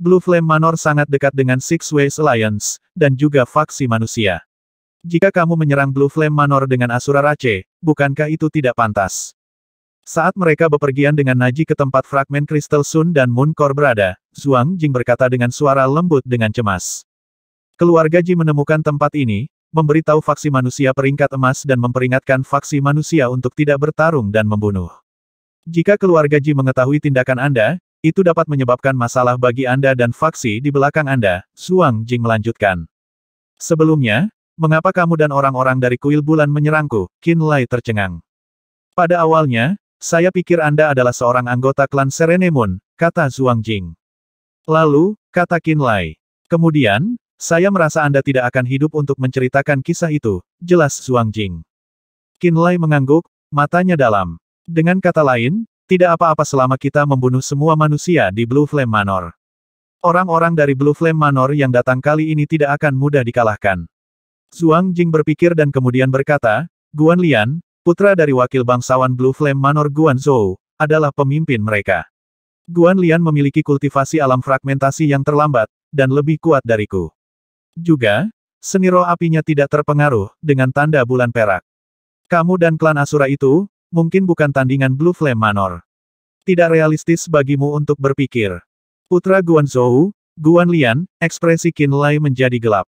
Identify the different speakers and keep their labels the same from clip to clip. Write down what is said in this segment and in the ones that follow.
Speaker 1: Blue Flame Manor sangat dekat dengan Six Ways Alliance, dan juga faksi manusia. Jika kamu menyerang Blue Flame Manor dengan Asura Rache, bukankah itu tidak pantas? Saat mereka bepergian dengan Naji ke tempat fragmen Crystal Sun dan Moon Core berada, Zhuang Jing berkata dengan suara lembut dengan cemas. Keluarga Ji menemukan tempat ini, memberitahu faksi manusia peringkat emas dan memperingatkan faksi manusia untuk tidak bertarung dan membunuh. Jika keluarga Ji mengetahui tindakan Anda, itu dapat menyebabkan masalah bagi Anda dan faksi di belakang Anda, Zhuang Jing melanjutkan. Sebelumnya, mengapa kamu dan orang-orang dari Kuil Bulan menyerangku? Qin Lai tercengang. Pada awalnya, saya pikir Anda adalah seorang anggota klan Serene Moon, kata Zhuang Jing. Lalu, kata Qin Lai. Kemudian, saya merasa Anda tidak akan hidup untuk menceritakan kisah itu, jelas Zhuang Jing. Qin Lai mengangguk, matanya dalam. Dengan kata lain, tidak apa-apa selama kita membunuh semua manusia di Blue Flame Manor. Orang-orang dari Blue Flame Manor yang datang kali ini tidak akan mudah dikalahkan. Zhuang Jing berpikir dan kemudian berkata, Guan Lian, putra dari wakil bangsawan Blue Flame Manor Guan Zhou, adalah pemimpin mereka. Guan Lian memiliki kultivasi alam fragmentasi yang terlambat, dan lebih kuat dariku. Juga, seni roh apinya tidak terpengaruh, dengan tanda bulan perak. Kamu dan klan Asura itu, mungkin bukan tandingan Blue Flame Manor. Tidak realistis bagimu untuk berpikir. Putra Guan Zhou, Guan Lian, ekspresi Qin Lai menjadi gelap.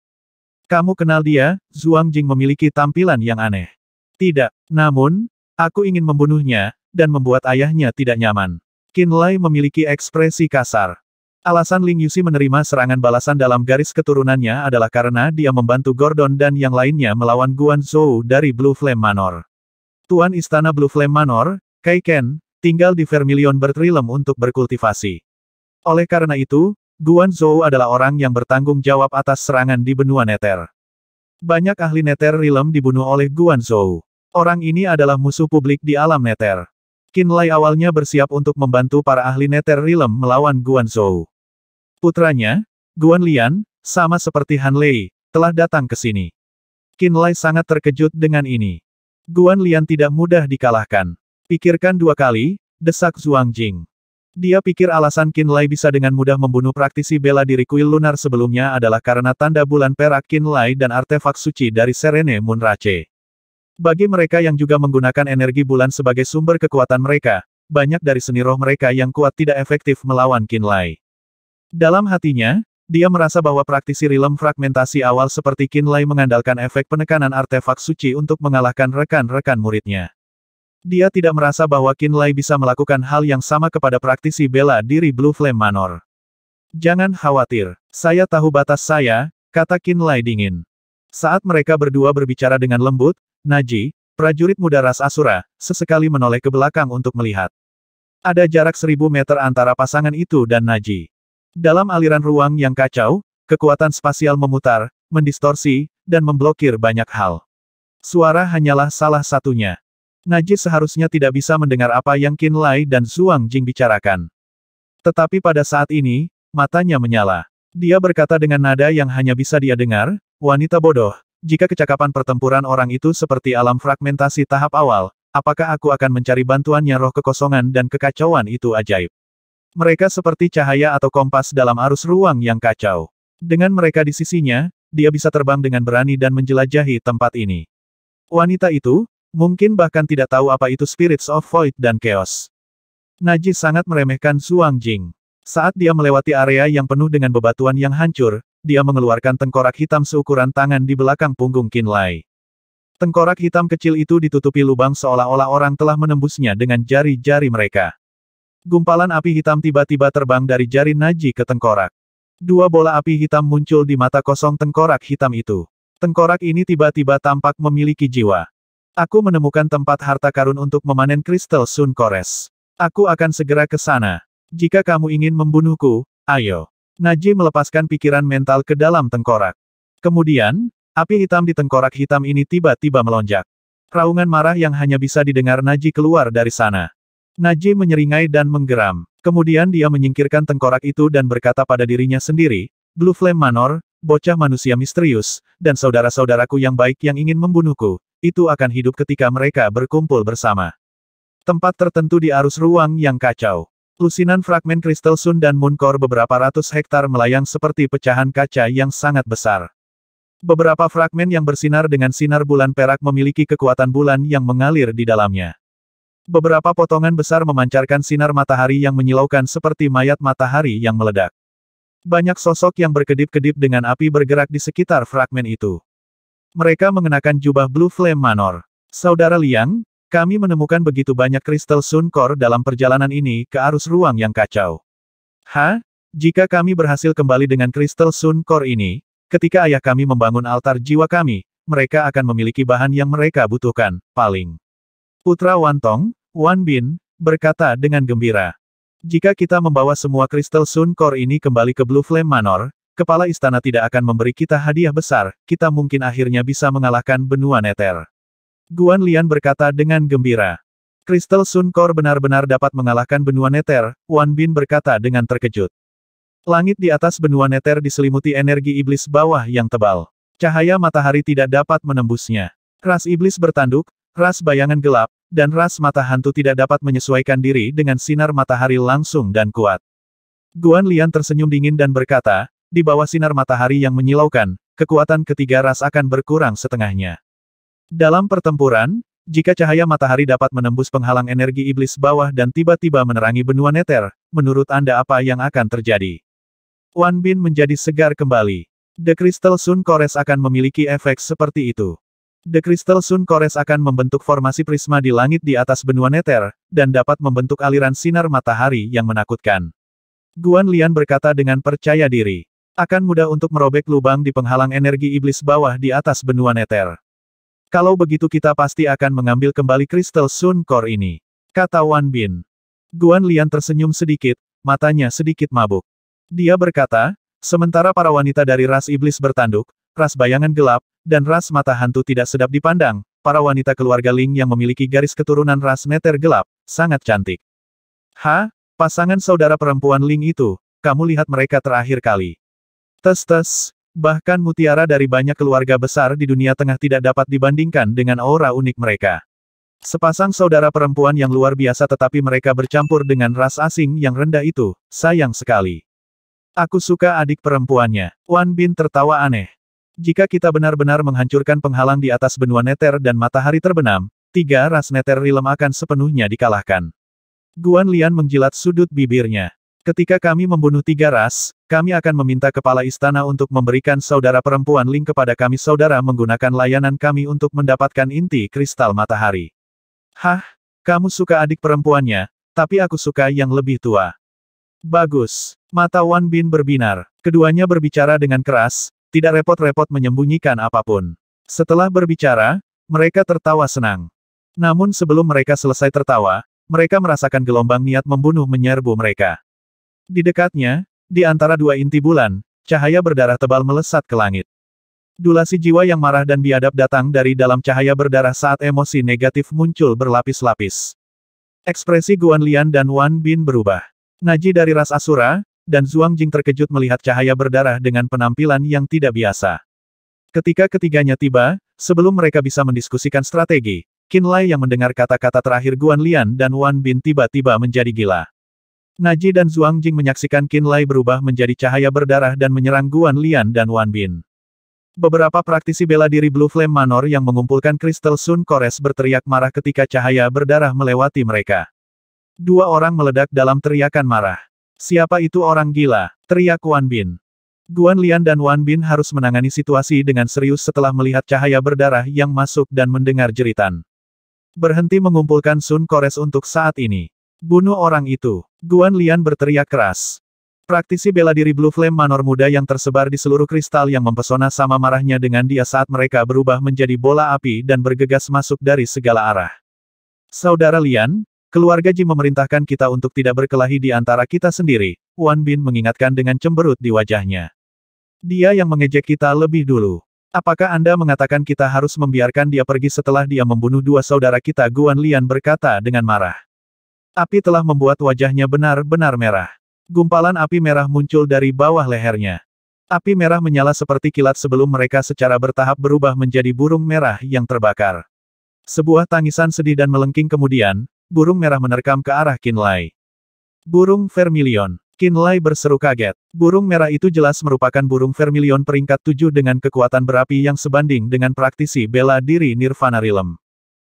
Speaker 1: Kamu kenal dia? Zhuang Jing memiliki tampilan yang aneh. Tidak, namun, aku ingin membunuhnya, dan membuat ayahnya tidak nyaman. Qin Lai memiliki ekspresi kasar. Alasan Ling Yuxi menerima serangan balasan dalam garis keturunannya adalah karena dia membantu Gordon dan yang lainnya melawan Guan Zhou dari Blue Flame Manor. Tuan Istana Blue Flame Manor, Kai Ken, tinggal di Vermilion Bird Realm untuk berkultivasi. Oleh karena itu, Guan Zhou adalah orang yang bertanggung jawab atas serangan di benua Nether. Banyak ahli Nether Realm dibunuh oleh Guan Zhou. Orang ini adalah musuh publik di alam Nether. Qin Lai awalnya bersiap untuk membantu para ahli Nether Realm melawan Guan Zhou. Putranya, Guan Lian, sama seperti Han Lei, telah datang ke sini. Qin Lai sangat terkejut dengan ini. Guan Lian tidak mudah dikalahkan. Pikirkan dua kali, desak Zhuang Jing. Dia pikir alasan Qin Lai bisa dengan mudah membunuh praktisi bela diri kuil lunar sebelumnya adalah karena tanda bulan perak Qin Lai dan artefak suci dari Serene Moon Rache. Bagi mereka yang juga menggunakan energi bulan sebagai sumber kekuatan mereka, banyak dari seni roh mereka yang kuat tidak efektif melawan Qin Lai. Dalam hatinya, dia merasa bahwa praktisi realm fragmentasi awal seperti Qin Lai mengandalkan efek penekanan artefak suci untuk mengalahkan rekan-rekan muridnya. Dia tidak merasa bahwa Qin Lai bisa melakukan hal yang sama kepada praktisi bela diri Blue Flame Manor. Jangan khawatir, saya tahu batas saya, kata Qin Lai dingin. Saat mereka berdua berbicara dengan lembut, Naji, prajurit muda ras Asura, sesekali menoleh ke belakang untuk melihat. Ada jarak 1000 meter antara pasangan itu dan Naji. Dalam aliran ruang yang kacau, kekuatan spasial memutar, mendistorsi, dan memblokir banyak hal. Suara hanyalah salah satunya. Naji seharusnya tidak bisa mendengar apa yang Qin Lai dan Zhuang Jing bicarakan. Tetapi pada saat ini, matanya menyala. Dia berkata dengan nada yang hanya bisa dia dengar, wanita bodoh, jika kecakapan pertempuran orang itu seperti alam fragmentasi tahap awal, apakah aku akan mencari bantuannya? Roh kekosongan dan kekacauan itu ajaib. Mereka seperti cahaya atau kompas dalam arus ruang yang kacau. Dengan mereka di sisinya, dia bisa terbang dengan berani dan menjelajahi tempat ini. Wanita itu, mungkin bahkan tidak tahu apa itu Spirits of Void dan Chaos. Naji sangat meremehkan Zhuang Jing. Saat dia melewati area yang penuh dengan bebatuan yang hancur, dia mengeluarkan tengkorak hitam seukuran tangan di belakang punggung Qin Lai. Tengkorak hitam kecil itu ditutupi lubang seolah-olah orang telah menembusnya dengan jari-jari mereka. Gumpalan api hitam tiba-tiba terbang dari jari Naji ke tengkorak. Dua bola api hitam muncul di mata kosong tengkorak hitam itu. Tengkorak ini tiba-tiba tampak memiliki jiwa. Aku menemukan tempat harta karun untuk memanen Crystal Sun Cores. Aku akan segera ke sana. Jika kamu ingin membunuhku, ayo. Naji melepaskan pikiran mental ke dalam tengkorak. Kemudian, api hitam di tengkorak hitam ini tiba-tiba melonjak. Raungan marah yang hanya bisa didengar Naji keluar dari sana. Naji menyeringai dan menggeram. Kemudian dia menyingkirkan tengkorak itu dan berkata pada dirinya sendiri, Blue Flame Manor, bocah manusia misterius, dan saudara-saudaraku yang baik yang ingin membunuhku, itu akan hidup ketika mereka berkumpul bersama. Tempat tertentu di arus ruang yang kacau. Lusinan fragmen kristal Sun dan Moon Core beberapa ratus hektar melayang seperti pecahan kaca yang sangat besar. Beberapa fragmen yang bersinar dengan sinar bulan perak memiliki kekuatan bulan yang mengalir di dalamnya. Beberapa potongan besar memancarkan sinar matahari yang menyilaukan seperti mayat matahari yang meledak. Banyak sosok yang berkedip-kedip dengan api bergerak di sekitar fragmen itu. Mereka mengenakan jubah Blue Flame Manor. Saudara Liang, kami menemukan begitu banyak kristal Sun Core dalam perjalanan ini ke arus ruang yang kacau. Jika kami berhasil kembali dengan kristal Sun Core ini, ketika ayah kami membangun altar jiwa kami, mereka akan memiliki bahan yang mereka butuhkan, paling. Putra Wan Tong, Wan Bin, berkata dengan gembira. Jika kita membawa semua kristal Sun Core ini kembali ke Blue Flame Manor, kepala istana tidak akan memberi kita hadiah besar, kita mungkin akhirnya bisa mengalahkan benua Nether. Guan Lian berkata dengan gembira. Kristal Sun Core benar-benar dapat mengalahkan benua Nether, Wan Bin berkata dengan terkejut. Langit di atas benua Nether diselimuti energi iblis bawah yang tebal. Cahaya matahari tidak dapat menembusnya. Ras iblis bertanduk, ras bayangan gelap, dan ras mata hantu tidak dapat menyesuaikan diri dengan sinar matahari langsung dan kuat. Guan Lian tersenyum dingin dan berkata, di bawah sinar matahari yang menyilaukan, kekuatan ketiga ras akan berkurang setengahnya. Dalam pertempuran, jika cahaya matahari dapat menembus penghalang energi iblis bawah dan tiba-tiba menerangi benua Nether, menurut Anda apa yang akan terjadi? Wan Bin menjadi segar kembali. The Crystal Sun Cores akan memiliki efek seperti itu. The Crystal Sun Cores akan membentuk formasi prisma di langit di atas benua Nether, dan dapat membentuk aliran sinar matahari yang menakutkan. Guan Lian berkata dengan percaya diri. Akan mudah untuk merobek lubang di penghalang energi iblis bawah di atas benua Nether. Kalau begitu kita pasti akan mengambil kembali kristal Sun Core ini, kata Wan Bin. Guan Lian tersenyum sedikit, matanya sedikit mabuk. Dia berkata, sementara para wanita dari ras iblis bertanduk, ras bayangan gelap, dan ras mata hantu tidak sedap dipandang, para wanita keluarga Ling yang memiliki garis keturunan ras Nether gelap, sangat cantik. Pasangan saudara perempuan Ling itu, kamu lihat mereka terakhir kali. Tes. Bahkan mutiara dari banyak keluarga besar di dunia tengah tidak dapat dibandingkan dengan aura unik mereka. Sepasang saudara perempuan yang luar biasa tetapi mereka bercampur dengan ras asing yang rendah itu, sayang sekali. Aku suka adik perempuannya. Wan Bin tertawa aneh. Jika kita benar-benar menghancurkan penghalang di atas benua Nether dan matahari terbenam, 3 ras Nether Realm akan sepenuhnya dikalahkan. Guan Lian menjilat sudut bibirnya. Ketika kami membunuh 3 ras, kami akan meminta kepala istana untuk memberikan saudara perempuan Ling kepada kami saudara menggunakan layanan kami untuk mendapatkan inti kristal matahari. Kamu suka adik perempuannya, tapi aku suka yang lebih tua. Bagus. Mata Wan Bin berbinar. Keduanya berbicara dengan keras, tidak repot-repot menyembunyikan apapun. Setelah berbicara, mereka tertawa senang. Namun sebelum mereka selesai tertawa, mereka merasakan gelombang niat membunuh menyerbu mereka. Di dekatnya, di antara 2 inti bulan, cahaya berdarah tebal melesat ke langit. Dulasi jiwa yang marah dan biadab datang dari dalam cahaya berdarah saat emosi negatif muncul berlapis-lapis. Ekspresi Guan Lian dan Wan Bin berubah. Naji dari ras Asura, dan Zhuang Jing terkejut melihat cahaya berdarah dengan penampilan yang tidak biasa. Ketika ketiganya tiba, sebelum mereka bisa mendiskusikan strategi, Qin Lai yang mendengar kata-kata terakhir Guan Lian dan Wan Bin tiba-tiba menjadi gila. Naji dan Zhuang Jing menyaksikan Qin Lai berubah menjadi cahaya berdarah dan menyerang Guan Lian dan Wan Bin. Beberapa praktisi bela diri Blue Flame Manor yang mengumpulkan kristal Sun Cores berteriak marah ketika cahaya berdarah melewati mereka. 2 orang meledak dalam teriakan marah. Siapa itu orang gila? Teriak Wan Bin. Guan Lian dan Wan Bin harus menangani situasi dengan serius setelah melihat cahaya berdarah yang masuk dan mendengar jeritan. Berhenti mengumpulkan Sun Cores untuk saat ini. Bunuh orang itu. Guan Lian berteriak keras. Praktisi bela diri Blue Flame Manor muda yang tersebar di seluruh kristal yang mempesona sama marahnya dengan dia saat mereka berubah menjadi bola api dan bergegas masuk dari segala arah. Saudara Lian, keluarga Ji memerintahkan kita untuk tidak berkelahi di antara kita sendiri, Wan Bin mengingatkan dengan cemberut di wajahnya. Dia yang mengejek kita lebih dulu. Apakah Anda mengatakan kita harus membiarkan dia pergi setelah dia membunuh 2 saudara kita? Guan Lian berkata dengan marah. Api telah membuat wajahnya benar-benar merah. Gumpalan api merah muncul dari bawah lehernya. Api merah menyala seperti kilat sebelum mereka secara bertahap berubah menjadi burung merah yang terbakar. Sebuah tangisan sedih dan melengking kemudian, burung merah menerkam ke arah Qin Lai. Burung Vermilion. Qinlai berseru kaget. Burung merah itu jelas merupakan burung Vermilion peringkat 7 dengan kekuatan berapi yang sebanding dengan praktisi bela diri Nirvana Realm.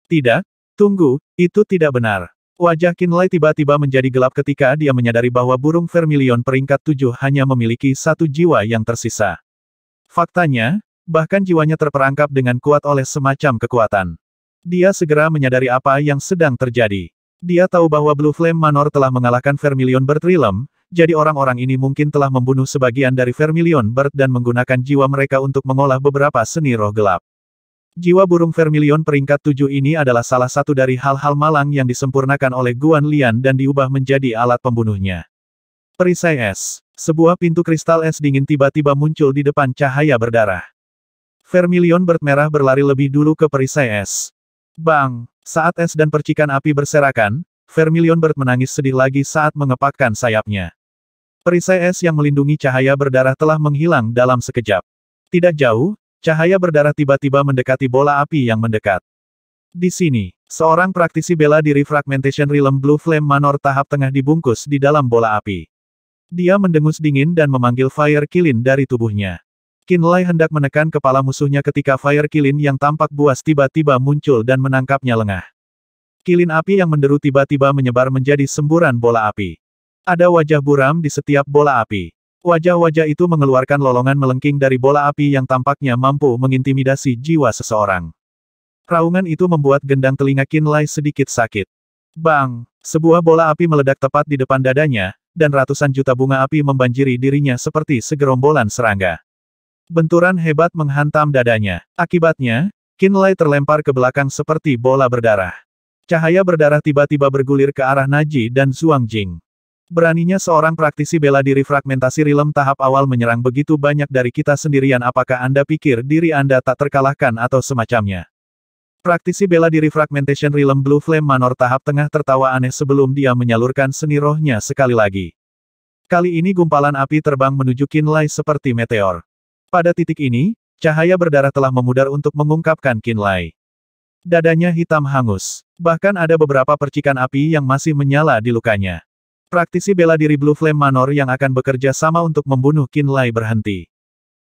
Speaker 1: Tidak, tunggu, itu tidak benar. Wajah Qinlai tiba-tiba menjadi gelap ketika dia menyadari bahwa burung Vermilion peringkat 7 hanya memiliki satu jiwa yang tersisa. Faktanya, bahkan jiwanya terperangkap dengan kuat oleh semacam kekuatan. Dia segera menyadari apa yang sedang terjadi. Dia tahu bahwa Blue Flame Manor telah mengalahkan Vermilion Bird Realm, jadi orang-orang ini mungkin telah membunuh sebagian dari Vermilion Bird dan menggunakan jiwa mereka untuk mengolah beberapa seni roh gelap. Jiwa burung Vermilion peringkat 7 ini adalah salah satu dari hal-hal malang yang disempurnakan oleh Guan Lian dan diubah menjadi alat pembunuhnya. Perisai es. Sebuah pintu kristal es dingin tiba-tiba muncul di depan cahaya berdarah. Vermilion Bird merah berlari lebih dulu ke perisai es. Bang! Saat es dan percikan api berserakan, Vermilion Bird menangis sedih lagi saat mengepakkan sayapnya. Perisai es yang melindungi cahaya berdarah telah menghilang dalam sekejap. Tidak jauh, cahaya berdarah tiba-tiba mendekati bola api yang mendekat. Di sini, seorang praktisi bela diri Fragmentation Realm Blue Flame Manor tahap tengah dibungkus di dalam bola api. Dia mendengus dingin dan memanggil Fire Qilin dari tubuhnya. Qinlai hendak menekan kepala musuhnya ketika Fire Qilin yang tampak buas tiba-tiba muncul dan menangkapnya lengah. Qilin api yang menderu tiba-tiba menyebar menjadi semburan bola api. Ada wajah buram di setiap bola api. Wajah-wajah itu mengeluarkan lolongan melengking dari bola api yang tampaknya mampu mengintimidasi jiwa seseorang. Raungan itu membuat gendang telinga Qinlai sedikit sakit. Bang! Sebuah bola api meledak tepat di depan dadanya, dan ratusan juta bunga api membanjiri dirinya seperti segerombolan serangga. Benturan hebat menghantam dadanya. Akibatnya, Qinlai terlempar ke belakang seperti bola berdarah. Cahaya berdarah tiba-tiba bergulir ke arah Naji dan Zhuang Jing. Beraninya seorang praktisi bela diri fragmentasi Realm tahap awal menyerang begitu banyak dari kita sendirian. Apakah Anda pikir diri Anda tak terkalahkan atau semacamnya? Praktisi bela diri Fragmentation Realm Blue Flame Manor tahap tengah tertawa aneh sebelum dia menyalurkan seni rohnya sekali lagi. Kali ini gumpalan api terbang menuju Qinlai seperti meteor. Pada titik ini, cahaya berdarah telah memudar untuk mengungkapkan Qinlai. Dadanya hitam hangus. Bahkan ada beberapa percikan api yang masih menyala di lukanya. Praktisi bela diri Blue Flame Manor yang akan bekerja sama untuk membunuh Qinlai berhenti.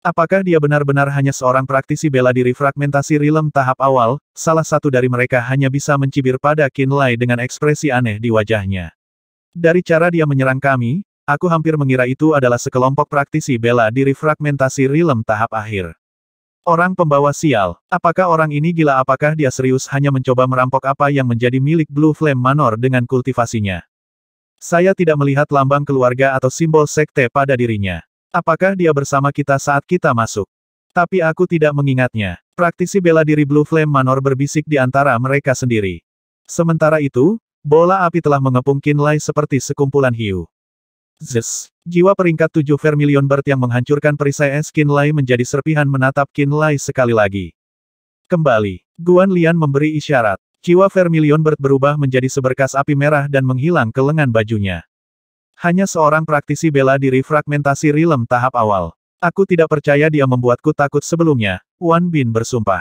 Speaker 1: Apakah dia benar-benar hanya seorang praktisi bela diri fragmentasi Realm tahap awal? Salah satu dari mereka hanya bisa mencibir pada Qinlai dengan ekspresi aneh di wajahnya. Dari cara dia menyerang kami, aku hampir mengira itu adalah sekelompok praktisi bela diri fragmentasi Realm tahap akhir. Orang pembawa sial. Apakah orang ini gila? Apakah dia serius hanya mencoba merampok apa yang menjadi milik Blue Flame Manor dengan kultivasinya? Saya tidak melihat lambang keluarga atau simbol sekte pada dirinya. Apakah dia bersama kita saat kita masuk? Tapi aku tidak mengingatnya. Praktisi bela diri Blue Flame Manor berbisik di antara mereka sendiri. Sementara itu, bola api telah mengepung Qinlai seperti sekumpulan hiu. Zzz. Jiwa peringkat 7 Vermilion Bird yang menghancurkan perisai es Qinlai menjadi serpihan menatap Qinlai sekali lagi. Kembali. Guan Lian memberi isyarat. Jiwa Vermilion Bird berubah menjadi seberkas api merah dan menghilang ke lengan bajunya. Hanya seorang praktisi bela diri fragmentasi Realm tahap awal. Aku tidak percaya dia membuatku takut sebelumnya, Wan Bin bersumpah.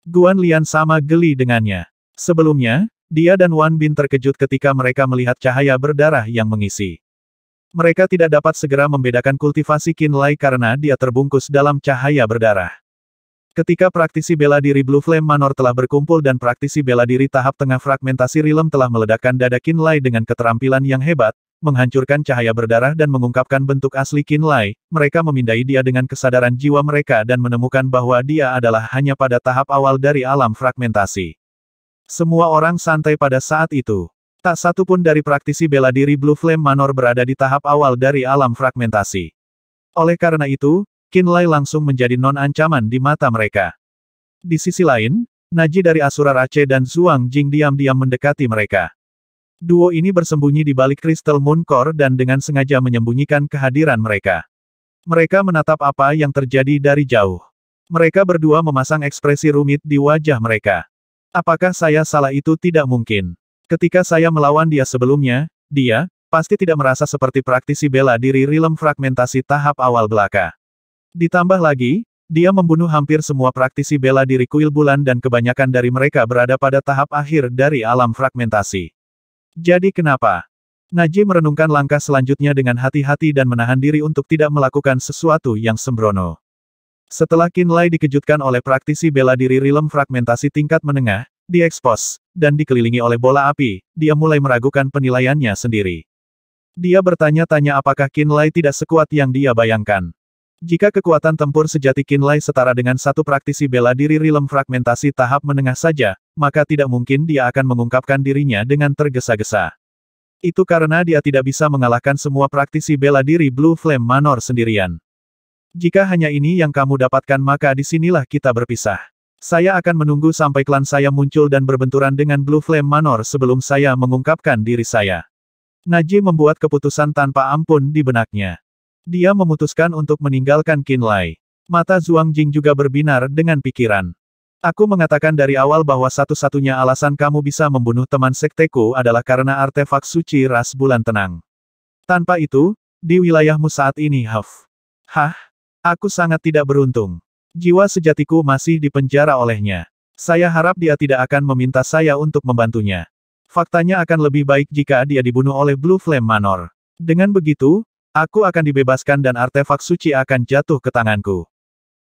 Speaker 1: Guan Lian sama geli dengannya. Sebelumnya, dia dan Wan Bin terkejut ketika mereka melihat cahaya berdarah yang mengisi. Mereka tidak dapat segera membedakan kultivasi Qinlai karena dia terbungkus dalam cahaya berdarah. Ketika praktisi bela diri Blue Flame Manor telah berkumpul dan praktisi bela diri tahap tengah fragmentasi Realm telah meledakkan dada Qinlai dengan keterampilan yang hebat, menghancurkan cahaya berdarah dan mengungkapkan bentuk asli Qinlai, mereka memindai dia dengan kesadaran jiwa mereka dan menemukan bahwa dia adalah hanya pada tahap awal dari alam fragmentasi. Semua orang santai pada saat itu. Tak satu pun dari praktisi bela diri Blue Flame Manor berada di tahap awal dari alam fragmentasi. Oleh karena itu, Qinlai langsung menjadi non-ancaman di mata mereka. Di sisi lain, Naji dari Asura Rache dan Zhuang Jing diam-diam mendekati mereka. Duo ini bersembunyi di balik Crystal Moon Core dan dengan sengaja menyembunyikan kehadiran mereka. Mereka menatap apa yang terjadi dari jauh. Mereka berdua memasang ekspresi rumit di wajah mereka. Apakah saya salah? Itu tidak mungkin. Ketika saya melawan dia sebelumnya, dia pasti tidak merasa seperti praktisi bela diri Realm fragmentasi tahap awal belaka. Ditambah lagi, dia membunuh hampir semua praktisi bela diri kuil bulan dan kebanyakan dari mereka berada pada tahap akhir dari alam fragmentasi. Jadi kenapa? Najee merenungkan langkah selanjutnya dengan hati-hati dan menahan diri untuk tidak melakukan sesuatu yang sembrono. Setelah Qinlai dikejutkan oleh praktisi bela diri rilem fragmentasi tingkat menengah, diekspos, dan dikelilingi oleh bola api, dia mulai meragukan penilaiannya sendiri. Dia bertanya-tanya apakah Qinlai tidak sekuat yang dia bayangkan. Jika kekuatan tempur sejati Qinlai setara dengan satu praktisi bela diri rilem fragmentasi tahap menengah saja, maka tidak mungkin dia akan mengungkapkan dirinya dengan tergesa-gesa. Itu karena dia tidak bisa mengalahkan semua praktisi bela diri Blue Flame Manor sendirian. Jika hanya ini yang kamu dapatkan maka disinilah kita berpisah. Saya akan menunggu sampai klan saya muncul dan berbenturan dengan Blue Flame Manor sebelum saya mengungkapkan diri saya. Najee membuat keputusan tanpa ampun di benaknya. Dia memutuskan untuk meninggalkan Qinlai. Mata Zhuang Jing juga berbinar dengan pikiran. Aku mengatakan dari awal bahwa satu-satunya alasan kamu bisa membunuh teman sekteku adalah karena artefak suci ras bulan tenang. Tanpa itu, di wilayahmu saat ini Hah? Aku sangat tidak beruntung. Jiwa sejatiku masih dipenjara olehnya. Saya harap dia tidak akan meminta saya untuk membantunya. Faktanya akan lebih baik jika dia dibunuh oleh Blue Flame Manor. Dengan begitu, aku akan dibebaskan dan artefak suci akan jatuh ke tanganku.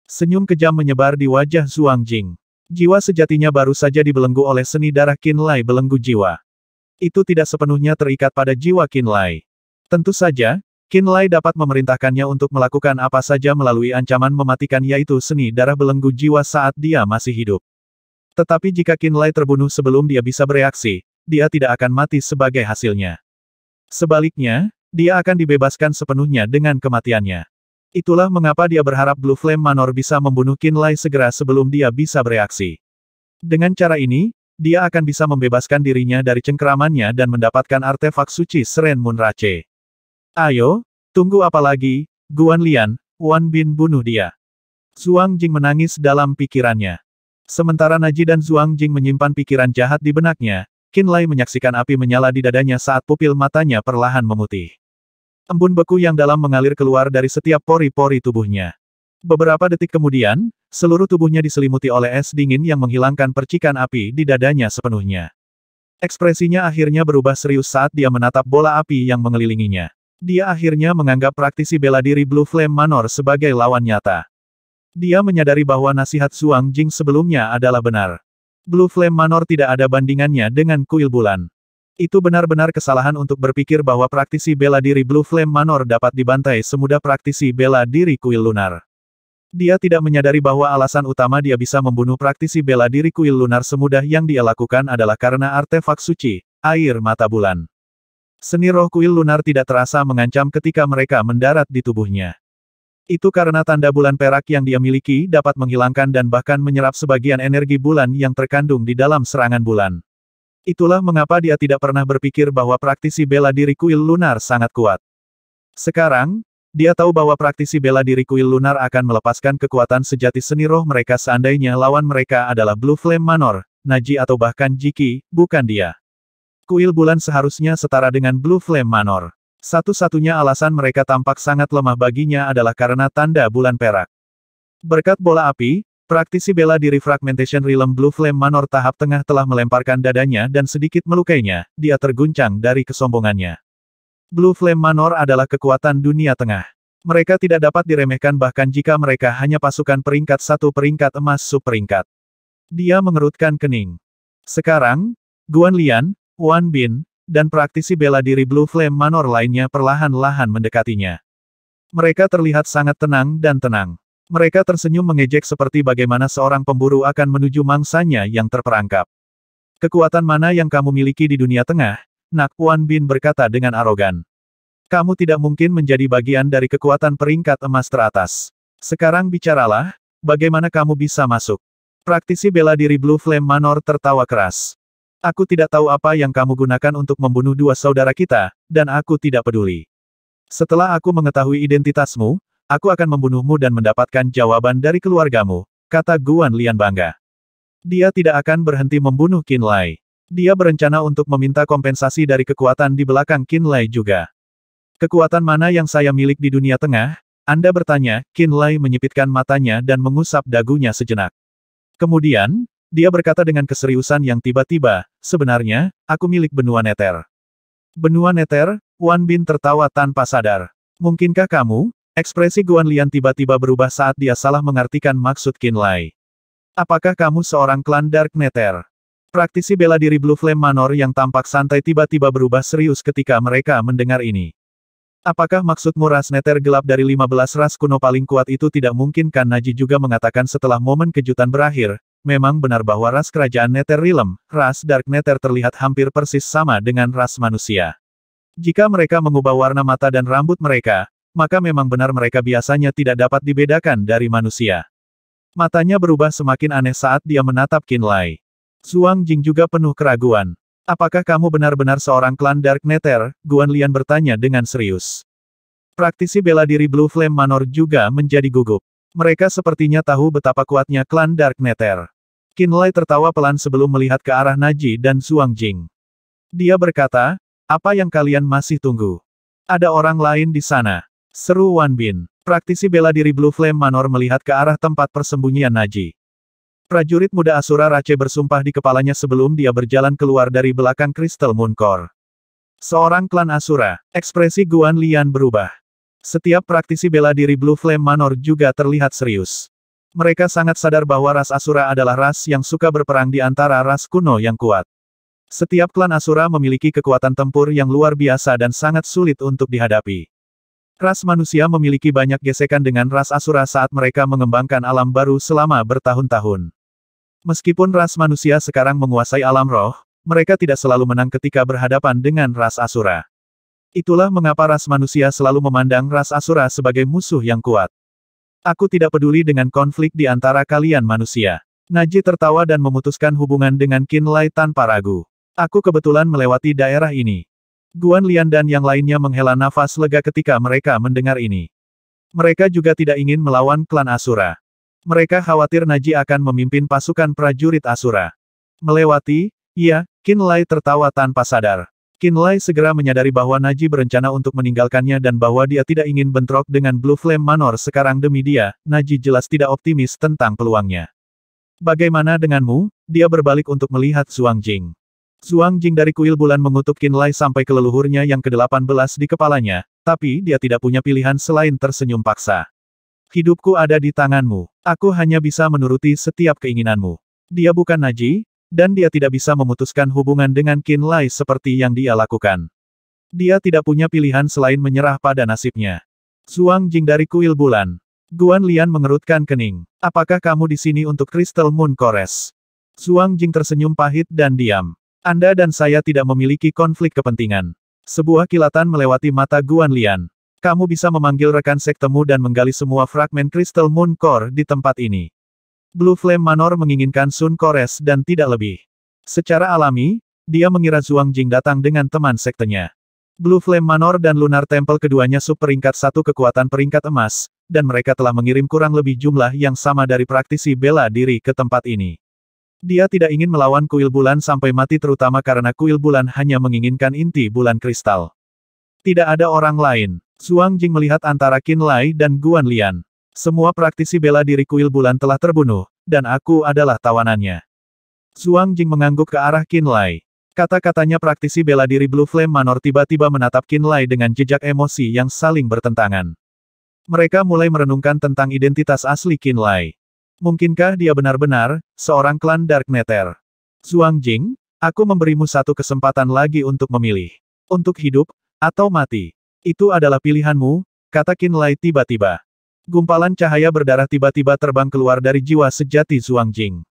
Speaker 1: Senyum kejam menyebar di wajah Zhuang Jing. Jiwa sejatinya baru saja dibelenggu oleh seni darah Qinlai belenggu jiwa. Itu tidak sepenuhnya terikat pada jiwa Qinlai. Tentu saja, Qinlai dapat memerintahkannya untuk melakukan apa saja melalui ancaman mematikan yaitu seni darah belenggu jiwa saat dia masih hidup. Tetapi jika Qinlai terbunuh sebelum dia bisa bereaksi, dia tidak akan mati sebagai hasilnya. Sebaliknya, dia akan dibebaskan sepenuhnya dengan kematiannya. Itulah mengapa dia berharap Blue Flame Manor bisa membunuh Qinlai segera sebelum dia bisa bereaksi. Dengan cara ini, dia akan bisa membebaskan dirinya dari cengkeramannya dan mendapatkan artefak suci Seren Moonrache. Ayo, tunggu apa lagi, Guan Lian, Wan Bin bunuh dia. Zhuang Jing menangis dalam pikirannya. Sementara Najee dan Zhuang Jing menyimpan pikiran jahat di benaknya, Qinlai menyaksikan api menyala di dadanya saat pupil matanya perlahan memutih. Embun beku yang dalam mengalir keluar dari setiap pori-pori tubuhnya. Beberapa detik kemudian, seluruh tubuhnya diselimuti oleh es dingin yang menghilangkan percikan api di dadanya sepenuhnya. Ekspresinya akhirnya berubah serius saat dia menatap bola api yang mengelilinginya. Dia akhirnya menganggap praktisi bela diri Blue Flame Manor sebagai lawan nyata. Dia menyadari bahwa nasihat Zhuang Jing sebelumnya adalah benar. Blue Flame Manor tidak ada bandingannya dengan kuil bulan. Itu benar-benar kesalahan untuk berpikir bahwa praktisi bela diri Blue Flame Manor dapat dibantai semudah praktisi bela diri kuil lunar. Dia tidak menyadari bahwa alasan utama dia bisa membunuh praktisi bela diri kuil lunar semudah yang dia lakukan adalah karena artefak suci, air mata bulan. Seni roh kuil lunar tidak terasa mengancam ketika mereka mendarat di tubuhnya. Itu karena tanda bulan perak yang dia miliki dapat menghilangkan dan bahkan menyerap sebagian energi bulan yang terkandung di dalam serangan bulan. Itulah mengapa dia tidak pernah berpikir bahwa praktisi bela diri kuil lunar sangat kuat. Sekarang, dia tahu bahwa praktisi bela diri kuil lunar akan melepaskan kekuatan sejati seni roh mereka seandainya lawan mereka adalah Blue Flame Manor, Najee atau bahkan Jiki, bukan dia. Kuil bulan seharusnya setara dengan Blue Flame Manor. Satu-satunya alasan mereka tampak sangat lemah baginya adalah karena tanda bulan perak. Berkat bola api, praktisi bela diri Fragmentation Realm Blue Flame Manor tahap tengah telah melemparkan dadanya dan sedikit melukainya, dia terguncang dari kesombongannya. Blue Flame Manor adalah kekuatan dunia tengah. Mereka tidak dapat diremehkan bahkan jika mereka hanya pasukan peringkat satu peringkat emas sub-peringkat. Dia mengerutkan kening. Sekarang, Guan Lian, Wan Bin, dan praktisi bela diri Blue Flame Manor lainnya perlahan-lahan mendekatinya. Mereka terlihat sangat tenang dan tenang. Mereka tersenyum mengejek seperti bagaimana seorang pemburu akan menuju mangsanya yang terperangkap. Kekuatan mana yang kamu miliki di dunia tengah? Nak, Wan Bin berkata dengan arogan. Kamu tidak mungkin menjadi bagian dari kekuatan peringkat emas teratas. Sekarang bicaralah, bagaimana kamu bisa masuk? Praktisi bela diri Blue Flame Manor tertawa keras. Aku tidak tahu apa yang kamu gunakan untuk membunuh dua saudara kita, dan aku tidak peduli. Setelah aku mengetahui identitasmu, aku akan membunuhmu dan mendapatkan jawaban dari keluargamu, kata Guan Lian bangga. Dia tidak akan berhenti membunuh Qinlai. Dia berencana untuk meminta kompensasi dari kekuatan di belakang Qinlai juga. Kekuatan mana yang saya milik di dunia tengah? Anda bertanya, Qinlai menyipitkan matanya dan mengusap dagunya sejenak. Kemudian, dia berkata dengan keseriusan yang tiba-tiba, sebenarnya, aku milik benua Nether. Benua Neter, Wan Bin tertawa tanpa sadar. Mungkinkah kamu? Ekspresi Guan Lian tiba-tiba berubah saat dia salah mengartikan maksud Qin Lai. Apakah kamu seorang klan Dark Nether? Praktisi bela diri Blue Flame Manor yang tampak santai tiba-tiba berubah serius ketika mereka mendengar ini. Apakah maksudmu ras Nether gelap dari 15 ras kuno paling kuat itu tidak mungkin kan? Naji juga mengatakan setelah momen kejutan berakhir, memang benar bahwa ras kerajaan Nether Realm, ras Dark Nether terlihat hampir persis sama dengan ras manusia. Jika mereka mengubah warna mata dan rambut mereka, maka memang benar mereka biasanya tidak dapat dibedakan dari manusia. Matanya berubah semakin aneh saat dia menatap Qin Lai. Zhuang Jing juga penuh keraguan. Apakah kamu benar-benar seorang klan Dark Nether? Guan Lian bertanya dengan serius. Praktisi bela diri Blue Flame Manor juga menjadi gugup. Mereka sepertinya tahu betapa kuatnya klan Dark Nether. Qin Lai tertawa pelan sebelum melihat ke arah Naji dan Zhuang Jing. Dia berkata, apa yang kalian masih tunggu? Ada orang lain di sana. Seru Wan Bin. Praktisi bela diri Blue Flame Manor melihat ke arah tempat persembunyian Naji. Prajurit muda Asura Rache bersumpah di kepalanya sebelum dia berjalan keluar dari belakang Crystal Moon Core. Seorang klan Asura, ekspresi Guan Lian berubah. Setiap praktisi bela diri Blue Flame Manor juga terlihat serius. Mereka sangat sadar bahwa ras Asura adalah ras yang suka berperang di antara ras kuno yang kuat. Setiap klan Asura memiliki kekuatan tempur yang luar biasa dan sangat sulit untuk dihadapi. Ras manusia memiliki banyak gesekan dengan ras Asura saat mereka mengembangkan alam baru selama bertahun-tahun. Meskipun ras manusia sekarang menguasai alam roh, mereka tidak selalu menang ketika berhadapan dengan ras Asura. Itulah mengapa ras manusia selalu memandang ras Asura sebagai musuh yang kuat. Aku tidak peduli dengan konflik di antara kalian manusia. Naji tertawa dan memutuskan hubungan dengan Qin Lai tanpa ragu. Aku kebetulan melewati daerah ini. Guan Lian dan yang lainnya menghela nafas lega ketika mereka mendengar ini. Mereka juga tidak ingin melawan klan Asura. Mereka khawatir Naji akan memimpin pasukan prajurit Asura. Melewati, iya, Qin Lai tertawa tanpa sadar. Qin Lai segera menyadari bahwa Naji berencana untuk meninggalkannya dan bahwa dia tidak ingin bentrok dengan Blue Flame Manor sekarang demi dia, Naji jelas tidak optimis tentang peluangnya. Bagaimana denganmu? Dia berbalik untuk melihat Zhuang Jing. Zhuang Jing dari kuil bulan mengutuk Qin Lai sampai ke leluhurnya yang ke-18 di kepalanya, tapi dia tidak punya pilihan selain tersenyum paksa. Hidupku ada di tanganmu. Aku hanya bisa menuruti setiap keinginanmu. Dia bukan Naji, dan dia tidak bisa memutuskan hubungan dengan Qin Lai seperti yang dia lakukan. Dia tidak punya pilihan selain menyerah pada nasibnya. Zhuang Jing dari kuil bulan. Guan Lian mengerutkan kening. Apakah kamu di sini untuk Crystal Moon Cores? Zhuang Jing tersenyum pahit dan diam. Anda dan saya tidak memiliki konflik kepentingan. Sebuah kilatan melewati mata Guan Lian. Kamu bisa memanggil rekan sektemu dan menggali semua fragmen Crystal Moon Core di tempat ini. Blue Flame Manor menginginkan Sun Cores dan tidak lebih. Secara alami, dia mengira Zhuang Jing datang dengan teman sektenya. Blue Flame Manor dan Lunar Temple keduanya sub peringkat 1 kekuatan peringkat emas, dan mereka telah mengirim kurang lebih jumlah yang sama dari praktisi bela diri ke tempat ini. Dia tidak ingin melawan kuil bulan sampai mati terutama karena kuil bulan hanya menginginkan inti bulan kristal. Tidak ada orang lain. Zhuang Jing melihat antara Qin Lai dan Guan Lian. Semua praktisi bela diri kuil bulan telah terbunuh, dan aku adalah tawanannya. Zhuang Jing mengangguk ke arah Qin Lai. Kata-katanya praktisi bela diri Blue Flame Manor tiba-tiba menatap Qin Lai dengan jejak emosi yang saling bertentangan. Mereka mulai merenungkan tentang identitas asli Qin Lai. Mungkinkah dia benar-benar seorang klan Dark Nether? Zhuang Jing, aku memberimu satu kesempatan lagi untuk memilih. Untuk hidup, atau mati. Itu adalah pilihanmu, kata Qin Lai tiba-tiba. Gumpalan cahaya berdarah tiba-tiba terbang keluar dari jiwa sejati Zhuang Jing.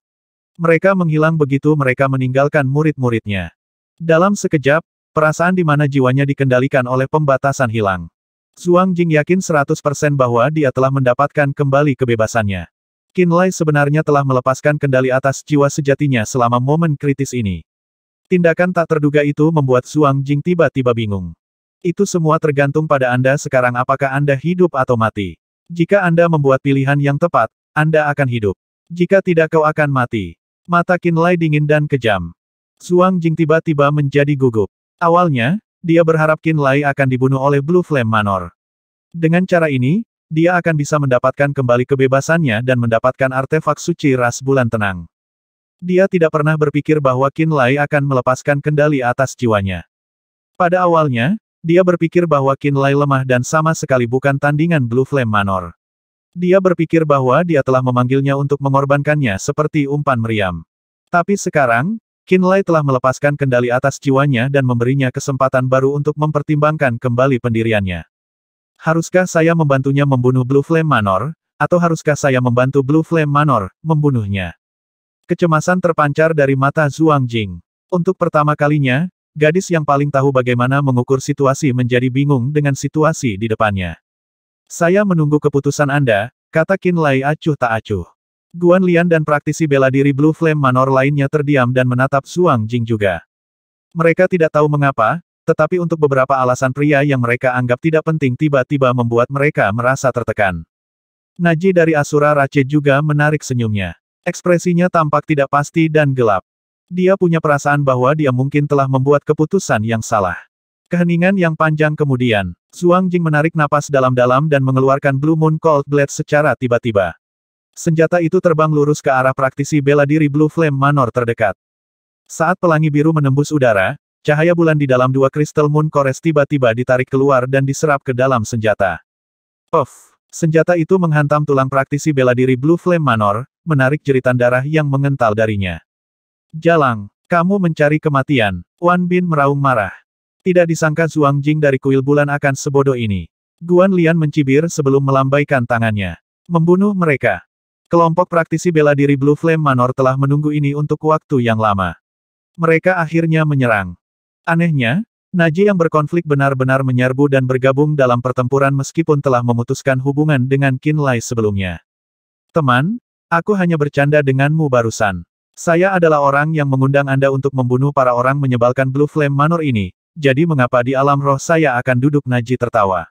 Speaker 1: Mereka menghilang begitu mereka meninggalkan murid-muridnya. Dalam sekejap, perasaan di mana jiwanya dikendalikan oleh pembatasan hilang. Zhuang Jing yakin 100% bahwa dia telah mendapatkan kembali kebebasannya. Qin Lai sebenarnya telah melepaskan kendali atas jiwa sejatinya selama momen kritis ini. Tindakan tak terduga itu membuat Zhuang Jing tiba-tiba bingung. Itu semua tergantung pada Anda sekarang apakah Anda hidup atau mati. Jika Anda membuat pilihan yang tepat, Anda akan hidup. Jika tidak kau akan mati. Mata Qin Lai dingin dan kejam. Zhuang Jing tiba-tiba menjadi gugup. Awalnya, dia berharap Qin Lai akan dibunuh oleh Blue Flame Manor. Dengan cara ini, dia akan bisa mendapatkan kembali kebebasannya dan mendapatkan artefak suci ras bulan tenang. Dia tidak pernah berpikir bahwa Qin Lai akan melepaskan kendali atas jiwanya. Pada awalnya, dia berpikir bahwa Qinlai lemah dan sama sekali bukan tandingan Blue Flame Manor. Dia berpikir bahwa dia telah memanggilnya untuk mengorbankannya seperti umpan meriam. Tapi sekarang, Qinlai telah melepaskan kendali atas jiwanya dan memberinya kesempatan baru untuk mempertimbangkan kembali pendiriannya. Haruskah saya membantunya membunuh Blue Flame Manor, atau haruskah saya membantu Blue Flame Manor membunuhnya? Kecemasan terpancar dari mata Zhuang Jing. Untuk pertama kalinya, gadis yang paling tahu bagaimana mengukur situasi menjadi bingung dengan situasi di depannya. Saya menunggu keputusan Anda, kata Qinlai acuh tak acuh. Guan Lian dan praktisi bela diri Blue Flame Manor lainnya terdiam dan menatap Zhuang Jing juga. Mereka tidak tahu mengapa, tetapi untuk beberapa alasan pria yang mereka anggap tidak penting tiba-tiba membuat mereka merasa tertekan. Naji dari Asura Rache juga menarik senyumnya. Ekspresinya tampak tidak pasti dan gelap. Dia punya perasaan bahwa dia mungkin telah membuat keputusan yang salah. Keheningan yang panjang kemudian, Zhuang Jing menarik napas dalam-dalam dan mengeluarkan Blue Moon Cold Blade secara tiba-tiba. Senjata itu terbang lurus ke arah praktisi bela diri Blue Flame Manor terdekat. Saat pelangi biru menembus udara, cahaya bulan di dalam dua kristal Moon Cores tiba-tiba ditarik keluar dan diserap ke dalam senjata. Puff! Senjata itu menghantam tulang praktisi bela diri Blue Flame Manor, menarik jeritan darah yang mengental darinya. Jalang, kamu mencari kematian. Wan Bin meraung marah. Tidak disangka Zhuang Jing dari kuil bulan akan sebodoh ini. Guan Lian mencibir sebelum melambaikan tangannya. Membunuh mereka. Kelompok praktisi bela diri Blue Flame Manor telah menunggu ini untuk waktu yang lama. Mereka akhirnya menyerang. Anehnya, Naji yang berkonflik benar-benar menyerbu dan bergabung dalam pertempuran meskipun telah memutuskan hubungan dengan Qinlai sebelumnya. Teman, aku hanya bercanda denganmu barusan. Saya adalah orang yang mengundang Anda untuk membunuh para orang menyebalkan Blue Flame Manor ini, jadi mengapa di alam roh saya akan duduk? Naji tertawa.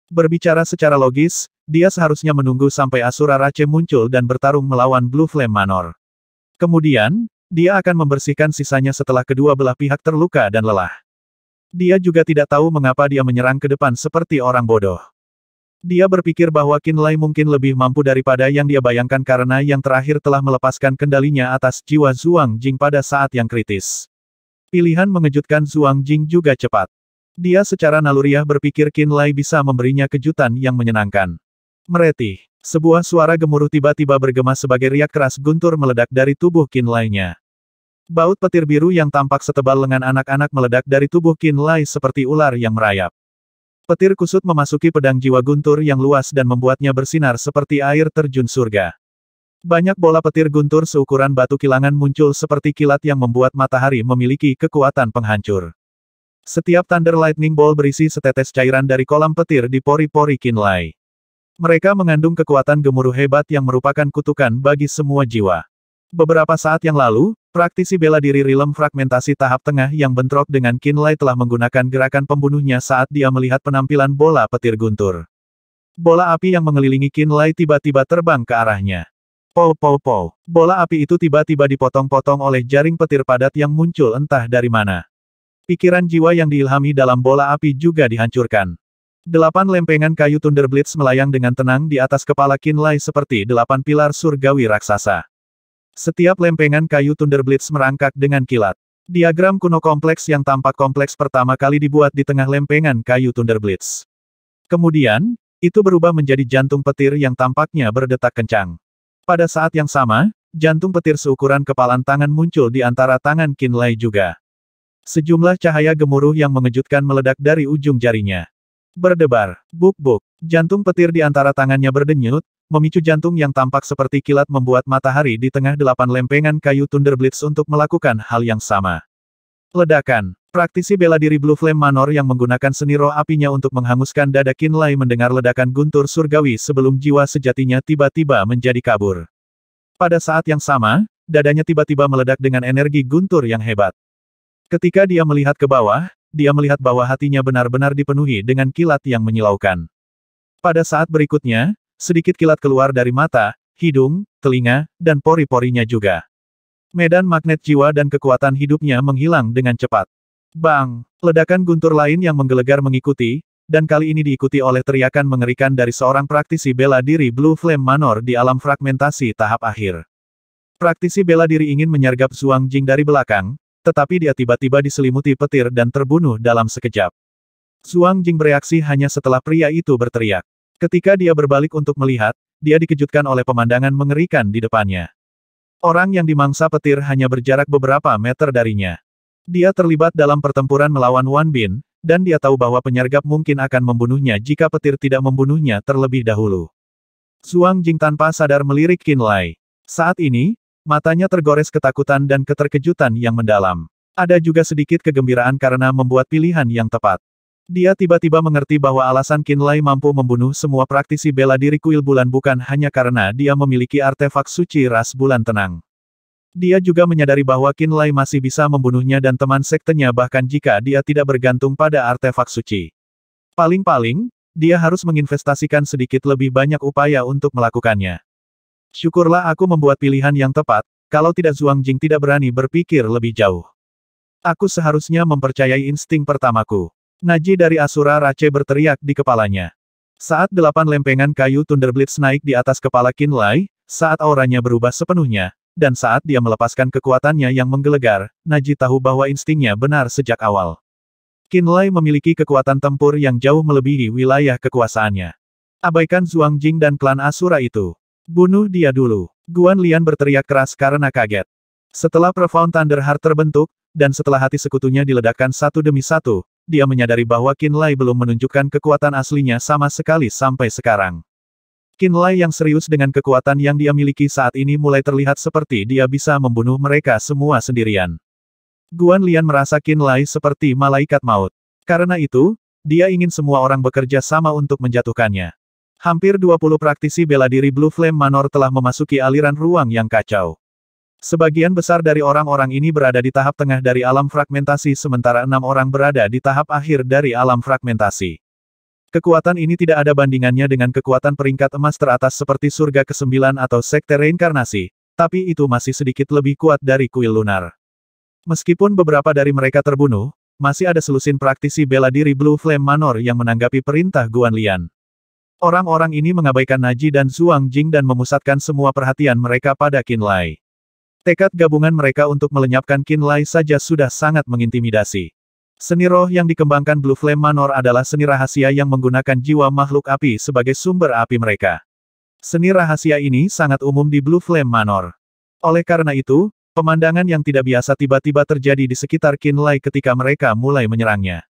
Speaker 1: Berbicara secara logis, dia seharusnya menunggu sampai Asura Rache muncul dan bertarung melawan Blue Flame Manor. Kemudian, dia akan membersihkan sisanya setelah kedua belah pihak terluka dan lelah. Dia juga tidak tahu mengapa dia menyerang ke depan seperti orang bodoh. Dia berpikir bahwa Qinlai mungkin lebih mampu daripada yang dia bayangkan karena yang terakhir telah melepaskan kendalinya atas jiwa Zhuang Jing pada saat yang kritis. Pilihan mengejutkan Zhuang Jing juga cepat. Dia secara naluriah berpikir Qinlai bisa memberinya kejutan yang menyenangkan. Meretih. Sebuah suara gemuruh tiba-tiba bergema sebagai riak keras guntur meledak dari tubuh Qinlai-nya. Baut petir biru yang tampak setebal lengan anak-anak meledak dari tubuh Qinlai seperti ular yang merayap. Petir kusut memasuki pedang jiwa guntur yang luas dan membuatnya bersinar seperti air terjun surga. Banyak bola petir guntur seukuran batu kilangan muncul seperti kilat yang membuat matahari memiliki kekuatan penghancur. Setiap Thunder Lightning Ball berisi setetes cairan dari kolam petir di pori-pori Qinlai. Mereka mengandung kekuatan gemuruh hebat yang merupakan kutukan bagi semua jiwa. Beberapa saat yang lalu, praktisi bela diri Rilem Fragmentasi tahap tengah yang bentrok dengan Qinlai telah menggunakan gerakan pembunuhnya saat dia melihat penampilan bola petir guntur. Bola api yang mengelilingi Qinlai tiba-tiba terbang ke arahnya. Pow pow pow. Bola api itu tiba-tiba dipotong-potong oleh jaring petir padat yang muncul entah dari mana. Pikiran jiwa yang diilhami dalam bola api juga dihancurkan. 8 lempengan kayu Thunder Blitz melayang dengan tenang di atas kepala Qinlai seperti 8 pilar surgawi raksasa. Setiap lempengan kayu Thunder Blitz merangkak dengan kilat. Diagram kuno kompleks yang tampak kompleks pertama kali dibuat di tengah lempengan kayu Thunder Blitz. Kemudian, itu berubah menjadi jantung petir yang tampaknya berdetak kencang. Pada saat yang sama, jantung petir seukuran kepalan tangan muncul di antara tangan Qinlai juga. Sejumlah cahaya gemuruh yang mengejutkan meledak dari ujung jarinya. Berdebar, buk-buk, jantung petir di antara tangannya berdenyut, memicu jantung yang tampak seperti kilat membuat matahari di tengah 8 lempengan kayu Thunder Blitz untuk melakukan hal yang sama. Ledakan. Praktisi bela diri Blue Flame Manor yang menggunakan seni roh apinya untuk menghanguskan dada Qinlai mendengar ledakan guntur surgawi sebelum jiwa sejatinya tiba-tiba menjadi kabur. Pada saat yang sama, dadanya tiba-tiba meledak dengan energi guntur yang hebat. Ketika dia melihat ke bawah, dia melihat bahwa hatinya benar-benar dipenuhi dengan kilat yang menyilaukan. Pada saat berikutnya, sedikit kilat keluar dari mata, hidung, telinga, dan pori-porinya juga. Medan magnet jiwa dan kekuatan hidupnya menghilang dengan cepat. Bang! Ledakan guntur lain yang menggelegar mengikuti, dan kali ini diikuti oleh teriakan mengerikan dari seorang praktisi bela diri Blue Flame Manor di alam fragmentasi tahap akhir. Praktisi bela diri ingin menyergap Zhuang Jing dari belakang, tetapi dia tiba-tiba diselimuti petir dan terbunuh dalam sekejap. Zhuang Jing bereaksi hanya setelah pria itu berteriak. Ketika dia berbalik untuk melihat, dia dikejutkan oleh pemandangan mengerikan di depannya. Orang yang dimangsa petir hanya berjarak beberapa meter darinya. Dia terlibat dalam pertempuran melawan Wan Bin, dan dia tahu bahwa penyergap mungkin akan membunuhnya jika petir tidak membunuhnya terlebih dahulu. Zhuang Jing tanpa sadar melirik Qin Lai. Saat ini, matanya tergores ketakutan dan keterkejutan yang mendalam. Ada juga sedikit kegembiraan karena membuat pilihan yang tepat. Dia tiba-tiba mengerti bahwa alasan Qin Lai mampu membunuh semua praktisi bela diri kuil bulan bukan hanya karena dia memiliki artefak suci ras bulan tenang. Dia juga menyadari bahwa Qin Lai masih bisa membunuhnya dan teman sektenya bahkan jika dia tidak bergantung pada artefak suci. Paling-paling, dia harus menginvestasikan sedikit lebih banyak upaya untuk melakukannya. Syukurlah aku membuat pilihan yang tepat, kalau tidak Zhuang Jing tidak berani berpikir lebih jauh. Aku seharusnya mempercayai insting pertamaku. Naji dari Asura Rache berteriak di kepalanya. Saat 8 lempengan kayu Thunderblitz naik di atas kepala Qin Lai, saat auranya berubah sepenuhnya, dan saat dia melepaskan kekuatannya yang menggelegar, Naji tahu bahwa instingnya benar sejak awal. Qin Lai memiliki kekuatan tempur yang jauh melebihi wilayah kekuasaannya. Abaikan Zhuang Jing dan klan Asura itu. Bunuh dia dulu. Guan Lian berteriak keras karena kaget. Setelah Profound Thunder Heart terbentuk, dan setelah hati sekutunya diledakkan satu demi satu, dia menyadari bahwa Qin Lai belum menunjukkan kekuatan aslinya sama sekali sampai sekarang. Qin Lai yang serius dengan kekuatan yang dia miliki saat ini mulai terlihat seperti dia bisa membunuh mereka semua sendirian. Guan Lian merasa Qin Lai seperti malaikat maut. Karena itu, dia ingin semua orang bekerja sama untuk menjatuhkannya. Hampir 20 praktisi bela diri Blue Flame Manor telah memasuki aliran ruang yang kacau. Sebagian besar dari orang-orang ini berada di tahap tengah dari alam fragmentasi sementara 6 orang berada di tahap akhir dari alam fragmentasi. Kekuatan ini tidak ada bandingannya dengan kekuatan peringkat emas teratas seperti surga ke-9 atau sekte reinkarnasi, tapi itu masih sedikit lebih kuat dari kuil lunar. Meskipun beberapa dari mereka terbunuh, masih ada selusin praktisi bela diri Blue Flame Manor yang menanggapi perintah Guan Lian. Orang-orang ini mengabaikan Naji dan Zhuang Jing dan memusatkan semua perhatian mereka pada Qin Lai. Tekad gabungan mereka untuk melenyapkan Qin Lai saja sudah sangat mengintimidasi. Seni roh yang dikembangkan Blue Flame Manor adalah seni rahasia yang menggunakan jiwa makhluk api sebagai sumber api mereka. Seni rahasia ini sangat umum di Blue Flame Manor. Oleh karena itu, pemandangan yang tidak biasa tiba-tiba terjadi di sekitar Qin Lai ketika mereka mulai menyerangnya.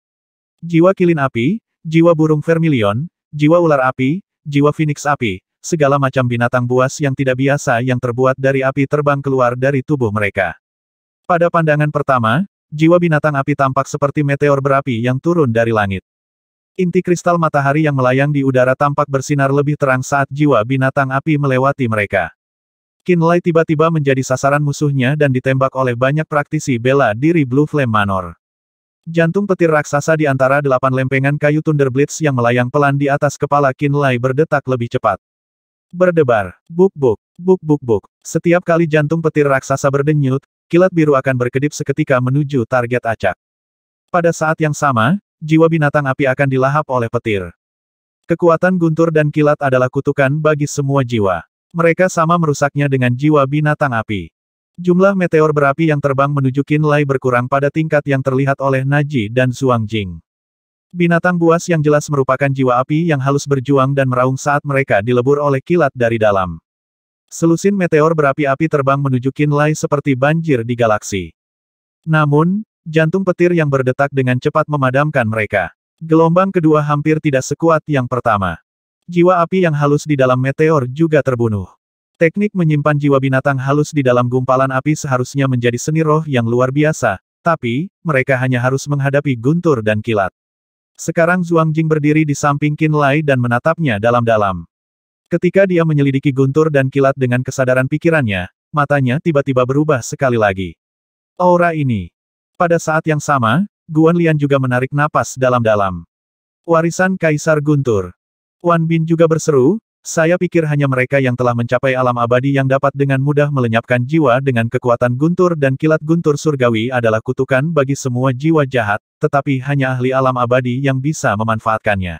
Speaker 1: Jiwa kilin api, jiwa burung vermilion, jiwa ular api, jiwa phoenix api, segala macam binatang buas yang tidak biasa yang terbuat dari api terbang keluar dari tubuh mereka. Pada pandangan pertama, jiwa binatang api tampak seperti meteor berapi yang turun dari langit. Inti kristal matahari yang melayang di udara tampak bersinar lebih terang saat jiwa binatang api melewati mereka. Qin Lai tiba-tiba menjadi sasaran musuhnya dan ditembak oleh banyak praktisi bela diri Blue Flame Manor. Jantung petir raksasa di antara 8 lempengan kayu Thunderblitz yang melayang pelan di atas kepala Qin Lai berdetak lebih cepat. Berdebar, buk-buk, buk-buk-buk. Setiap kali jantung petir raksasa berdenyut, kilat biru akan berkedip seketika menuju target acak. Pada saat yang sama, jiwa binatang api akan dilahap oleh petir. Kekuatan guntur dan kilat adalah kutukan bagi semua jiwa. Mereka sama merusaknya dengan jiwa binatang api. Jumlah meteor berapi yang terbang menuju Qin Lai berkurang pada tingkat yang terlihat oleh Naji dan Zhuang Jing. Binatang buas yang jelas merupakan jiwa api yang halus berjuang dan meraung saat mereka dilebur oleh kilat dari dalam. Selusin meteor berapi-api terbang menuju Qin Lai seperti banjir di galaksi. Namun, jantung petir yang berdetak dengan cepat memadamkan mereka. Gelombang kedua hampir tidak sekuat yang pertama. Jiwa api yang halus di dalam meteor juga terbunuh. Teknik menyimpan jiwa binatang halus di dalam gumpalan api seharusnya menjadi seni roh yang luar biasa, tapi, mereka hanya harus menghadapi guntur dan kilat. Sekarang Zhuang Jing berdiri di samping Qin Lai dan menatapnya dalam-dalam. Ketika dia menyelidiki guntur dan kilat dengan kesadaran pikirannya, matanya tiba-tiba berubah sekali lagi. Aura ini. Pada saat yang sama, Guan Lian juga menarik napas dalam-dalam. Warisan Kaisar Guntur. Wan Bin juga berseru, saya pikir hanya mereka yang telah mencapai alam abadi yang dapat dengan mudah melenyapkan jiwa dengan kekuatan guntur dan kilat guntur surgawi adalah kutukan bagi semua jiwa jahat, tetapi hanya ahli alam abadi yang bisa memanfaatkannya.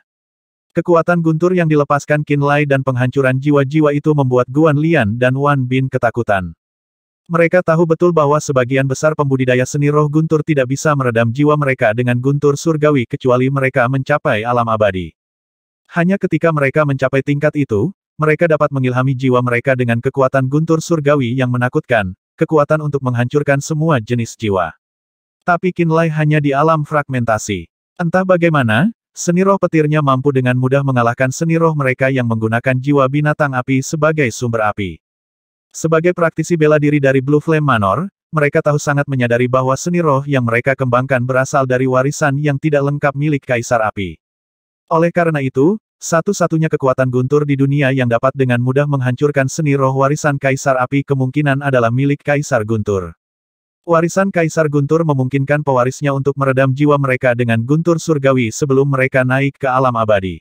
Speaker 1: Kekuatan guntur yang dilepaskan Qin Lai dan penghancuran jiwa-jiwa itu membuat Guan Lian dan Wan Bin ketakutan. Mereka tahu betul bahwa sebagian besar pembudidaya seni roh guntur tidak bisa meredam jiwa mereka dengan guntur surgawi kecuali mereka mencapai alam abadi. Hanya ketika mereka mencapai tingkat itu, mereka dapat mengilhami jiwa mereka dengan kekuatan guntur surgawi yang menakutkan, kekuatan untuk menghancurkan semua jenis jiwa. Tapi Qinlai hanya di alam fragmentasi. Entah bagaimana, seni roh petirnya mampu dengan mudah mengalahkan seni roh mereka yang menggunakan jiwa binatang api sebagai sumber api. Sebagai praktisi bela diri dari Blue Flame Manor, mereka tahu sangat menyadari bahwa seni roh yang mereka kembangkan berasal dari warisan yang tidak lengkap milik Kaisar Api. Oleh karena itu, satu-satunya kekuatan guntur di dunia yang dapat dengan mudah menghancurkan seni roh warisan Kaisar Api kemungkinan adalah milik Kaisar Guntur. Warisan Kaisar Guntur memungkinkan pewarisnya untuk meredam jiwa mereka dengan guntur surgawi sebelum mereka naik ke alam abadi.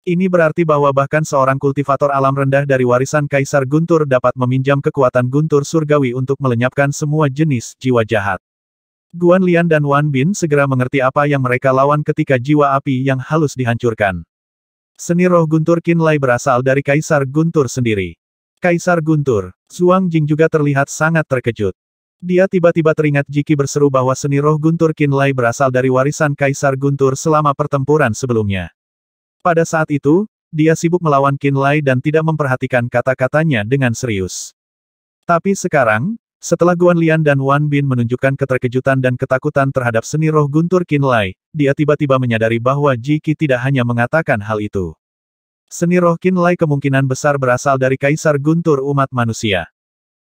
Speaker 1: Ini berarti bahwa bahkan seorang kultivator alam rendah dari warisan Kaisar Guntur dapat meminjam kekuatan guntur surgawi untuk melenyapkan semua jenis jiwa jahat. Guan Lian dan Wan Bin segera mengerti apa yang mereka lawan ketika jiwa api yang halus dihancurkan. Seni roh guntur Qinlai berasal dari Kaisar Guntur sendiri. Kaisar Guntur, Zhuang Jing juga terlihat sangat terkejut. Dia tiba-tiba teringat Jiki berseru bahwa seni roh guntur Qinlai berasal dari warisan Kaisar Guntur selama pertempuran sebelumnya. Pada saat itu, dia sibuk melawan Qinlai dan tidak memperhatikan kata-katanya dengan serius. Tapi sekarang, setelah Guan Lian dan Wan Bin menunjukkan keterkejutan dan ketakutan terhadap seni roh guntur Qinlai, dia tiba-tiba menyadari bahwa Jiki tidak hanya mengatakan hal itu. Seni roh Qinlai kemungkinan besar berasal dari Kaisar Guntur umat manusia.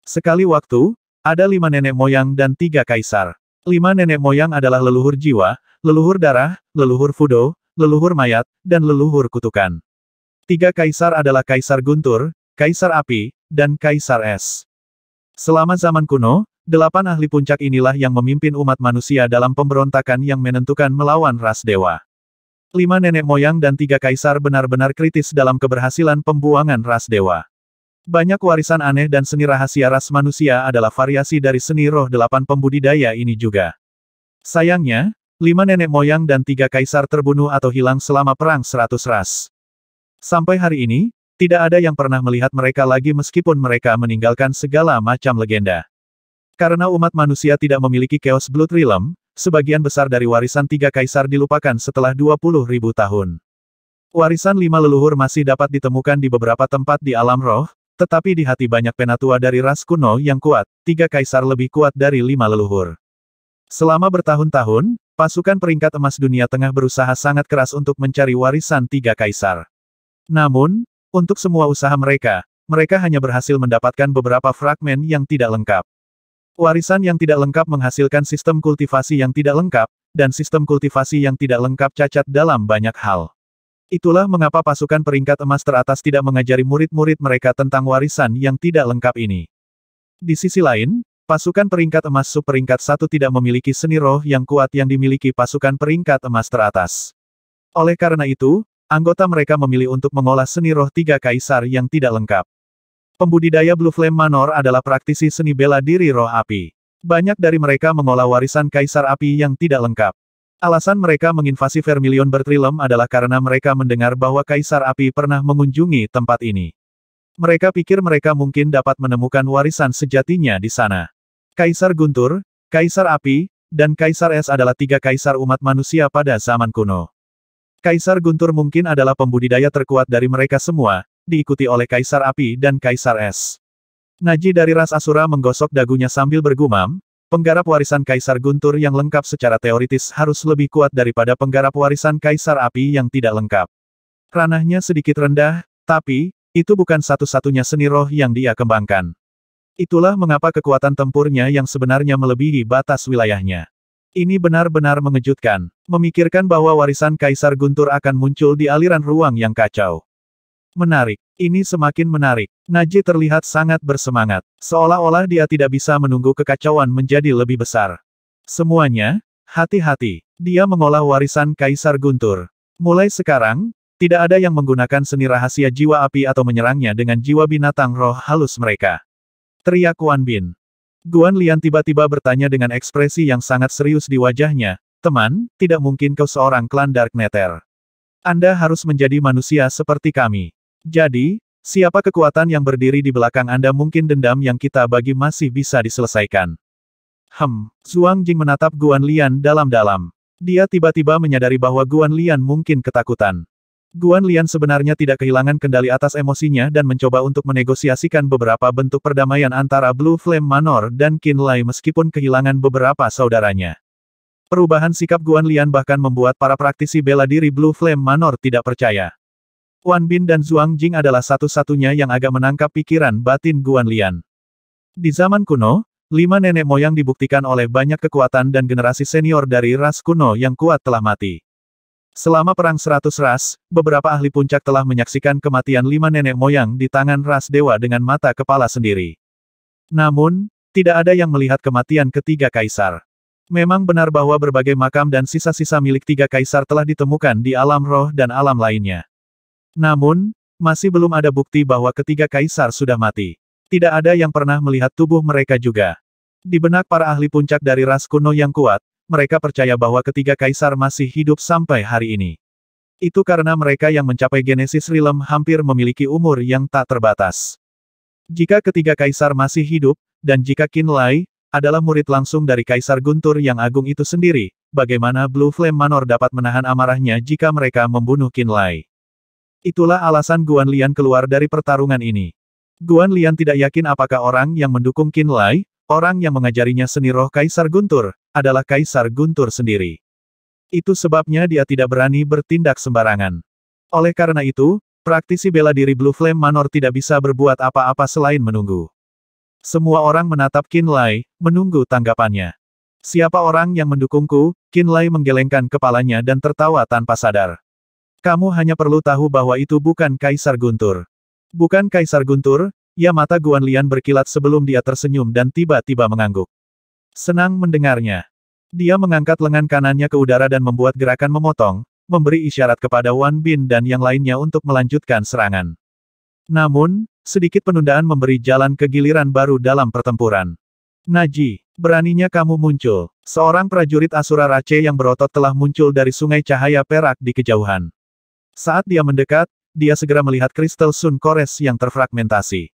Speaker 1: Sekali waktu, ada 5 nenek moyang dan 3 kaisar. 5 nenek moyang adalah leluhur jiwa, leluhur darah, leluhur fudo, leluhur mayat, dan leluhur kutukan. 3 kaisar adalah Kaisar Guntur, Kaisar Api, dan Kaisar Es. Selama zaman kuno, 8 ahli puncak inilah yang memimpin umat manusia dalam pemberontakan yang menentukan melawan ras dewa. 5 nenek moyang dan 3 kaisar benar-benar kritis dalam keberhasilan pembuangan ras dewa. Banyak warisan aneh dan seni rahasia ras manusia adalah variasi dari seni roh 8 pembudidaya ini juga. Sayangnya, 5 nenek moyang dan 3 kaisar terbunuh atau hilang selama perang 100 ras. Sampai hari ini, tidak ada yang pernah melihat mereka lagi meskipun mereka meninggalkan segala macam legenda. Karena umat manusia tidak memiliki Chaos Blood Realm, sebagian besar dari warisan 3 kaisar dilupakan setelah 20.000 tahun. Warisan 5 leluhur masih dapat ditemukan di beberapa tempat di alam roh, tetapi di hati banyak penatua dari ras kuno yang kuat, 3 kaisar lebih kuat dari 5 leluhur. Selama bertahun-tahun, pasukan peringkat emas dunia tengah berusaha sangat keras untuk mencari warisan 3 kaisar. Namun, untuk semua usaha mereka, mereka hanya berhasil mendapatkan beberapa fragmen yang tidak lengkap. Warisan yang tidak lengkap menghasilkan sistem kultivasi yang tidak lengkap, dan sistem kultivasi yang tidak lengkap cacat dalam banyak hal. Itulah mengapa pasukan peringkat emas teratas tidak mengajari murid-murid mereka tentang warisan yang tidak lengkap ini. Di sisi lain, pasukan peringkat emas sub peringkat 1 tidak memiliki seni roh yang kuat yang dimiliki pasukan peringkat emas teratas. Oleh karena itu, anggota mereka memilih untuk mengolah seni roh 3 kaisar yang tidak lengkap. Pembudidaya Blue Flame Manor adalah praktisi seni bela diri roh api. Banyak dari mereka mengolah warisan kaisar api yang tidak lengkap. Alasan mereka menginvasi Vermilion Bertrilem adalah karena mereka mendengar bahwa kaisar api pernah mengunjungi tempat ini. Mereka pikir mereka mungkin dapat menemukan warisan sejatinya di sana. Kaisar Guntur, Kaisar Api, dan Kaisar Es adalah 3 kaisar umat manusia pada zaman kuno. Kaisar Guntur mungkin adalah pembudidaya terkuat dari mereka semua, diikuti oleh Kaisar Api dan Kaisar Es. Naji dari ras Asura menggosok dagunya sambil bergumam, penggarap warisan Kaisar Guntur yang lengkap secara teoritis harus lebih kuat daripada penggarap warisan Kaisar Api yang tidak lengkap. Ranahnya sedikit rendah, tapi, itu bukan satu-satunya seni roh yang dia kembangkan. Itulah mengapa kekuatan tempurnya yang sebenarnya melebihi batas wilayahnya. Ini benar-benar mengejutkan, memikirkan bahwa warisan Kaisar Guntur akan muncul di aliran ruang yang kacau. Menarik, ini semakin menarik. Naji terlihat sangat bersemangat, seolah-olah dia tidak bisa menunggu kekacauan menjadi lebih besar. Semuanya, hati-hati, dia mengolah warisan Kaisar Guntur. Mulai sekarang, tidak ada yang menggunakan seni rahasia jiwa api atau menyerangnya dengan jiwa binatang roh halus mereka. Teriak Wan Bin. Guan Lian tiba-tiba bertanya dengan ekspresi yang sangat serius di wajahnya, "Teman, tidak mungkin kau seorang klan Dark Nether. Anda harus menjadi manusia seperti kami. Jadi, Siapa kekuatan yang berdiri di belakang Anda? Mungkin dendam yang kita bagi masih bisa diselesaikan. Zhuang Jing menatap Guan Lian dalam-dalam. Dia tiba-tiba menyadari bahwa Guan Lian mungkin ketakutan. Guan Lian sebenarnya tidak kehilangan kendali atas emosinya dan mencoba untuk menegosiasikan beberapa bentuk perdamaian antara Blue Flame Manor dan Qin Lai meskipun kehilangan beberapa saudaranya. Perubahan sikap Guan Lian bahkan membuat para praktisi bela diri Blue Flame Manor tidak percaya. Wan Bin dan Zhuang Jing adalah satu-satunya yang agak menangkap pikiran batin Guan Lian. Di zaman kuno, 5 nenek moyang dibuktikan oleh banyak kekuatan dan generasi senior dari ras kuno yang kuat telah mati. Selama Perang 100 Ras, beberapa ahli puncak telah menyaksikan kematian 5 nenek moyang di tangan ras dewa dengan mata kepala sendiri. Namun, tidak ada yang melihat kematian ketiga kaisar. Memang benar bahwa berbagai makam dan sisa-sisa milik 3 kaisar telah ditemukan di alam roh dan alam lainnya. Namun, masih belum ada bukti bahwa ketiga kaisar sudah mati. Tidak ada yang pernah melihat tubuh mereka juga. Di benak para ahli puncak dari ras kuno yang kuat, mereka percaya bahwa ketiga kaisar masih hidup sampai hari ini. Itu karena mereka yang mencapai Genesis Realm hampir memiliki umur yang tak terbatas. Jika ketiga kaisar masih hidup, dan jika Qin Lai adalah murid langsung dari Kaisar Guntur yang agung itu sendiri, bagaimana Blue Flame Manor dapat menahan amarahnya jika mereka membunuh Qin Lai? Itulah alasan Guan Lian keluar dari pertarungan ini. Guan Lian tidak yakin apakah orang yang mendukung Qin Lai, orang yang mengajarinya seni roh Kaisar Guntur, adalah Kaisar Guntur sendiri. Itu sebabnya dia tidak berani bertindak sembarangan. Oleh karena itu, praktisi bela diri Blue Flame Manor tidak bisa berbuat apa-apa selain menunggu. Semua orang menatap Qin Lai, menunggu tanggapannya. Siapa orang yang mendukungku? Qin Lai menggelengkan kepalanya dan tertawa tanpa sadar. Kamu hanya perlu tahu bahwa itu bukan Kaisar Guntur. Bukan Kaisar Guntur, ya mata Guan Lian berkilat sebelum dia tersenyum dan tiba-tiba mengangguk. Senang mendengarnya. Dia mengangkat lengan kanannya ke udara dan membuat gerakan memotong, memberi isyarat kepada Wan Bin dan yang lainnya untuk melanjutkan serangan. Namun, sedikit penundaan memberi jalan ke giliran baru dalam pertempuran. Naji, beraninya kamu muncul. Seorang prajurit Asura Rache yang berotot telah muncul dari sungai cahaya perak di kejauhan. Saat dia mendekat, dia segera melihat kristal Sun Kores yang terfragmentasi.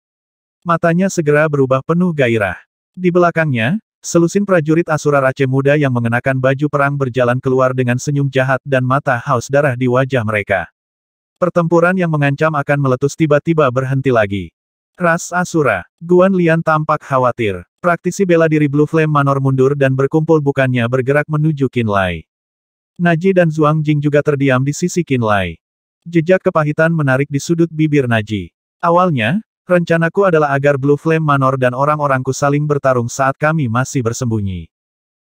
Speaker 1: Matanya segera berubah penuh gairah. Di belakangnya, selusin prajurit Asura Rache muda yang mengenakan baju perang berjalan keluar dengan senyum jahat dan mata haus darah di wajah mereka. Pertempuran yang mengancam akan meletus tiba-tiba berhenti lagi. Ras Asura, Guan Lian tampak khawatir. Praktisi bela diri Blue Flame Manor mundur dan berkumpul bukannya bergerak menuju Qin Lai. Naji dan Zhuang Jing juga terdiam di sisi Qin Lai. Jejak kepahitan menarik di sudut bibir Naji. Awalnya, rencanaku adalah agar Blue Flame Manor dan orang-orangku saling bertarung saat kami masih bersembunyi.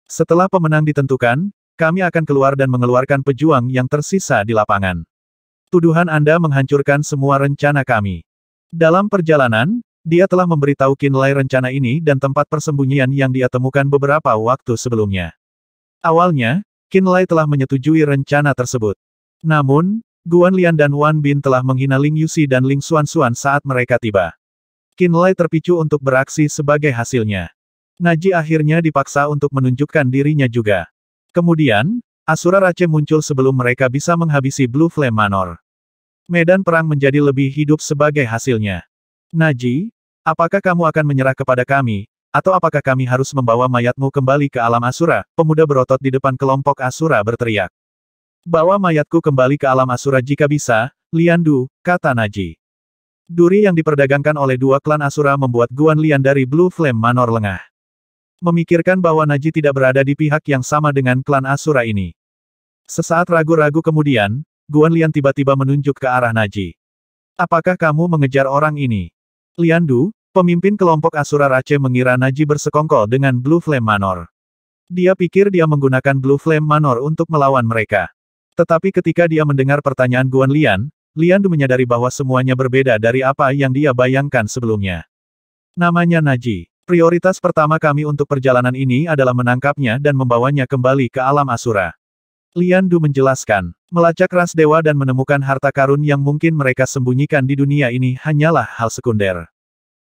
Speaker 1: Setelah pemenang ditentukan, kami akan keluar dan mengeluarkan pejuang yang tersisa di lapangan. Tuduhan Anda menghancurkan semua rencana kami. Dalam perjalanan, dia telah memberitahu Qin Lai rencana ini dan tempat persembunyian yang dia temukan beberapa waktu sebelumnya. Awalnya, Qin Lai telah menyetujui rencana tersebut. Namun, Guan Lian dan Wan Bin telah menghina Ling Yuxi dan Ling Xuanxuan saat mereka tiba. Qin Lai terpicu untuk beraksi sebagai hasilnya. Naji akhirnya dipaksa untuk menunjukkan dirinya juga. Kemudian, Asura Rache muncul sebelum mereka bisa menghabisi Blue Flame Manor. Medan perang menjadi lebih hidup sebagai hasilnya. Naji, apakah kamu akan menyerah kepada kami, atau apakah kami harus membawa mayatmu kembali ke alam Asura? Pemuda berotot di depan kelompok Asura berteriak. Bawa mayatku kembali ke alam Asura jika bisa, Lian Du, kata Naji. Duri yang diperdagangkan oleh dua klan Asura membuat Guan Lian dari Blue Flame Manor lengah. Memikirkan bahwa Naji tidak berada di pihak yang sama dengan klan Asura ini. Sesaat ragu-ragu kemudian, Guan Lian tiba-tiba menunjuk ke arah Naji. Apakah kamu mengejar orang ini? Lian Du, pemimpin kelompok Asura Rache mengira Naji bersekongkol dengan Blue Flame Manor. Dia pikir dia menggunakan Blue Flame Manor untuk melawan mereka. Tetapi ketika dia mendengar pertanyaan Guan Lian, Lian Du menyadari bahwa semuanya berbeda dari apa yang dia bayangkan sebelumnya. Namanya Naji. Prioritas pertama kami untuk perjalanan ini adalah menangkapnya dan membawanya kembali ke alam Asura. Lian Du menjelaskan, melacak ras dewa dan menemukan harta karun yang mungkin mereka sembunyikan di dunia ini hanyalah hal sekunder.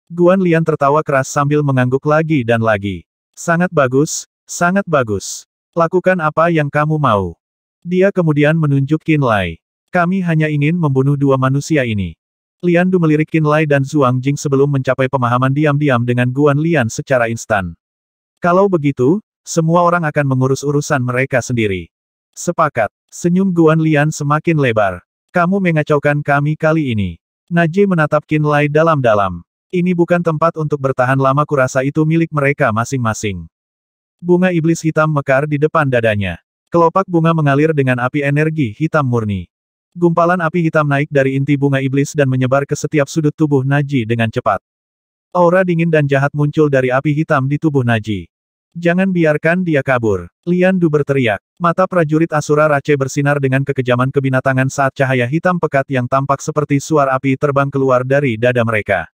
Speaker 1: Guan Lian tertawa keras sambil mengangguk lagi dan lagi. Sangat bagus, sangat bagus. Lakukan apa yang kamu mau. Dia kemudian menunjuk Qin Lai. Kami hanya ingin membunuh dua manusia ini. Lian Du melirik Qin Lai dan Zhuang Jing sebelum mencapai pemahaman diam-diam dengan Guan Lian secara instan. Kalau begitu, semua orang akan mengurus urusan mereka sendiri. Sepakat. Senyum Guan Lian semakin lebar. Kamu mengacaukan kami kali ini. Naji menatap Qin Lai dalam-dalam. Ini bukan tempat untuk bertahan lama, kurasa itu milik mereka masing-masing. Bunga iblis hitam mekar di depan dadanya. Kelopak bunga mengalir dengan api energi hitam murni. Gumpalan api hitam naik dari inti bunga iblis dan menyebar ke setiap sudut tubuh Naji dengan cepat. Aura dingin dan jahat muncul dari api hitam di tubuh Naji. Jangan biarkan dia kabur. Lian Du berteriak. Mata prajurit Asura Rache bersinar dengan kekejaman kebinatangan saat cahaya hitam pekat yang tampak seperti suar api terbang keluar dari dada mereka.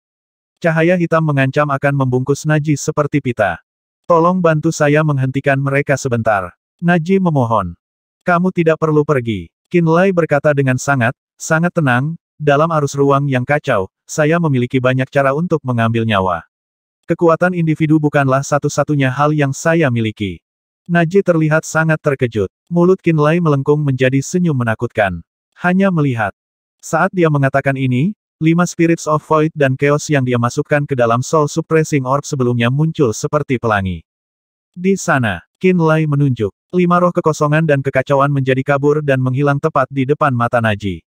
Speaker 1: Cahaya hitam mengancam akan membungkus Naji seperti pita. Tolong bantu saya menghentikan mereka sebentar. Naji memohon. Kamu tidak perlu pergi. Qin Lai berkata dengan sangat tenang, dalam arus ruang yang kacau, saya memiliki banyak cara untuk mengambil nyawa. Kekuatan individu bukanlah satu-satunya hal yang saya miliki. Naji terlihat sangat terkejut. Mulut Qin Lai melengkung menjadi senyum menakutkan. Hanya melihat. Saat dia mengatakan ini, 5 Spirits of Void dan Chaos yang dia masukkan ke dalam Soul Suppressing Orb sebelumnya muncul seperti pelangi. Di sana, Qin Lai menunjuk. 5 roh kekosongan dan kekacauan menjadi kabur dan menghilang tepat di depan mata Naji.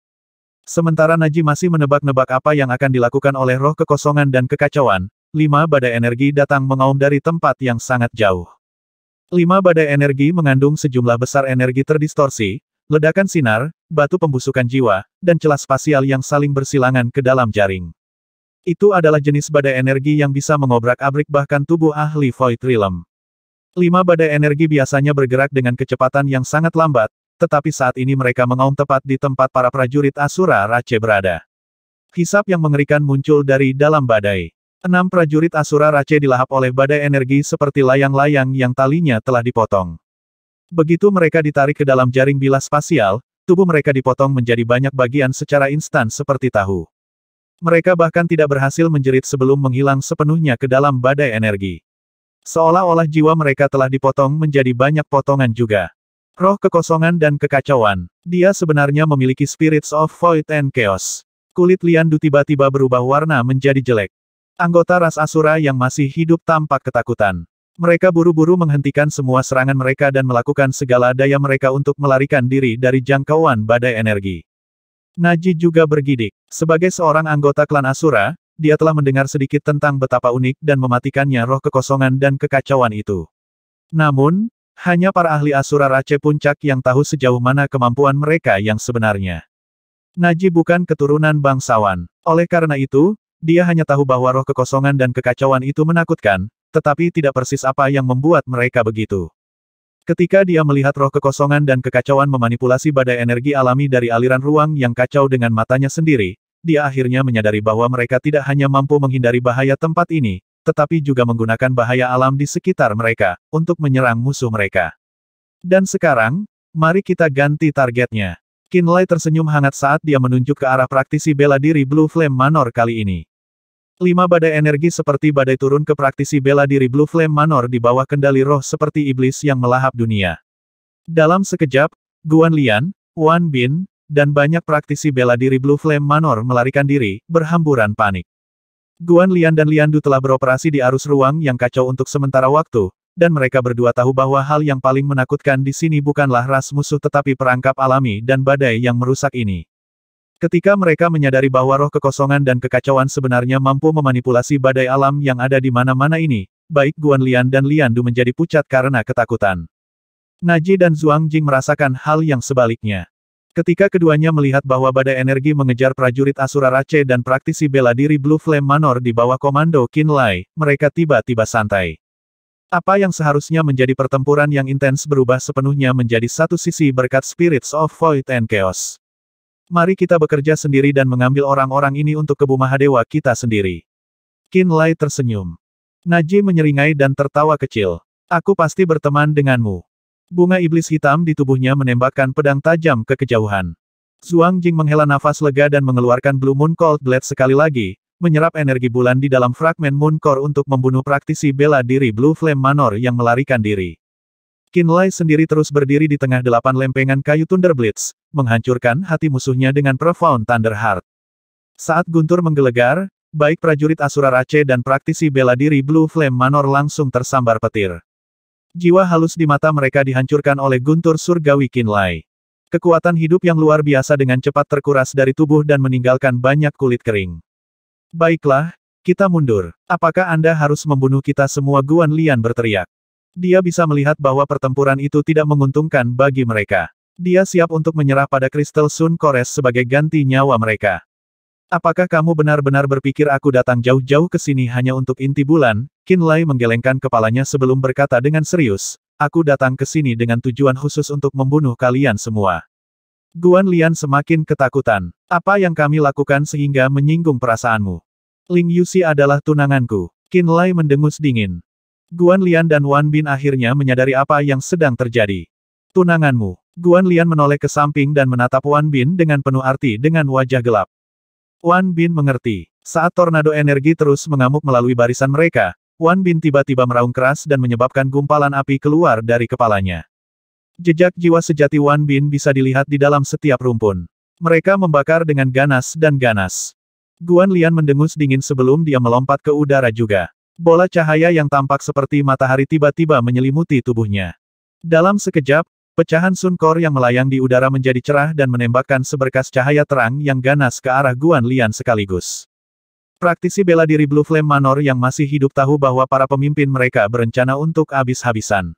Speaker 1: Sementara Naji masih menebak-nebak apa yang akan dilakukan oleh roh kekosongan dan kekacauan, 5 badai energi datang mengaum dari tempat yang sangat jauh. 5 badai energi mengandung sejumlah besar energi terdistorsi, ledakan sinar, batu pembusukan jiwa, dan celah spasial yang saling bersilangan ke dalam jaring. Itu adalah jenis badai energi yang bisa mengobrak-abrik bahkan tubuh ahli Void Realm. 5 badai energi biasanya bergerak dengan kecepatan yang sangat lambat, tetapi saat ini mereka mengaum tepat di tempat para prajurit Asura Rache berada. Hisap yang mengerikan muncul dari dalam badai. 6 prajurit Asura Rache dilahap oleh badai energi seperti layang-layang yang talinya telah dipotong. Begitu mereka ditarik ke dalam jaring bilah spasial, tubuh mereka dipotong menjadi banyak bagian secara instan seperti tahu. Mereka bahkan tidak berhasil menjerit sebelum menghilang sepenuhnya ke dalam badai energi. Seolah-olah jiwa mereka telah dipotong menjadi banyak potongan juga. Roh kekosongan dan kekacauan. Dia sebenarnya memiliki Spirits of Void and Chaos. Kulit Lian Du tiba-tiba berubah warna menjadi jelek. Anggota ras Asura yang masih hidup tampak ketakutan. Mereka buru-buru menghentikan semua serangan mereka dan melakukan segala daya mereka untuk melarikan diri dari jangkauan badai energi. Naji juga bergidik. Sebagai seorang anggota klan Asura, dia telah mendengar sedikit tentang betapa unik dan mematikannya roh kekosongan dan kekacauan itu. Namun, hanya para ahli Asura Rache puncak yang tahu sejauh mana kemampuan mereka yang sebenarnya. Naji bukan keturunan bangsawan. Oleh karena itu, dia hanya tahu bahwa roh kekosongan dan kekacauan itu menakutkan, tetapi tidak persis apa yang membuat mereka begitu. Ketika dia melihat roh kekosongan dan kekacauan memanipulasi badai energi alami dari aliran ruang yang kacau dengan matanya sendiri, dia akhirnya menyadari bahwa mereka tidak hanya mampu menghindari bahaya tempat ini, tetapi juga menggunakan bahaya alam di sekitar mereka, untuk menyerang musuh mereka. Dan sekarang, mari kita ganti targetnya. Qin Lai tersenyum hangat saat dia menunjuk ke arah praktisi bela diri Blue Flame Manor kali ini. 5 badai energi seperti badai turun ke praktisi bela diri Blue Flame Manor di bawah kendali roh seperti iblis yang melahap dunia. Dalam sekejap, Guan Lian, Wan Bin, dan banyak praktisi bela diri Blue Flame Manor melarikan diri, berhamburan panik. Guan Lian dan Lian Du telah beroperasi di arus ruang yang kacau untuk sementara waktu, dan mereka berdua tahu bahwa hal yang paling menakutkan di sini bukanlah ras musuh tetapi perangkap alami dan badai yang merusak ini. Ketika mereka menyadari bahwa roh kekosongan dan kekacauan sebenarnya mampu memanipulasi badai alam yang ada di mana-mana ini, baik Guan Lian dan Lian Du menjadi pucat karena ketakutan. Naji dan Zhuang Jing merasakan hal yang sebaliknya. Ketika keduanya melihat bahwa badai energi mengejar prajurit Asura Rache dan praktisi bela diri Blue Flame Manor di bawah komando Qin Lai, mereka tiba-tiba santai. Apa yang seharusnya menjadi pertempuran yang intens berubah sepenuhnya menjadi satu sisi berkat Spirits of Void and Chaos. Mari kita bekerja sendiri dan mengambil orang-orang ini untuk Kebu Mahadewa kita sendiri. Qin Lai tersenyum. Naji menyeringai dan tertawa kecil. Aku pasti berteman denganmu. Bunga iblis hitam di tubuhnya menembakkan pedang tajam ke kejauhan. Zhuang Jing menghela nafas lega dan mengeluarkan Blue Moon Cold Blade sekali lagi, menyerap energi bulan di dalam fragmen Moon Core untuk membunuh praktisi bela diri Blue Flame Manor yang melarikan diri. Qin Lai sendiri terus berdiri di tengah 8 lempengan kayu Thunder Blitz, menghancurkan hati musuhnya dengan Profound Thunder Heart. Saat guntur menggelegar, baik prajurit Asura Rache dan praktisi bela diri Blue Flame Manor langsung tersambar petir. Jiwa halus di mata mereka dihancurkan oleh guntur surgawi Qinlai. Kekuatan hidup yang luar biasa dengan cepat terkuras dari tubuh dan meninggalkan banyak kulit kering. Baiklah, kita mundur. Apakah Anda harus membunuh kita semua? Guan Lian berteriak. Dia bisa melihat bahwa pertempuran itu tidak menguntungkan bagi mereka. Dia siap untuk menyerah pada Kristal Sun Kores sebagai ganti nyawa mereka. Apakah kamu benar-benar berpikir aku datang jauh-jauh ke sini hanya untuk inti bulan? Qinlai menggelengkan kepalanya sebelum berkata dengan serius, aku datang ke sini dengan tujuan khusus untuk membunuh kalian semua. Guan Lian semakin ketakutan. Apa yang kami lakukan sehingga menyinggung perasaanmu? Ling Yuxi adalah tunanganku. Qinlai mendengus dingin. Guan Lian dan Wan Bin akhirnya menyadari apa yang sedang terjadi. Tunanganmu. Guan Lian menoleh ke samping dan menatap Wan Bin dengan penuh arti dengan wajah gelap. Wan Bin mengerti. Saat tornado energi terus mengamuk melalui barisan mereka, Wan Bin tiba-tiba meraung keras dan menyebabkan gumpalan api keluar dari kepalanya. Jejak jiwa sejati Wan Bin bisa dilihat di dalam setiap rumpun. Mereka membakar dengan ganas dan ganas. Guan Lian mendengus dingin sebelum dia melompat ke udara juga. Bola cahaya yang tampak seperti matahari tiba-tiba menyelimuti tubuhnya. Dalam sekejap, pecahan Sun Core yang melayang di udara menjadi cerah dan menembakkan seberkas cahaya terang yang ganas ke arah Guan Lian sekaligus. Praktisi bela diri Blue Flame Manor yang masih hidup tahu bahwa para pemimpin mereka berencana untuk habis-habisan.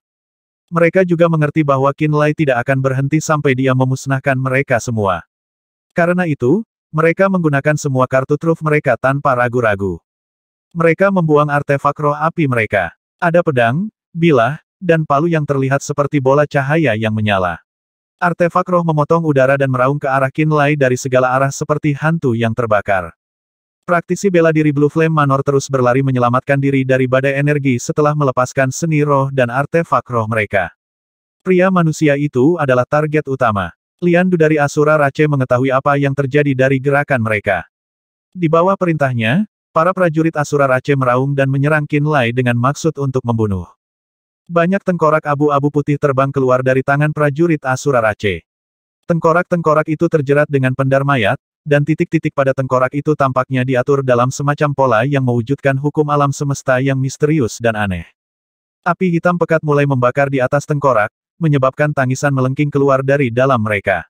Speaker 1: Mereka juga mengerti bahwa Qinlai tidak akan berhenti sampai dia memusnahkan mereka semua. Karena itu, mereka menggunakan semua kartu truf mereka tanpa ragu-ragu. Mereka membuang artefak roh api mereka. Ada pedang, bilah, dan palu yang terlihat seperti bola cahaya yang menyala. Artefak roh memotong udara dan meraung ke arah Qinlai dari segala arah seperti hantu yang terbakar. Praktisi bela diri Blue Flame Manor terus berlari menyelamatkan diri dari badai energi setelah melepaskan seni roh dan artefak roh mereka. Pria manusia itu adalah target utama. Lian Du dari Asura Rache mengetahui apa yang terjadi dari gerakan mereka. Di bawah perintahnya, para prajurit Asura Rache meraung dan menyerang Qinlai dengan maksud untuk membunuh. Banyak tengkorak abu-abu putih terbang keluar dari tangan prajurit Asura Rache. Tengkorak-tengkorak itu terjerat dengan pendar mayat, dan titik-titik pada tengkorak itu tampaknya diatur dalam semacam pola yang mewujudkan hukum alam semesta yang misterius dan aneh. Api hitam pekat mulai membakar di atas tengkorak, menyebabkan tangisan melengking keluar dari dalam mereka.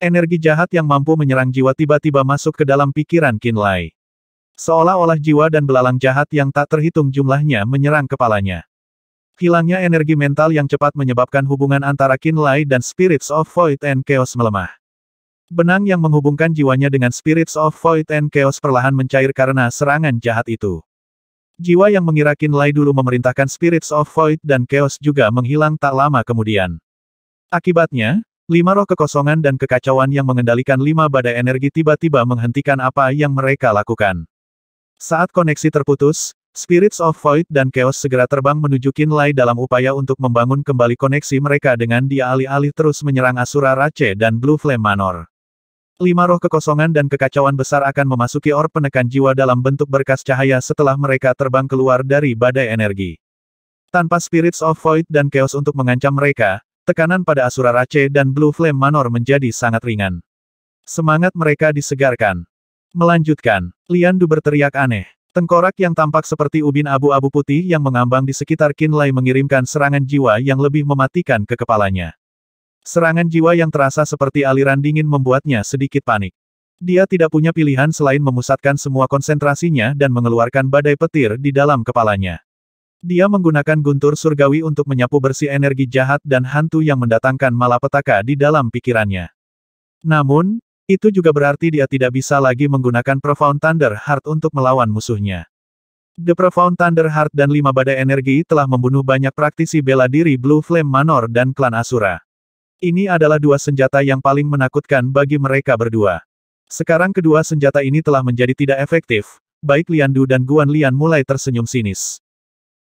Speaker 1: Energi jahat yang mampu menyerang jiwa tiba-tiba masuk ke dalam pikiran Qinlai. Seolah-olah jiwa dan belalang jahat yang tak terhitung jumlahnya menyerang kepalanya. Hilangnya energi mental yang cepat menyebabkan hubungan antara Qinlai dan Spirits of Void and Chaos melemah. Benang yang menghubungkan jiwanya dengan Spirits of Void and Chaos perlahan mencair karena serangan jahat itu. Jiwa yang mengira Qinlai dulu memerintahkan Spirits of Void dan Chaos juga menghilang tak lama kemudian. Akibatnya, 5 roh kekosongan dan kekacauan yang mengendalikan 5 badai energi tiba-tiba menghentikan apa yang mereka lakukan. Saat koneksi terputus, Spirits of Void dan Chaos segera terbang menuju Qinlai dalam upaya untuk membangun kembali koneksi mereka dengan dia alih-alih terus menyerang Asura Rache dan Blue Flame Manor. 5 roh kekosongan dan kekacauan besar akan memasuki orb penekan jiwa dalam bentuk berkas cahaya setelah mereka terbang keluar dari badai energi. Tanpa Spirits of Void dan Chaos untuk mengancam mereka, tekanan pada Asura Rache dan Blue Flame Manor menjadi sangat ringan. Semangat mereka disegarkan. Melanjutkan, Lian Du berteriak aneh. Tengkorak yang tampak seperti ubin abu-abu putih yang mengambang di sekitar Qinlai mengirimkan serangan jiwa yang lebih mematikan ke kepalanya. Serangan jiwa yang terasa seperti aliran dingin membuatnya sedikit panik. Dia tidak punya pilihan selain memusatkan semua konsentrasinya dan mengeluarkan badai petir di dalam kepalanya. Dia menggunakan guntur surgawi untuk menyapu bersih energi jahat dan hantu yang mendatangkan malapetaka di dalam pikirannya. Namun, itu juga berarti dia tidak bisa lagi menggunakan Profound Thunder Heart untuk melawan musuhnya. The Profound Thunder Heart dan 5 badai energi telah membunuh banyak praktisi bela diri Blue Flame Manor dan klan Asura. Ini adalah 2 senjata yang paling menakutkan bagi mereka berdua. Sekarang kedua senjata ini telah menjadi tidak efektif, baik Lian Du dan Guan Lian mulai tersenyum sinis.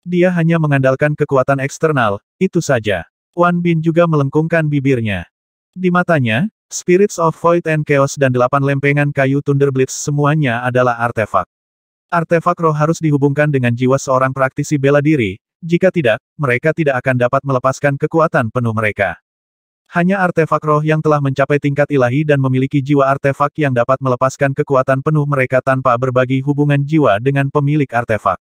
Speaker 1: Dia hanya mengandalkan kekuatan eksternal, itu saja. Wan Bin juga melengkungkan bibirnya. Di matanya, Spirits of Void and Chaos dan 8 lempengan kayu Thunderblitz semuanya adalah artefak. Artefak roh harus dihubungkan dengan jiwa seorang praktisi bela diri, jika tidak, mereka tidak akan dapat melepaskan kekuatan penuh mereka. Hanya artefak roh yang telah mencapai tingkat ilahi dan memiliki jiwa artefak yang dapat melepaskan kekuatan penuh mereka tanpa berbagi hubungan jiwa dengan pemilik artefak.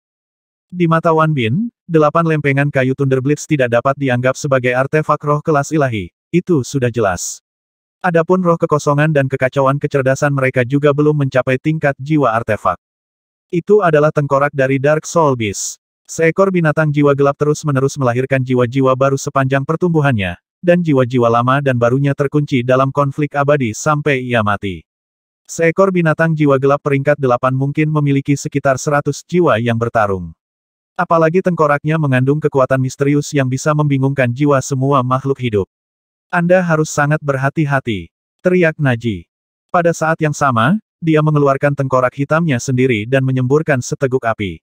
Speaker 1: Di mata Wan Bin, 8 lempengan kayu Thunderblitz tidak dapat dianggap sebagai artefak roh kelas ilahi. Itu sudah jelas. Adapun roh kekosongan dan kekacauan kecerdasan mereka juga belum mencapai tingkat jiwa artefak. Itu adalah tengkorak dari Dark Soul Beast. Seekor binatang jiwa gelap terus-menerus melahirkan jiwa-jiwa baru sepanjang pertumbuhannya, dan jiwa-jiwa lama dan barunya terkunci dalam konflik abadi sampai ia mati. Seekor binatang jiwa gelap peringkat 8 mungkin memiliki sekitar 100 jiwa yang bertarung. Apalagi tengkoraknya mengandung kekuatan misterius yang bisa membingungkan jiwa semua makhluk hidup. Anda harus sangat berhati-hati, teriak Naji. Pada saat yang sama, dia mengeluarkan tengkorak hitamnya sendiri dan menyemburkan seteguk api.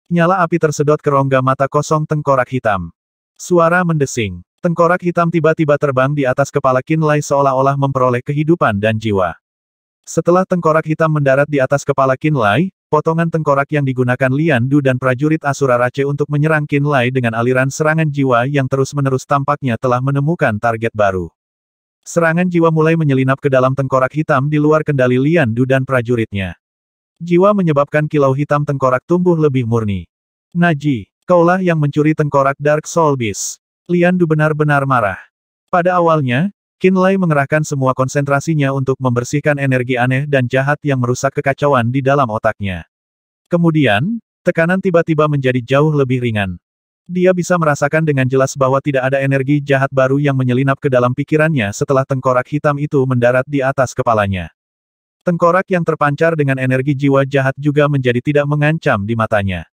Speaker 1: Nyala api tersedot ke rongga mata kosong tengkorak hitam. Suara mendesing. Tengkorak hitam tiba-tiba terbang di atas kepala Qin Lai seolah-olah memperoleh kehidupan dan jiwa. Setelah tengkorak hitam mendarat di atas kepala Qin Lai, potongan tengkorak yang digunakan Lian Du dan prajurit Asura Rache untuk menyerang Qin Lai dengan aliran serangan jiwa yang terus-menerus tampaknya telah menemukan target baru. Serangan jiwa mulai menyelinap ke dalam tengkorak hitam di luar kendali Lian Du dan prajuritnya. Jiwa menyebabkan kilau hitam tengkorak tumbuh lebih murni. Naji, kaulah yang mencuri tengkorak Dark Soul Beast. Lian Du benar-benar marah. Pada awalnya, Qin Lai mengerahkan semua konsentrasinya untuk membersihkan energi aneh dan jahat yang merusak kekacauan di dalam otaknya. Kemudian, tekanan tiba-tiba menjadi jauh lebih ringan. Dia bisa merasakan dengan jelas bahwa tidak ada energi jahat baru yang menyelinap ke dalam pikirannya setelah tengkorak hitam itu mendarat di atas kepalanya. Tengkorak yang terpancar dengan energi jiwa jahat juga menjadi tidak mengancam di matanya.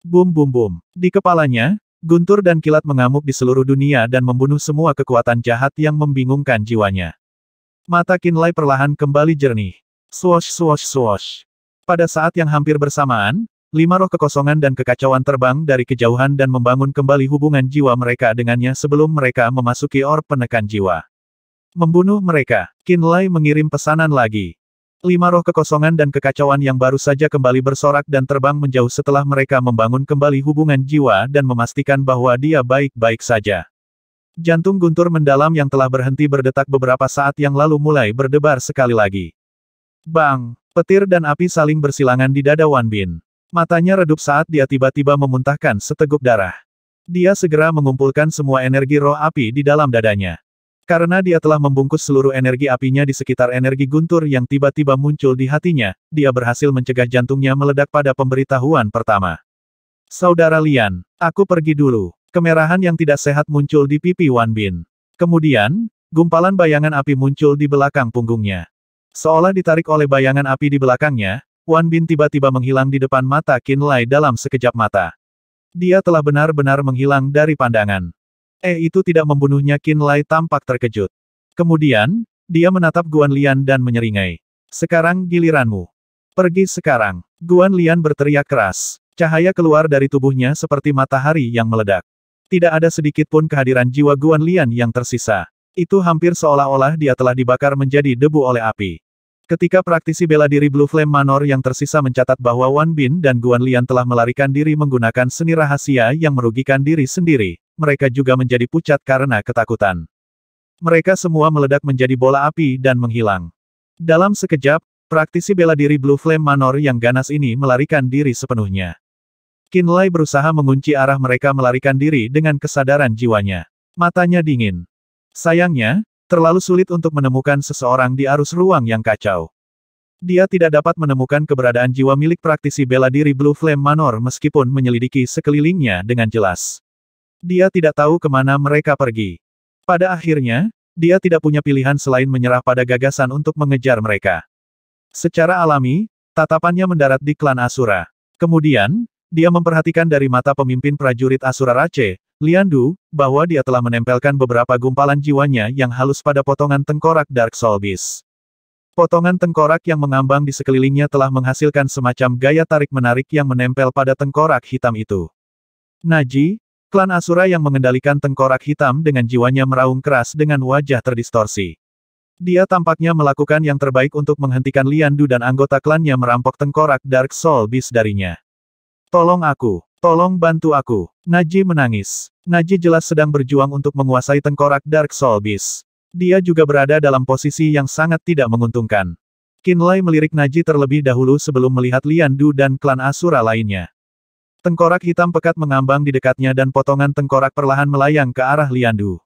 Speaker 1: Bum bum bum. Di kepalanya, guntur dan kilat mengamuk di seluruh dunia dan membunuh semua kekuatan jahat yang membingungkan jiwanya. Mata Qin Lai perlahan kembali jernih. Swosh swosh swosh. Pada saat yang hampir bersamaan, 5 roh kekosongan dan kekacauan terbang dari kejauhan dan membangun kembali hubungan jiwa mereka dengannya sebelum mereka memasuki orb penekan jiwa. Membunuh mereka, Qin Lai mengirim pesanan lagi. 5 roh kekosongan dan kekacauan yang baru saja kembali bersorak dan terbang menjauh setelah mereka membangun kembali hubungan jiwa dan memastikan bahwa dia baik-baik saja. Jantung Guntur mendalam yang telah berhenti berdetak beberapa saat yang lalu mulai berdebar sekali lagi. Bang! Petir dan api saling bersilangan di dada Wan Bin. Matanya redup saat dia tiba-tiba memuntahkan seteguk darah. Dia segera mengumpulkan semua energi roh api di dalam dadanya. Karena dia telah membungkus seluruh energi apinya di sekitar energi guntur yang tiba-tiba muncul di hatinya, dia berhasil mencegah jantungnya meledak pada pemberitahuan pertama. Saudara Lian, aku pergi dulu. Kemerahan yang tidak sehat muncul di pipi Wan Bin. Kemudian, gumpalan bayangan api muncul di belakang punggungnya. Seolah ditarik oleh bayangan api di belakangnya, Wan Bin tiba-tiba menghilang di depan mata Qin Lai dalam sekejap mata. Dia telah benar-benar menghilang dari pandangan. Itu tidak membunuhnya. Qin Lai tampak terkejut. Kemudian, dia menatap Guan Lian dan menyeringai. Sekarang giliranmu. Pergi sekarang. Guan Lian berteriak keras. Cahaya keluar dari tubuhnya seperti matahari yang meledak. Tidak ada sedikit pun kehadiran jiwa Guan Lian yang tersisa. Itu hampir seolah-olah dia telah dibakar menjadi debu oleh api. Ketika praktisi bela diri Blue Flame Manor yang tersisa mencatat bahwa Wan Bin dan Guan Lian telah melarikan diri menggunakan seni rahasia yang merugikan diri sendiri, mereka juga menjadi pucat karena ketakutan. Mereka semua meledak menjadi bola api dan menghilang. Dalam sekejap, praktisi bela diri Blue Flame Manor yang ganas ini melarikan diri sepenuhnya. Qin Lai berusaha mengunci arah mereka melarikan diri dengan kesadaran jiwanya. Matanya dingin. Sayangnya, terlalu sulit untuk menemukan seseorang di arus ruang yang kacau. Dia tidak dapat menemukan keberadaan jiwa milik praktisi bela diri Blue Flame Manor meskipun menyelidiki sekelilingnya dengan jelas. Dia tidak tahu kemana mereka pergi. Pada akhirnya, dia tidak punya pilihan selain menyerah pada gagasan untuk mengejar mereka. Secara alami, tatapannya mendarat di klan Asura. Kemudian, dia memperhatikan dari mata pemimpin prajurit Asura Rache, Lian Du, bahwa dia telah menempelkan beberapa gumpalan jiwanya yang halus pada potongan tengkorak Dark Soul Beast. Potongan tengkorak yang mengambang di sekelilingnya telah menghasilkan semacam gaya tarik-menarik yang menempel pada tengkorak hitam itu. Naji, klan Asura yang mengendalikan tengkorak hitam dengan jiwanya meraung keras dengan wajah terdistorsi. Dia tampaknya melakukan yang terbaik untuk menghentikan Lian Du dan anggota klannya merampok tengkorak Dark Soul Beast darinya. Tolong aku. Tolong bantu aku. Naji menangis. Naji jelas sedang berjuang untuk menguasai tengkorak Dark Soul Beast. Dia juga berada dalam posisi yang sangat tidak menguntungkan. Qinlai melirik Naji terlebih dahulu sebelum melihat Lian Du dan klan Asura lainnya. Tengkorak hitam pekat mengambang di dekatnya dan potongan tengkorak perlahan melayang ke arah Lian Du.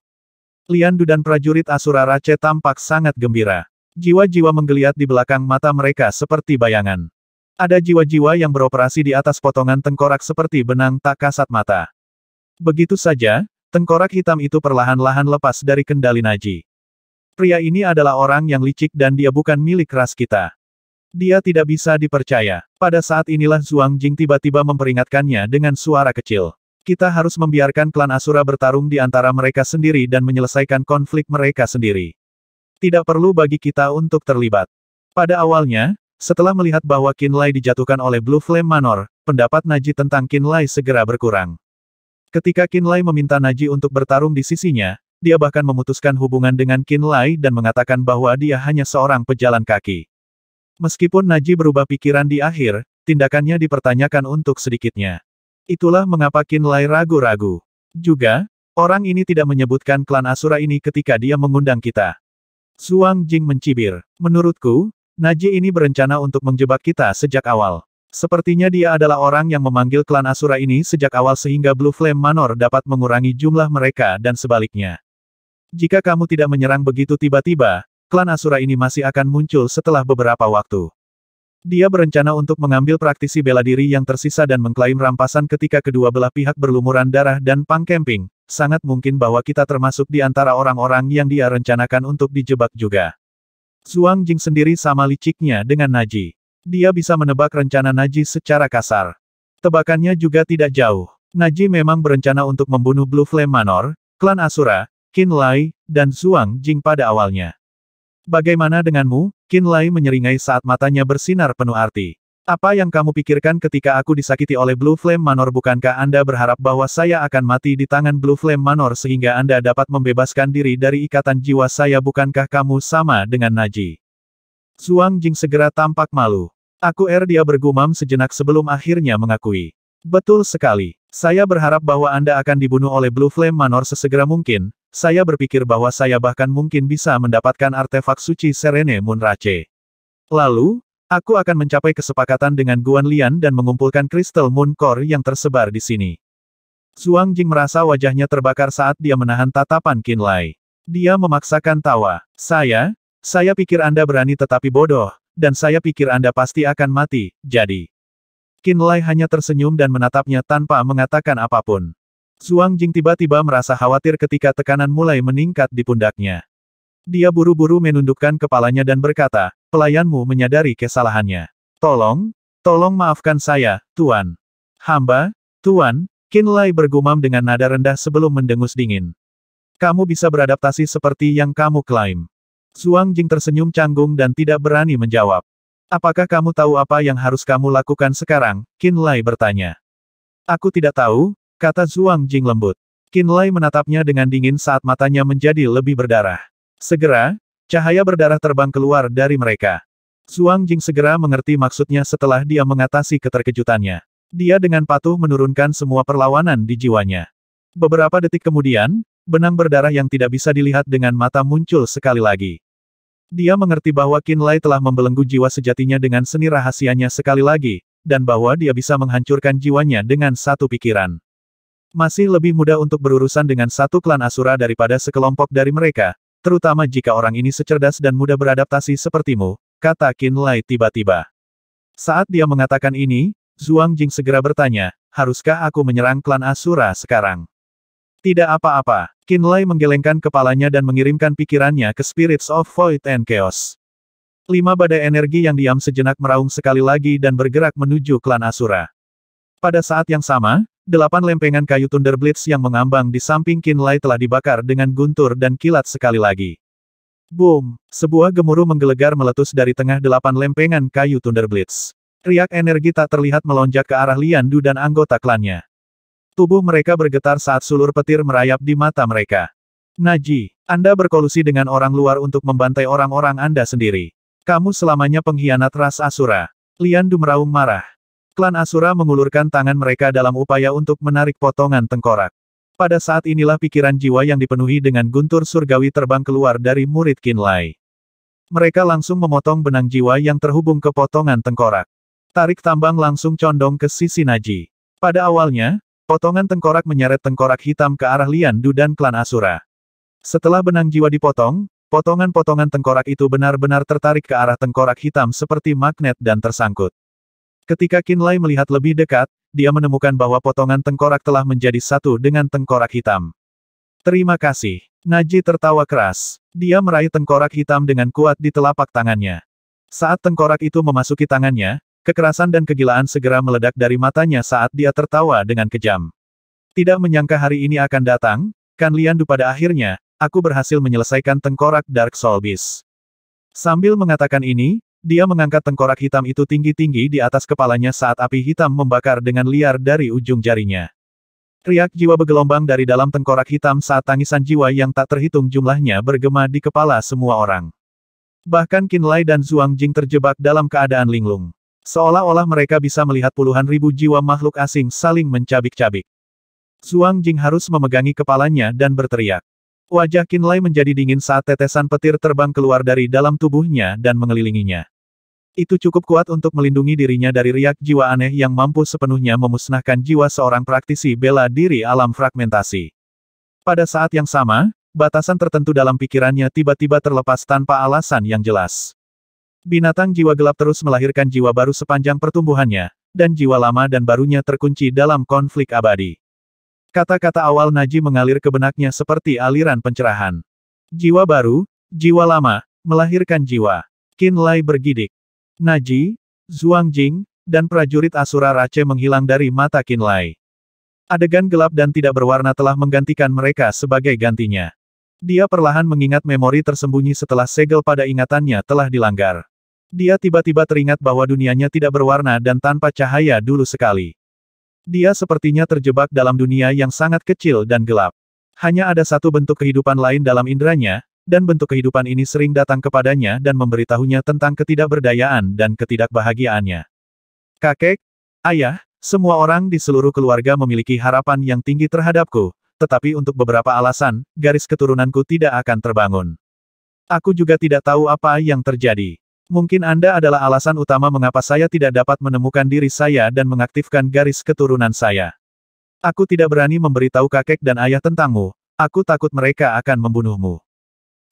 Speaker 1: Lian Du dan prajurit Asura Rache tampak sangat gembira. Jiwa-jiwa menggeliat di belakang mata mereka seperti bayangan. Ada jiwa-jiwa yang beroperasi di atas potongan tengkorak seperti benang tak kasat mata. Begitu saja, tengkorak hitam itu perlahan-lahan lepas dari kendali Naji. Pria ini adalah orang yang licik dan dia bukan milik ras kita. Dia tidak bisa dipercaya. Pada saat inilah Zhuang Jing tiba-tiba memperingatkannya dengan suara kecil. Kita harus membiarkan klan Asura bertarung di antara mereka sendiri dan menyelesaikan konflik mereka sendiri. Tidak perlu bagi kita untuk terlibat. Pada awalnya, setelah melihat bahwa Qinlai dijatuhkan oleh Blue Flame Manor, pendapat Naji tentang Qinlai segera berkurang. Ketika Qinlai meminta Naji untuk bertarung di sisinya, dia bahkan memutuskan hubungan dengan Qinlai dan mengatakan bahwa dia hanya seorang pejalan kaki. Meskipun Naji berubah pikiran di akhir, tindakannya dipertanyakan untuk sedikitnya. Itulah mengapa Qinlai ragu-ragu. Juga, orang ini tidak menyebutkan klan Asura ini ketika dia mengundang kita. Zhuang Jing mencibir. Menurutku, Naji ini berencana untuk menjebak kita sejak awal. Sepertinya dia adalah orang yang memanggil klan Asura ini sejak awal sehingga Blue Flame Manor dapat mengurangi jumlah mereka dan sebaliknya. Jika kamu tidak menyerang begitu tiba-tiba, klan Asura ini masih akan muncul setelah beberapa waktu. Dia berencana untuk mengambil praktisi bela diri yang tersisa dan mengklaim rampasan ketika kedua belah pihak berlumuran darah dan pangkemping. Sangat mungkin bahwa kita termasuk di antara orang-orang yang dia rencanakan untuk dijebak juga. Zhuang Jing sendiri sama liciknya dengan Naji. Dia bisa menebak rencana Naji secara kasar. Tebakannya juga tidak jauh. Naji memang berencana untuk membunuh Blue Flame Manor, klan Asura, Qinlai, dan Zhuang Jing pada awalnya. Bagaimana denganmu? Qinlai menyeringai saat matanya bersinar penuh arti. Apa yang kamu pikirkan ketika aku disakiti oleh Blue Flame Manor? Bukankah Anda berharap bahwa saya akan mati di tangan Blue Flame Manor sehingga Anda dapat membebaskan diri dari ikatan jiwa saya? Bukankah kamu sama dengan Naji? Zhuang Jing segera tampak malu. Dia bergumam sejenak sebelum akhirnya mengakui. Betul sekali. Saya berharap bahwa Anda akan dibunuh oleh Blue Flame Manor sesegera mungkin. Saya berpikir bahwa saya bahkan mungkin bisa mendapatkan artefak suci Serene Moon Rache. Lalu, aku akan mencapai kesepakatan dengan Guan Lian dan mengumpulkan Crystal Moon Core yang tersebar di sini. Zhuang Jing merasa wajahnya terbakar saat dia menahan tatapan Qinlai. Dia memaksakan tawa. Saya pikir Anda berani tetapi bodoh, dan saya pikir Anda pasti akan mati, jadi. Qinlai hanya tersenyum dan menatapnya tanpa mengatakan apapun. Zhuang Jing tiba-tiba merasa khawatir ketika tekanan mulai meningkat di pundaknya. Dia buru-buru menundukkan kepalanya dan berkata, pelayanmu menyadari kesalahannya. Tolong maafkan saya, Tuan. Hamba, Tuan, Qinlai bergumam dengan nada rendah sebelum mendengus dingin. Kamu bisa beradaptasi seperti yang kamu klaim. Zhuang Jing tersenyum canggung dan tidak berani menjawab. Apakah kamu tahu apa yang harus kamu lakukan sekarang? Qinlai bertanya. Aku tidak tahu, kata Zhuang Jing lembut. Qinlai menatapnya dengan dingin saat matanya menjadi lebih berdarah. Segera, cahaya berdarah terbang keluar dari mereka. Zhuang Jing segera mengerti maksudnya setelah dia mengatasi keterkejutannya. Dia dengan patuh menurunkan semua perlawanan di jiwanya. Beberapa detik kemudian, benang berdarah yang tidak bisa dilihat dengan mata muncul sekali lagi. Dia mengerti bahwa Qinlai telah membelenggu jiwa sejatinya dengan seni rahasianya sekali lagi, dan bahwa dia bisa menghancurkan jiwanya dengan satu pikiran. Masih lebih mudah untuk berurusan dengan satu klan Asura daripada sekelompok dari mereka, terutama jika orang ini secerdas dan mudah beradaptasi sepertimu, kata Qinlai tiba-tiba. Saat dia mengatakan ini, Zhuang Jing segera bertanya, haruskah aku menyerang klan Asura sekarang? Tidak apa-apa. Qinlai menggelengkan kepalanya dan mengirimkan pikirannya ke Spirits of Void and Chaos. 5 badai energi yang diam sejenak meraung sekali lagi dan bergerak menuju klan Asura. Pada saat yang sama, 8 lempengan kayu Thunder Blitz yang mengambang di samping Qinlai telah dibakar dengan guntur dan kilat sekali lagi. Boom! Sebuah gemuruh menggelegar meletus dari tengah 8 lempengan kayu Thunder Blitz. Riak energi tak terlihat melonjak ke arah Lian Du dan anggota klannya. Tubuh mereka bergetar saat sulur petir merayap di mata mereka. Naji, Anda berkolusi dengan orang luar untuk membantai orang-orang Anda sendiri. Kamu selamanya pengkhianat ras Asura. Lian Du meraung marah. Klan Asura mengulurkan tangan mereka dalam upaya untuk menarik potongan tengkorak. Pada saat inilah pikiran jiwa yang dipenuhi dengan guntur surgawi terbang keluar dari murid Qinlai. Mereka langsung memotong benang jiwa yang terhubung ke potongan tengkorak. Tarik tambang langsung condong ke sisi Naji. Pada awalnya, potongan tengkorak menyeret tengkorak hitam ke arah Lian Du dan klan Asura. Setelah benang jiwa dipotong, potongan-potongan tengkorak itu benar-benar tertarik ke arah tengkorak hitam seperti magnet dan tersangkut. Ketika Qinlai melihat lebih dekat, dia menemukan bahwa potongan tengkorak telah menjadi satu dengan tengkorak hitam. Terima kasih. Naji tertawa keras. Dia meraih tengkorak hitam dengan kuat di telapak tangannya. Saat tengkorak itu memasuki tangannya, kekerasan dan kegilaan segera meledak dari matanya saat dia tertawa dengan kejam. Tidak menyangka hari ini akan datang, Kan Liandu pada akhirnya, aku berhasil menyelesaikan tengkorak Dark Soul Beast. Sambil mengatakan ini, dia mengangkat tengkorak hitam itu tinggi-tinggi di atas kepalanya saat api hitam membakar dengan liar dari ujung jarinya. Riak jiwa bergelombang dari dalam tengkorak hitam saat tangisan jiwa yang tak terhitung jumlahnya bergema di kepala semua orang. Bahkan Qinlai dan Zhuang Jing terjebak dalam keadaan linglung. Seolah-olah mereka bisa melihat puluhan ribu jiwa makhluk asing saling mencabik-cabik. Zhuang Jing harus memegangi kepalanya dan berteriak. Wajah Qinlai menjadi dingin saat tetesan petir terbang keluar dari dalam tubuhnya dan mengelilinginya. Itu cukup kuat untuk melindungi dirinya dari riak jiwa aneh yang mampu sepenuhnya memusnahkan jiwa seorang praktisi bela diri alam fragmentasi. Pada saat yang sama, batasan tertentu dalam pikirannya tiba-tiba terlepas tanpa alasan yang jelas. Binatang jiwa gelap terus melahirkan jiwa baru sepanjang pertumbuhannya, dan jiwa lama dan barunya terkunci dalam konflik abadi. Kata-kata awal Naji mengalir ke benaknya seperti aliran pencerahan. Jiwa baru, jiwa lama, melahirkan jiwa. Qinlai bergidik. Naji, Zhuang Jing, dan prajurit Asura Rache menghilang dari mata Qinlai. Adegan gelap dan tidak berwarna telah menggantikan mereka sebagai gantinya. Dia perlahan mengingat memori tersembunyi setelah segel pada ingatannya telah dilanggar. Dia tiba-tiba teringat bahwa dunianya tidak berwarna dan tanpa cahaya dulu sekali. Dia sepertinya terjebak dalam dunia yang sangat kecil dan gelap. Hanya ada satu bentuk kehidupan lain dalam inderanya, dan bentuk kehidupan ini sering datang kepadanya dan memberitahunya tentang ketidakberdayaan dan ketidakbahagiaannya. Kakek, ayah, semua orang di seluruh keluarga memiliki harapan yang tinggi terhadapku, tetapi untuk beberapa alasan, garis keturunanku tidak akan terbangun. Aku juga tidak tahu apa yang terjadi. Mungkin Anda adalah alasan utama mengapa saya tidak dapat menemukan diri saya dan mengaktifkan garis keturunan saya. Aku tidak berani memberitahu kakek dan ayah tentangmu, aku takut mereka akan membunuhmu.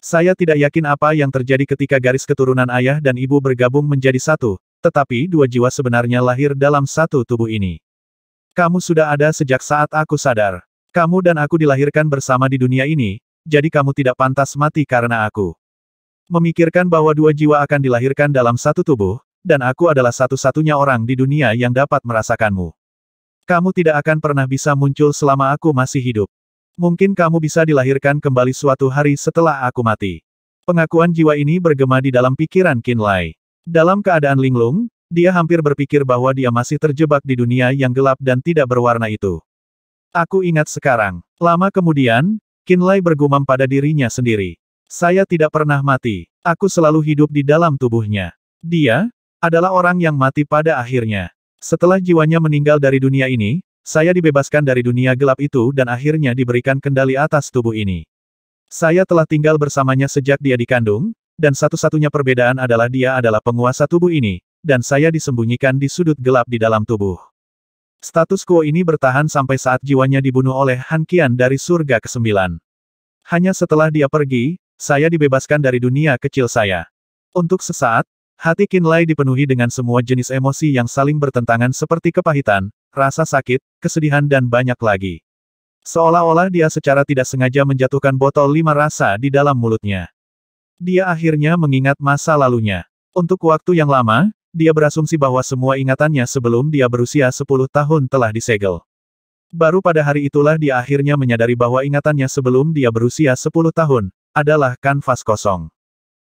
Speaker 1: Saya tidak yakin apa yang terjadi ketika garis keturunan ayah dan ibu bergabung menjadi satu, tetapi dua jiwa sebenarnya lahir dalam satu tubuh ini. Kamu sudah ada sejak saat aku sadar. Kamu dan aku dilahirkan bersama di dunia ini, jadi kamu tidak pantas mati karena aku. Memikirkan bahwa dua jiwa akan dilahirkan dalam satu tubuh, dan aku adalah satu-satunya orang di dunia yang dapat merasakanmu. Kamu tidak akan pernah bisa muncul selama aku masih hidup. Mungkin kamu bisa dilahirkan kembali suatu hari setelah aku mati. Pengakuan jiwa ini bergema di dalam pikiran Qinlai. Dalam keadaan linglung, dia hampir berpikir bahwa dia masih terjebak di dunia yang gelap dan tidak berwarna itu. Aku ingat sekarang. Lama kemudian, Qinlai bergumam pada dirinya sendiri. Saya tidak pernah mati. Aku selalu hidup di dalam tubuhnya. Dia adalah orang yang mati pada akhirnya. Setelah jiwanya meninggal dari dunia ini, saya dibebaskan dari dunia gelap itu dan akhirnya diberikan kendali atas tubuh ini. Saya telah tinggal bersamanya sejak dia dikandung, dan satu-satunya perbedaan adalah dia adalah penguasa tubuh ini, dan saya disembunyikan di sudut gelap di dalam tubuh. Status quo ini bertahan sampai saat jiwanya dibunuh oleh Han Qian dari surga ke-9. Hanya setelah dia pergi, saya dibebaskan dari dunia kecil saya. Untuk sesaat, hati Qinlai dipenuhi dengan semua jenis emosi yang saling bertentangan seperti kepahitan, rasa sakit, kesedihan dan banyak lagi. Seolah-olah dia secara tidak sengaja menjatuhkan botol 5 rasa di dalam mulutnya. Dia akhirnya mengingat masa lalunya. Untuk waktu yang lama, dia berasumsi bahwa semua ingatannya sebelum dia berusia 10 tahun telah disegel. Baru pada hari itulah dia akhirnya menyadari bahwa ingatannya sebelum dia berusia 10 tahun, adalah kanvas kosong.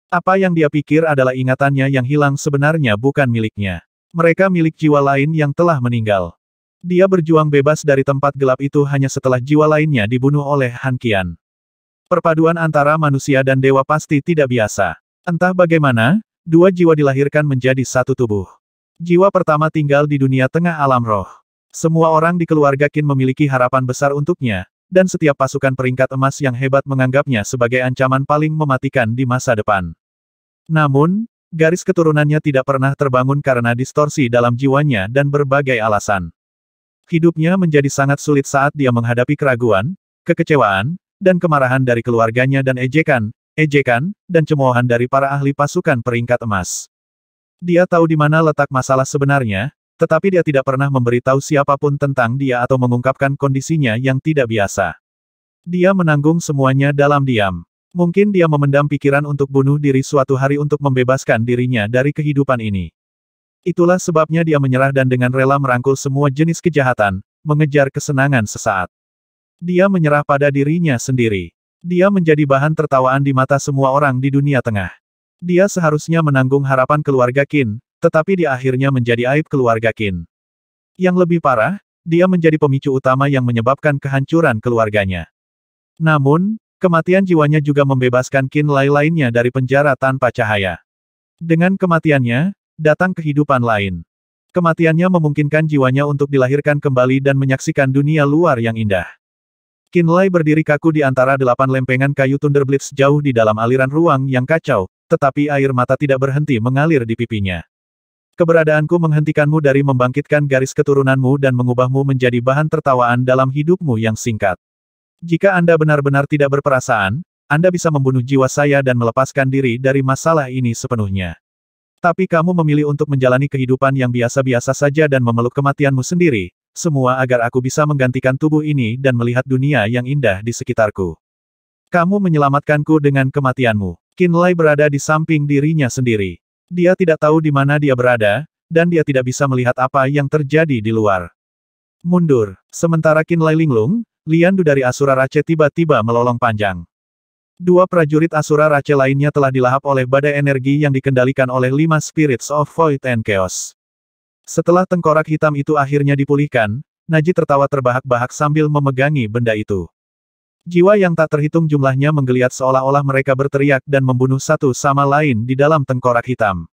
Speaker 1: Apa yang dia pikir adalah ingatannya yang hilang sebenarnya bukan miliknya. Mereka milik jiwa lain yang telah meninggal. Dia berjuang bebas dari tempat gelap itu hanya setelah jiwa lainnya dibunuh oleh Han Qian. Perpaduan antara manusia dan dewa pasti tidak biasa. Entah bagaimana, dua jiwa dilahirkan menjadi satu tubuh. Jiwa pertama tinggal di dunia tengah alam roh. Semua orang di keluarga Qin memiliki harapan besar untuknya, dan setiap pasukan peringkat emas yang hebat menganggapnya sebagai ancaman paling mematikan di masa depan. Namun, garis keturunannya tidak pernah terbangun karena distorsi dalam jiwanya dan berbagai alasan. Hidupnya menjadi sangat sulit saat dia menghadapi keraguan, kekecewaan, dan kemarahan dari keluarganya dan ejekan, dan cemoohan dari para ahli pasukan peringkat emas. Dia tahu di mana letak masalah sebenarnya, tetapi dia tidak pernah memberitahu siapapun tentang dia atau mengungkapkan kondisinya yang tidak biasa. Dia menanggung semuanya dalam diam. Mungkin dia memendam pikiran untuk bunuh diri suatu hari untuk membebaskan dirinya dari kehidupan ini. Itulah sebabnya dia menyerah dan dengan rela merangkul semua jenis kejahatan, mengejar kesenangan sesaat. Dia menyerah pada dirinya sendiri. Dia menjadi bahan tertawaan di mata semua orang di dunia tengah. Dia seharusnya menanggung harapan keluarga Qin, tetapi dia akhirnya menjadi aib keluarga Qin. Yang lebih parah, dia menjadi pemicu utama yang menyebabkan kehancuran keluarganya. Namun, kematian jiwanya juga membebaskan Qin Lai lainnya dari penjara tanpa cahaya. Dengan kematiannya, datang kehidupan lain. Kematiannya memungkinkan jiwanya untuk dilahirkan kembali dan menyaksikan dunia luar yang indah. Qin Lai berdiri kaku di antara 8 lempengan kayu Thunderblitz jauh di dalam aliran ruang yang kacau, tetapi air mata tidak berhenti mengalir di pipinya. Keberadaanku menghentikanmu dari membangkitkan garis keturunanmu dan mengubahmu menjadi bahan tertawaan dalam hidupmu yang singkat. Jika Anda benar-benar tidak berperasaan, Anda bisa membunuh jiwa saya dan melepaskan diri dari masalah ini sepenuhnya. Tapi kamu memilih untuk menjalani kehidupan yang biasa-biasa saja dan memeluk kematianmu sendiri, semua agar aku bisa menggantikan tubuh ini dan melihat dunia yang indah di sekitarku. Kamu menyelamatkanku dengan kematianmu. Qin Lai berada di samping dirinya sendiri. Dia tidak tahu di mana dia berada, dan dia tidak bisa melihat apa yang terjadi di luar. Mundur. Sementara Qin Lai linglung, Lian Du dari Asura Rache tiba-tiba melolong panjang. 2 prajurit Asura Rache lainnya telah dilahap oleh badai energi yang dikendalikan oleh 5 Spirits of Void and Chaos. Setelah tengkorak hitam itu akhirnya dipulihkan, Naji tertawa terbahak-bahak sambil memegangi benda itu. Jiwa yang tak terhitung jumlahnya menggeliat seolah-olah mereka berteriak dan membunuh satu sama lain di dalam tengkorak hitam.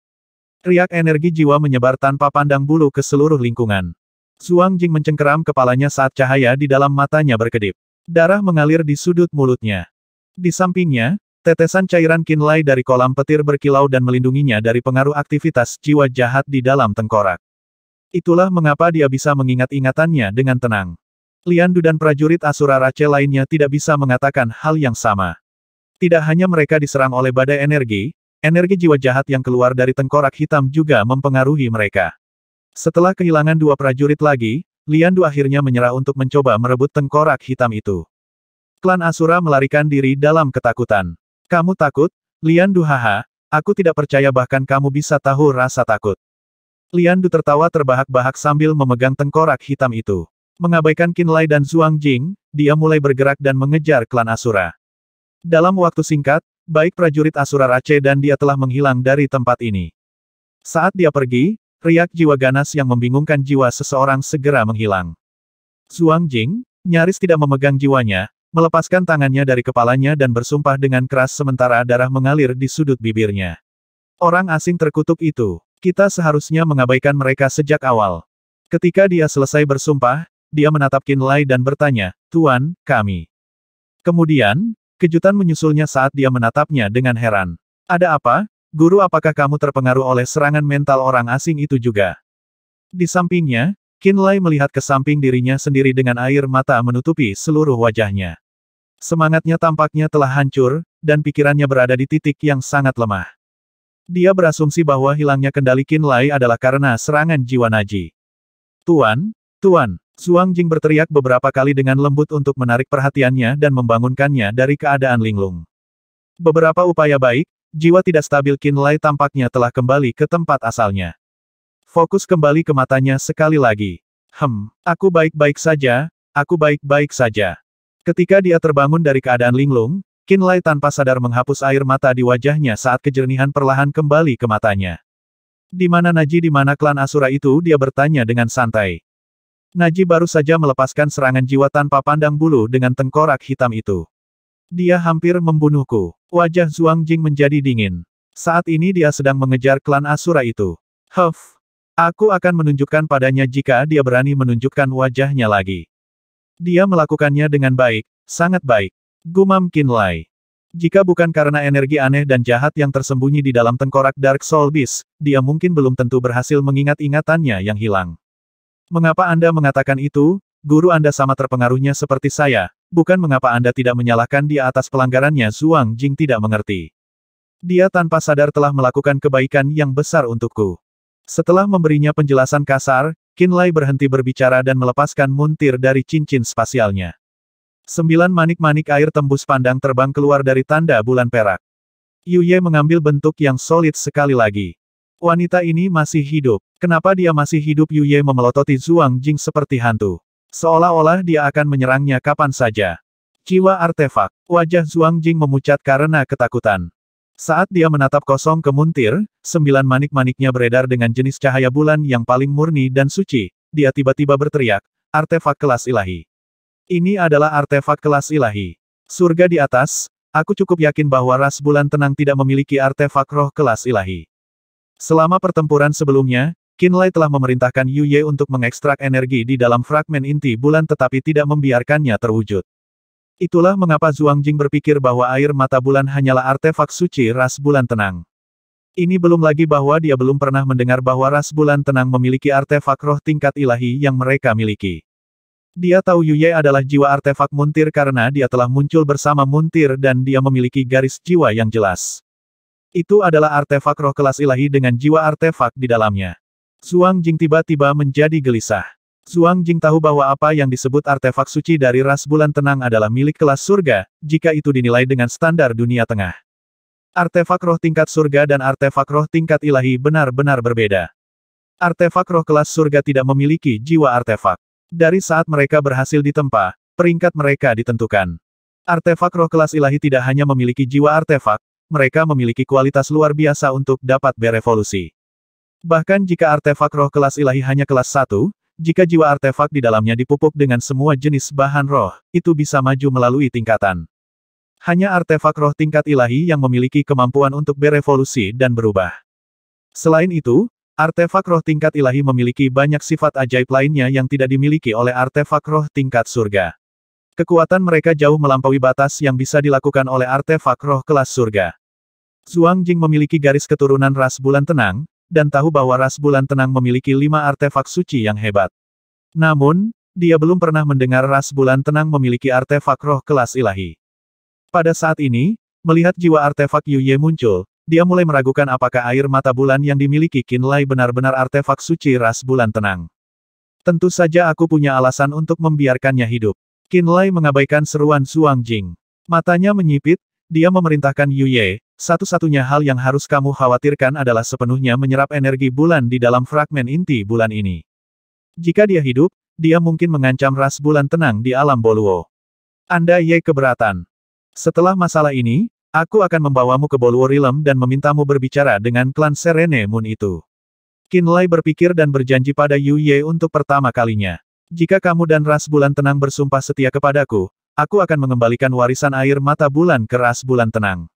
Speaker 1: Riak energi jiwa menyebar tanpa pandang bulu ke seluruh lingkungan. Zhuang Jing mencengkeram kepalanya saat cahaya di dalam matanya berkedip. Darah mengalir di sudut mulutnya. Di sampingnya, tetesan cairan Qin Lai dari kolam petir berkilau dan melindunginya dari pengaruh aktivitas jiwa jahat di dalam tengkorak. Itulah mengapa dia bisa mengingat-ingatannya dengan tenang. Lian Du dan prajurit Asura Rache lainnya tidak bisa mengatakan hal yang sama. Tidak hanya mereka diserang oleh badai energi jiwa jahat yang keluar dari tengkorak hitam juga mempengaruhi mereka. Setelah kehilangan 2 prajurit lagi, Lian Du akhirnya menyerah untuk mencoba merebut tengkorak hitam itu. Klan Asura melarikan diri dalam ketakutan. Kamu takut? Lian Du haha, aku tidak percaya bahkan kamu bisa tahu rasa takut. Lian Du tertawa terbahak-bahak sambil memegang tengkorak hitam itu. Mengabaikan Qin Lai dan Zhuang Jing, dia mulai bergerak dan mengejar klan Asura. Dalam waktu singkat, baik prajurit Asura Rache dan dia telah menghilang dari tempat ini. Saat dia pergi, riak jiwa ganas yang membingungkan jiwa seseorang segera menghilang. Zhuang Jing, nyaris tidak memegang jiwanya, melepaskan tangannya dari kepalanya dan bersumpah dengan keras sementara darah mengalir di sudut bibirnya. Orang asing terkutuk itu, kita seharusnya mengabaikan mereka sejak awal. Ketika dia selesai bersumpah, dia menatap Qin Lai dan bertanya, Tuan, kami. Kemudian, kejutan menyusulnya saat dia menatapnya dengan heran. Ada apa? Guru, apakah kamu terpengaruh oleh serangan mental orang asing itu juga? Di sampingnya, Qin Lai melihat ke samping dirinya sendiri dengan air mata menutupi seluruh wajahnya. Semangatnya tampaknya telah hancur, dan pikirannya berada di titik yang sangat lemah. Dia berasumsi bahwa hilangnya kendali Qin Lai adalah karena serangan jiwa Naji. Tuan, Tuan! Zhuang Jing berteriak beberapa kali dengan lembut untuk menarik perhatiannya dan membangunkannya dari keadaan linglung. Beberapa upaya baik, jiwa tidak stabil Qin Lai tampaknya telah kembali ke tempat asalnya. Fokus kembali ke matanya sekali lagi. Aku baik-baik saja, aku baik-baik saja. Ketika dia terbangun dari keadaan linglung, Qin Lai tanpa sadar menghapus air mata di wajahnya saat kejernihan perlahan kembali ke matanya. Di mana Naji, di mana klan Asura itu? Dia bertanya dengan santai. Naji baru saja melepaskan serangan jiwa tanpa pandang bulu dengan tengkorak hitam itu. Dia hampir membunuhku. Wajah Zhuang Jing menjadi dingin. Saat ini dia sedang mengejar klan Asura itu. Aku akan menunjukkan padanya jika dia berani menunjukkan wajahnya lagi. Dia melakukannya dengan baik, sangat baik. Gumam Qinlai. Jika bukan karena energi aneh dan jahat yang tersembunyi di dalam tengkorak Dark Soul Beast, dia mungkin belum tentu berhasil mengingat ingatannya yang hilang. Mengapa Anda mengatakan itu? Guru Anda sama terpengaruhnya seperti saya, bukan mengapa Anda tidak menyalahkan dia atas pelanggarannya. Zhuang Jing tidak mengerti. Dia tanpa sadar telah melakukan kebaikan yang besar untukku. Setelah memberinya penjelasan kasar, Qinlai berhenti berbicara dan melepaskan muntir dari cincin spasialnya. 9 manik-manik air tembus pandang terbang keluar dari tanda bulan perak. Yu Ye mengambil bentuk yang solid sekali lagi. Wanita ini masih hidup. Kenapa dia masih hidup? Yu Ye memelototi Zhuang Jing seperti hantu. Seolah-olah dia akan menyerangnya kapan saja. Jiwa artefak. Wajah Zhuang Jing memucat karena ketakutan. Saat dia menatap kosong ke muntir, 9 manik-maniknya beredar dengan jenis cahaya bulan yang paling murni dan suci. Dia tiba-tiba berteriak, artefak kelas ilahi. Ini adalah artefak kelas ilahi. Surga di atas, aku cukup yakin bahwa ras bulan tenang tidak memiliki artefak roh kelas ilahi. Selama pertempuran sebelumnya, Qinlai telah memerintahkan Yu Ye untuk mengekstrak energi di dalam fragmen inti bulan tetapi tidak membiarkannya terwujud. Itulah mengapa Zhuang Jing berpikir bahwa air mata bulan hanyalah artefak suci ras bulan tenang. Ini belum lagi bahwa dia belum pernah mendengar bahwa ras bulan tenang memiliki artefak roh tingkat ilahi yang mereka miliki. Dia tahu Yu Ye adalah jiwa artefak muntir karena dia telah muncul bersama muntir dan dia memiliki garis jiwa yang jelas. Itu adalah artefak roh kelas ilahi dengan jiwa artefak di dalamnya. Zhuang Jing tiba-tiba menjadi gelisah. Zhuang Jing tahu bahwa apa yang disebut artefak suci dari ras bulan tenang adalah milik kelas surga, jika itu dinilai dengan standar dunia tengah. Artefak roh tingkat surga dan artefak roh tingkat ilahi benar-benar berbeda. Artefak roh kelas surga tidak memiliki jiwa artefak. Dari saat mereka berhasil ditempa, peringkat mereka ditentukan. Artefak roh kelas ilahi tidak hanya memiliki jiwa artefak, mereka memiliki kualitas luar biasa untuk dapat berevolusi. Bahkan jika artefak roh kelas ilahi hanya kelas 1, jika jiwa artefak di dalamnya dipupuk dengan semua jenis bahan roh, itu bisa maju melalui tingkatan. Hanya artefak roh tingkat ilahi yang memiliki kemampuan untuk berevolusi dan berubah. Selain itu, artefak roh tingkat ilahi memiliki banyak sifat ajaib lainnya yang tidak dimiliki oleh artefak roh tingkat surga. Kekuatan mereka jauh melampaui batas yang bisa dilakukan oleh artefak roh kelas surga. Zhuang Jing memiliki garis keturunan ras bulan tenang, dan tahu bahwa ras bulan tenang memiliki 5 artefak suci yang hebat. Namun, dia belum pernah mendengar ras bulan tenang memiliki artefak roh kelas ilahi. Pada saat ini, melihat jiwa artefak Yu Ye muncul, dia mulai meragukan apakah air mata bulan yang dimiliki Qinlai benar-benar artefak suci ras bulan tenang. Tentu saja aku punya alasan untuk membiarkannya hidup. Qinlai mengabaikan seruan Zhuang Jing. Matanya menyipit, dia memerintahkan Yu Ye, satu-satunya hal yang harus kamu khawatirkan adalah sepenuhnya menyerap energi bulan di dalam fragmen inti bulan ini. Jika dia hidup, dia mungkin mengancam ras bulan tenang di alam Boluo. Anda Ye keberatan. Setelah masalah ini, aku akan membawamu ke Boluo Realm dan memintamu berbicara dengan klan Serene Moon itu. Qinlai berpikir dan berjanji pada Yu Ye untuk pertama kalinya. Jika kamu dan ras bulan tenang bersumpah setia kepadaku, aku akan mengembalikan warisan air mata bulan ke ras bulan tenang.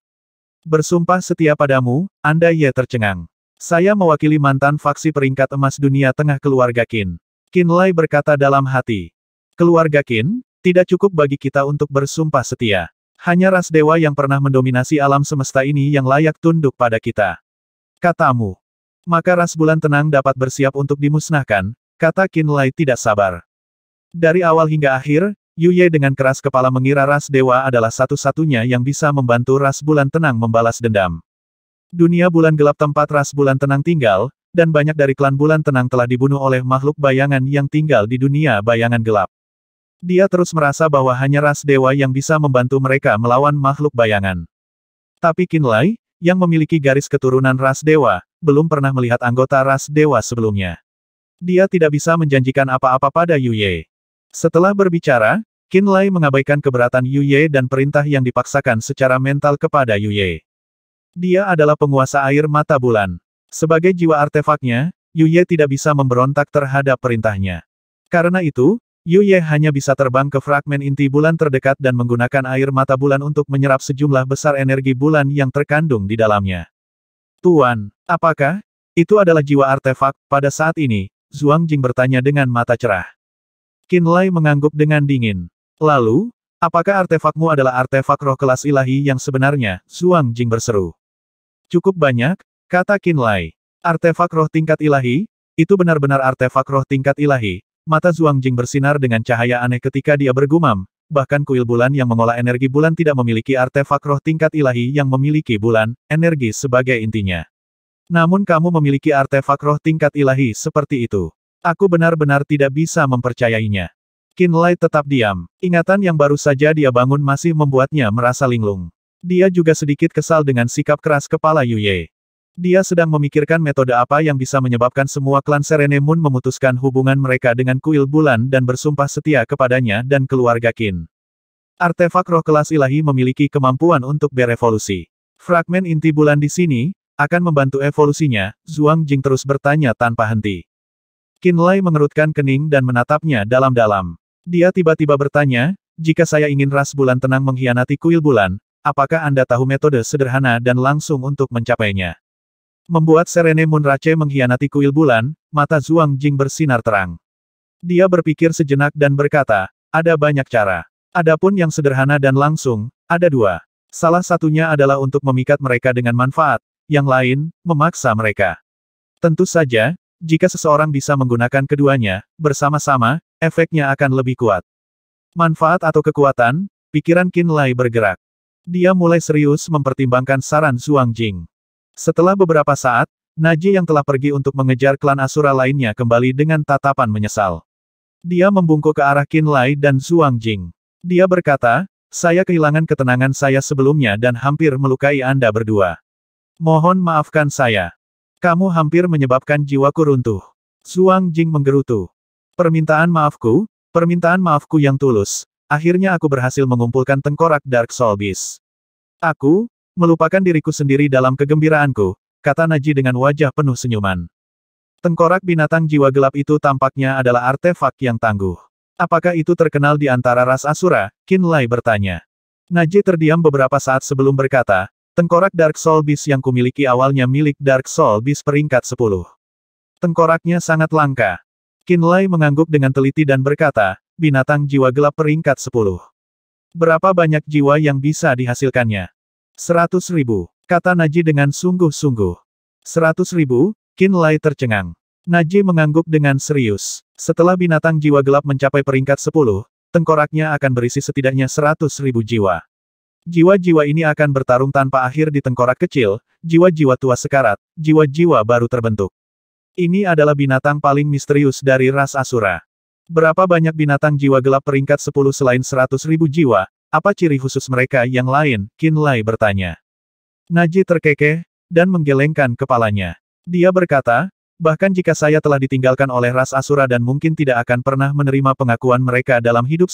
Speaker 1: Bersumpah setia padamu, Anda Ye tercengang. Saya mewakili mantan faksi peringkat emas dunia tengah keluarga Qin. Qinlai berkata dalam hati. Keluarga Qin, tidak cukup bagi kita untuk bersumpah setia. Hanya ras dewa yang pernah mendominasi alam semesta ini yang layak tunduk pada kita. Katamu. Maka ras bulan tenang dapat bersiap untuk dimusnahkan, kata Qinlai tidak sabar. Dari awal hingga akhir, Yu Ye dengan keras kepala mengira ras dewa adalah satu-satunya yang bisa membantu ras bulan tenang membalas dendam. Dunia bulan gelap tempat ras bulan tenang tinggal, dan banyak dari klan bulan tenang telah dibunuh oleh makhluk bayangan yang tinggal di dunia bayangan gelap. Dia terus merasa bahwa hanya ras dewa yang bisa membantu mereka melawan makhluk bayangan. Tapi Qinlai, yang memiliki garis keturunan ras dewa, belum pernah melihat anggota ras dewa sebelumnya. Dia tidak bisa menjanjikan apa-apa pada Yu Ye. Setelah berbicara, Qinlai mengabaikan keberatan Yu Ye dan perintah yang dipaksakan secara mental kepada Yu Ye. Dia adalah penguasa air mata bulan. Sebagai jiwa artefaknya, Yu Ye tidak bisa memberontak terhadap perintahnya. Karena itu, Yu Ye hanya bisa terbang ke fragmen inti bulan terdekat dan menggunakan air mata bulan untuk menyerap sejumlah besar energi bulan yang terkandung di dalamnya. Tuan, apakah Itu adalah jiwa artefak. Pada saat ini, Zhuang Jing bertanya dengan mata cerah. Qin Lai mengangguk dengan dingin. Lalu, apakah artefakmu adalah artefak roh kelas ilahi yang sebenarnya? Zhuang Jing berseru. Cukup banyak, kata Qin Lai. Artefak roh tingkat ilahi? Itu benar-benar artefak roh tingkat ilahi. Mata Zhuang Jing bersinar dengan cahaya aneh ketika dia bergumam. Bahkan kuil bulan yang mengolah energi bulan tidak memiliki artefak roh tingkat ilahi yang memiliki bulan, energi sebagai intinya. Namun kamu memiliki artefak roh tingkat ilahi seperti itu. Aku benar-benar tidak bisa mempercayainya. Qin Lai tetap diam. Ingatan yang baru saja dia bangun masih membuatnya merasa linglung. Dia juga sedikit kesal dengan sikap keras kepala Yu Ye. Dia sedang memikirkan metode apa yang bisa menyebabkan semua klan Serene Moon memutuskan hubungan mereka dengan kuil bulan dan bersumpah setia kepadanya dan keluarga Qin. Artefak roh kelas ilahi memiliki kemampuan untuk berevolusi. Fragmen inti bulan di sini akan membantu evolusinya. Zhuang Jing terus bertanya tanpa henti. Qin Lai mengerutkan kening dan menatapnya dalam-dalam. Dia tiba-tiba bertanya, jika saya ingin ras bulan tenang mengkhianati kuil bulan, apakah Anda tahu metode sederhana dan langsung untuk mencapainya? Membuat Serene Moon Rache mengkhianati kuil bulan, mata Zhuang Jing bersinar terang. Dia berpikir sejenak dan berkata, ada banyak cara. Adapun yang sederhana dan langsung, ada dua. Salah satunya adalah untuk memikat mereka dengan manfaat, yang lain, memaksa mereka. Tentu saja, jika seseorang bisa menggunakan keduanya, bersama-sama, efeknya akan lebih kuat. Manfaat atau kekuatan, pikiran Qin Lai bergerak. Dia mulai serius mempertimbangkan saran Zhuang Jing. Setelah beberapa saat, Naji yang telah pergi untuk mengejar klan Asura lainnya kembali dengan tatapan menyesal. Dia membungkuk ke arah Qin Lai dan Zhuang Jing. Dia berkata, saya kehilangan ketenangan saya sebelumnya dan hampir melukai Anda berdua. Mohon maafkan saya. Kamu hampir menyebabkan jiwaku runtuh. Zhuang Jing menggerutu. Permintaan maafku yang tulus. Akhirnya aku berhasil mengumpulkan tengkorak Dark Soul Beast. Aku, melupakan diriku sendiri dalam kegembiraanku, kata Naji dengan wajah penuh senyuman. Tengkorak binatang jiwa gelap itu tampaknya adalah artefak yang tangguh. Apakah itu terkenal di antara ras Asura? Qin Lai bertanya. Naji terdiam beberapa saat sebelum berkata, tengkorak Dark Soul Beast yang kumiliki awalnya milik Dark Soul Beast peringkat 10. Tengkoraknya sangat langka. Qin Lai mengangguk dengan teliti dan berkata, binatang jiwa gelap peringkat 10. Berapa banyak jiwa yang bisa dihasilkannya? 100.000, kata Naji dengan sungguh-sungguh. 100.000, Qin Lai tercengang. Naji mengangguk dengan serius. Setelah binatang jiwa gelap mencapai peringkat 10, tengkoraknya akan berisi setidaknya 100.000 jiwa. Jiwa-jiwa ini akan bertarung tanpa akhir di tengkorak kecil, jiwa-jiwa tua sekarat, jiwa-jiwa baru terbentuk. Ini adalah binatang paling misterius dari ras Asura. Berapa banyak binatang jiwa gelap peringkat 10 selain 100.000 jiwa? Apa ciri khusus mereka yang lain? Qin Lai bertanya. Naji terkekeh, dan menggelengkan kepalanya. Dia berkata, bahkan jika saya telah ditinggalkan oleh ras Asura dan mungkin tidak akan pernah menerima pengakuan mereka dalam hidup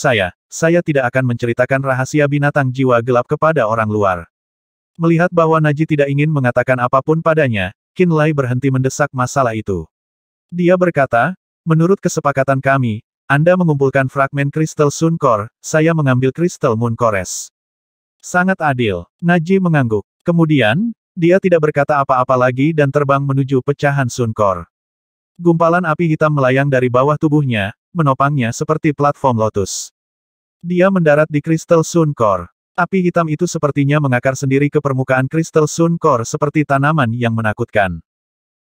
Speaker 1: saya tidak akan menceritakan rahasia binatang jiwa gelap kepada orang luar. Melihat bahwa Naji tidak ingin mengatakan apapun padanya, Qin Lai berhenti mendesak masalah itu. Dia berkata, menurut kesepakatan kami, Anda mengumpulkan fragmen kristal Sun Core, saya mengambil kristal Moon Cores. Sangat adil. Naji mengangguk. Kemudian, dia tidak berkata apa-apa lagi dan terbang menuju pecahan Sun Core. Gumpalan api hitam melayang dari bawah tubuhnya, menopangnya seperti platform lotus. Dia mendarat di kristal Sun Core. Api hitam itu sepertinya mengakar sendiri ke permukaan kristal Sun Core seperti tanaman yang menakutkan.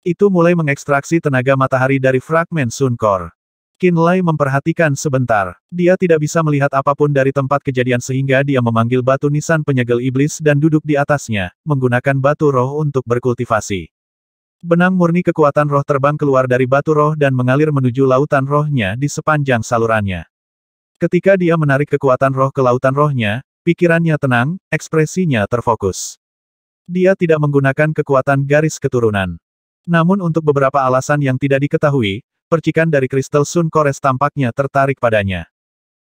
Speaker 1: Itu mulai mengekstraksi tenaga matahari dari fragmen Sun Core. Qin Lai memperhatikan sebentar. Dia tidak bisa melihat apapun dari tempat kejadian sehingga dia memanggil batu nisan penyegel iblis dan duduk di atasnya, menggunakan batu roh untuk berkultivasi. Benang murni kekuatan roh terbang keluar dari batu roh dan mengalir menuju lautan rohnya di sepanjang salurannya. Ketika dia menarik kekuatan roh ke lautan rohnya, pikirannya tenang, ekspresinya terfokus. Dia tidak menggunakan kekuatan garis keturunan. Namun untuk beberapa alasan yang tidak diketahui, percikan dari kristal Sun Cores tampaknya tertarik padanya.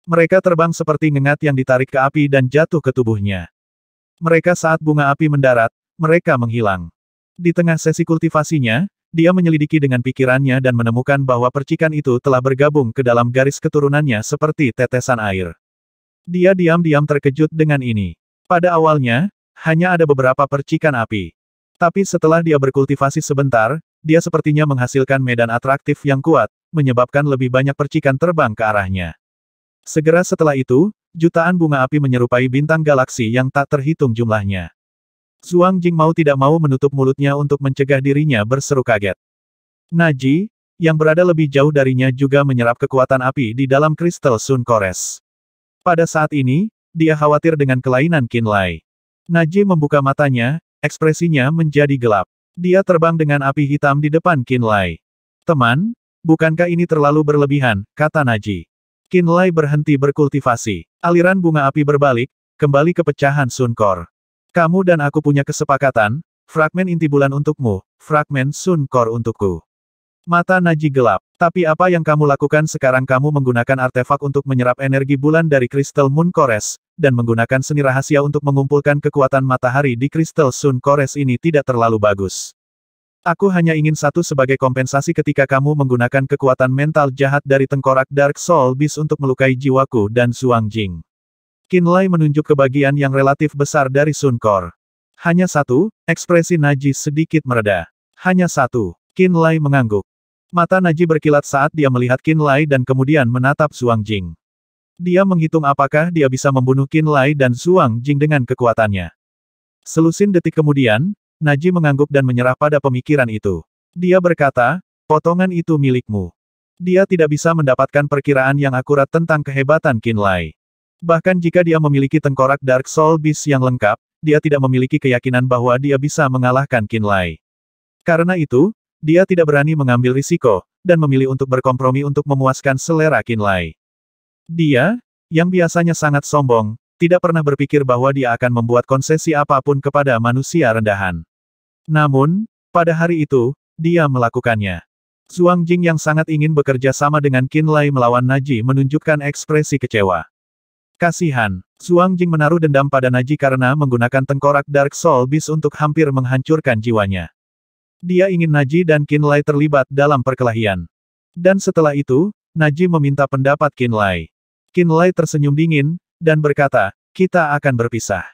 Speaker 1: Mereka terbang seperti ngengat yang ditarik ke api dan jatuh ke tubuhnya. Mereka saat bunga api mendarat, mereka menghilang. Di tengah sesi kultivasinya, dia menyelidiki dengan pikirannya dan menemukan bahwa percikan itu telah bergabung ke dalam garis keturunannya seperti tetesan air. Dia diam-diam terkejut dengan ini. Pada awalnya, hanya ada beberapa percikan api. Tapi setelah dia berkultivasi sebentar, dia sepertinya menghasilkan medan atraktif yang kuat, menyebabkan lebih banyak percikan terbang ke arahnya. Segera setelah itu, jutaan bunga api menyerupai bintang galaksi yang tak terhitung jumlahnya. Zhuang Jing mau tidak mau menutup mulutnya untuk mencegah dirinya berseru kaget. Naji, yang berada lebih jauh darinya juga menyerap kekuatan api di dalam kristal Sun Kores. Pada saat ini, dia khawatir dengan kelainan Qinlai. Naji membuka matanya, ekspresinya menjadi gelap. Dia terbang dengan api hitam di depan Qinlai. Teman, bukankah ini terlalu berlebihan, kata Naji. Qinlai berhenti berkultivasi. Aliran bunga api berbalik, kembali ke pecahan Sun Core. Kamu dan aku punya kesepakatan, fragmen inti bulan untukmu, fragmen Sun Core untukku. Mata Naji gelap. Tapi apa yang kamu lakukan sekarang? Kamu menggunakan artefak untuk menyerap energi bulan dari kristal Moon Kores, dan menggunakan seni rahasia untuk mengumpulkan kekuatan matahari di kristal Sun Kores ini tidak terlalu bagus. Aku hanya ingin satu sebagai kompensasi ketika kamu menggunakan kekuatan mental jahat dari tengkorak Dark Soul Beast untuk melukai jiwaku dan Zhuang Jing. Qinlai menunjuk ke bagian yang relatif besar dari Sun Core. Hanya satu, ekspresi Naji sedikit mereda. Hanya satu. Qinlai mengangguk. Mata Naji berkilat saat dia melihat Qinlai dan kemudian menatap Zhuang Jing. Dia menghitung apakah dia bisa membunuh Qinlai dan Zhuang Jing dengan kekuatannya. Selusin detik kemudian, Naji mengangguk dan menyerah pada pemikiran itu. Dia berkata, potongan itu milikmu. Dia tidak bisa mendapatkan perkiraan yang akurat tentang kehebatan Qinlai. Bahkan jika dia memiliki tengkorak Dark Soul Beast yang lengkap, dia tidak memiliki keyakinan bahwa dia bisa mengalahkan Qinlai. Karena itu, dia tidak berani mengambil risiko, dan memilih untuk berkompromi untuk memuaskan selera Qinlai. Dia, yang biasanya sangat sombong, tidak pernah berpikir bahwa dia akan membuat konsesi apapun kepada manusia rendahan. Namun, pada hari itu, dia melakukannya. Zhuang Jing yang sangat ingin bekerja sama dengan Qinlai melawan Naji menunjukkan ekspresi kecewa. Kasihan, Zhuang Jing menaruh dendam pada Naji karena menggunakan tengkorak Dark Soul Beast untuk hampir menghancurkan jiwanya. Dia ingin Naji dan Qinlai terlibat dalam perkelahian. Dan setelah itu, Naji meminta pendapat Qinlai. Qinlai tersenyum dingin, dan berkata, kita akan berpisah.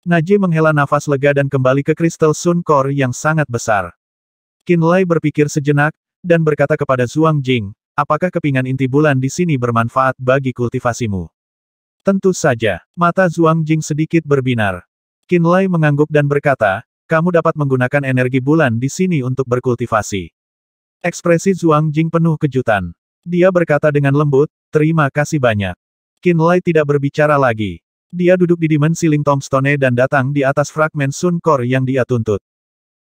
Speaker 1: Naji menghela nafas lega dan kembali ke kristal Sun Core yang sangat besar. Qinlai berpikir sejenak, dan berkata kepada Zhuang Jing, apakah kepingan inti bulan di sini bermanfaat bagi kultivasimu? Tentu saja, mata Zhuang Jing sedikit berbinar. Qinlai mengangguk dan berkata, kamu dapat menggunakan energi bulan di sini untuk berkultivasi. Ekspresi Zhuang Jing penuh kejutan. Dia berkata dengan lembut, terima kasih banyak. Qinlai tidak berbicara lagi. Dia duduk di dimensi Ling Tombstone dan datang di atas fragmen Sun Core yang dia tuntut.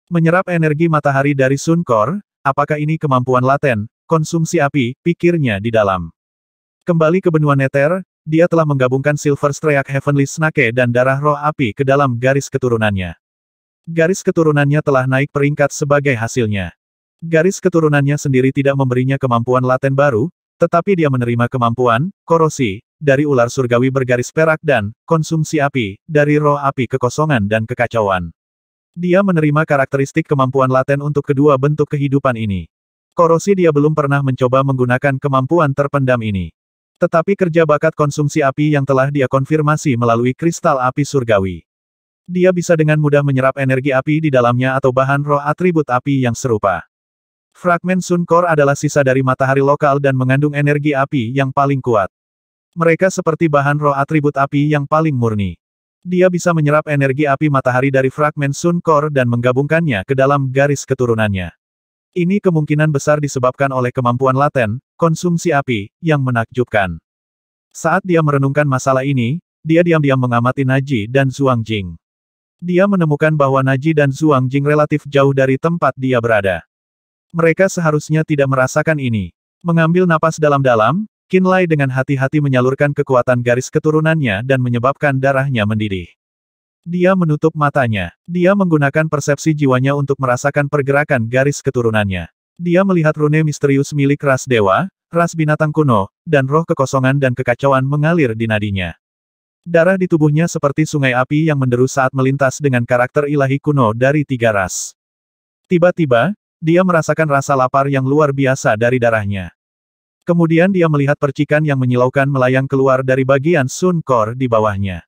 Speaker 1: Menyerap energi matahari dari Sun Core, apakah ini kemampuan laten, konsumsi api, pikirnya di dalam. Kembali ke benua Nether, dia telah menggabungkan Silver Streak Heavenly Snake dan darah roh api ke dalam garis keturunannya. Garis keturunannya telah naik peringkat sebagai hasilnya. Garis keturunannya sendiri tidak memberinya kemampuan laten baru, tetapi dia menerima kemampuan, korosi, dari ular surgawi bergaris perak dan, konsumsi api, dari roh api kekosongan dan kekacauan. Dia menerima karakteristik kemampuan laten untuk kedua bentuk kehidupan ini. Korosi dia belum pernah mencoba menggunakan kemampuan terpendam ini. Tetapi kerja bakat konsumsi api yang telah dia konfirmasi melalui kristal api surgawi. Dia bisa dengan mudah menyerap energi api di dalamnya atau bahan roh atribut api yang serupa. Fragmen Sun Core adalah sisa dari matahari lokal dan mengandung energi api yang paling kuat. Mereka seperti bahan roh atribut api yang paling murni. Dia bisa menyerap energi api matahari dari fragmen Sun Core dan menggabungkannya ke dalam garis keturunannya. Ini kemungkinan besar disebabkan oleh kemampuan laten, konsumsi api, yang menakjubkan. Saat dia merenungkan masalah ini, dia diam-diam mengamati Naji dan Zhuang Jing. Dia menemukan bahwa Naji dan Zhuang Jing relatif jauh dari tempat dia berada. Mereka seharusnya tidak merasakan ini. Mengambil napas dalam-dalam, Qinlai dengan hati-hati menyalurkan kekuatan garis keturunannya dan menyebabkan darahnya mendidih. Dia menutup matanya. Dia menggunakan persepsi jiwanya untuk merasakan pergerakan garis keturunannya. Dia melihat rune misterius milik ras dewa, ras binatang kuno, dan roh kekosongan dan kekacauan mengalir di nadinya. Darah di tubuhnya seperti sungai api yang menderu saat melintas dengan karakter ilahi kuno dari tiga ras. Tiba-tiba, dia merasakan rasa lapar yang luar biasa dari darahnya. Kemudian dia melihat percikan yang menyilaukan melayang keluar dari bagian Sun Core di bawahnya.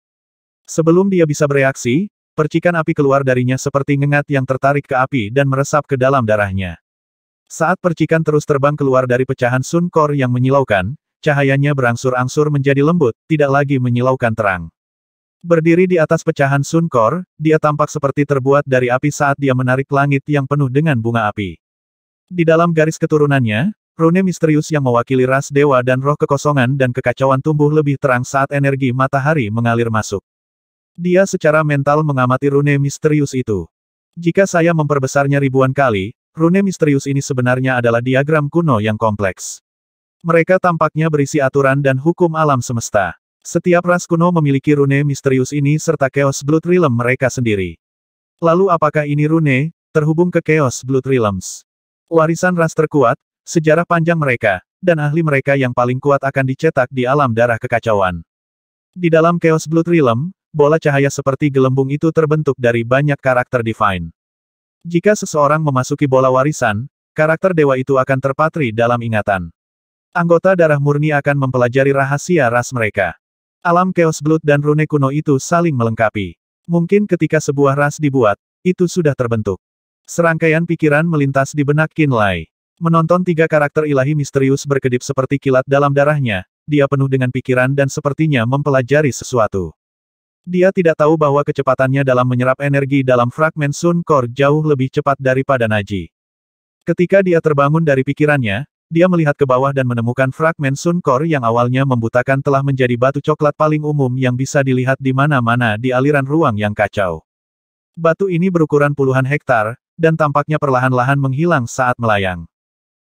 Speaker 1: Sebelum dia bisa bereaksi, percikan api keluar darinya seperti ngengat yang tertarik ke api dan meresap ke dalam darahnya. Saat percikan terus terbang keluar dari pecahan Sun Core yang menyilaukan, cahayanya berangsur-angsur menjadi lembut, tidak lagi menyilaukan terang. Berdiri di atas pecahan Sun Core, dia tampak seperti terbuat dari api saat dia menarik langit yang penuh dengan bunga api. Di dalam garis keturunannya, rune misterius yang mewakili ras dewa dan roh kekosongan dan kekacauan tumbuh lebih terang saat energi matahari mengalir masuk. Dia secara mental mengamati rune misterius itu. Jika saya memperbesarnya ribuan kali, rune misterius ini sebenarnya adalah diagram kuno yang kompleks. Mereka tampaknya berisi aturan dan hukum alam semesta. Setiap ras kuno memiliki rune misterius ini serta Chaos Blood Realm mereka sendiri. Lalu apakah ini rune, terhubung ke Chaos Blood Realms? Warisan ras terkuat, sejarah panjang mereka, dan ahli mereka yang paling kuat akan dicetak di alam darah kekacauan. Di dalam Chaos Blood Realm, bola cahaya seperti gelembung itu terbentuk dari banyak karakter divine. Jika seseorang memasuki bola warisan, karakter dewa itu akan terpatri dalam ingatan. Anggota darah murni akan mempelajari rahasia ras mereka. Alam Chaos Blood dan rune kuno itu saling melengkapi. Mungkin ketika sebuah ras dibuat, itu sudah terbentuk. Serangkaian pikiran melintas di benak Qin Lai. Menonton tiga karakter ilahi misterius berkedip seperti kilat dalam darahnya, dia penuh dengan pikiran dan sepertinya mempelajari sesuatu. Dia tidak tahu bahwa kecepatannya dalam menyerap energi dalam fragmen Sun Core jauh lebih cepat daripada Naji. Ketika dia terbangun dari pikirannya, dia melihat ke bawah dan menemukan fragmen Sun Core yang awalnya membutakan telah menjadi batu coklat paling umum yang bisa dilihat di mana-mana di aliran ruang yang kacau. Batu ini berukuran puluhan hektar, dan tampaknya perlahan-lahan menghilang saat melayang.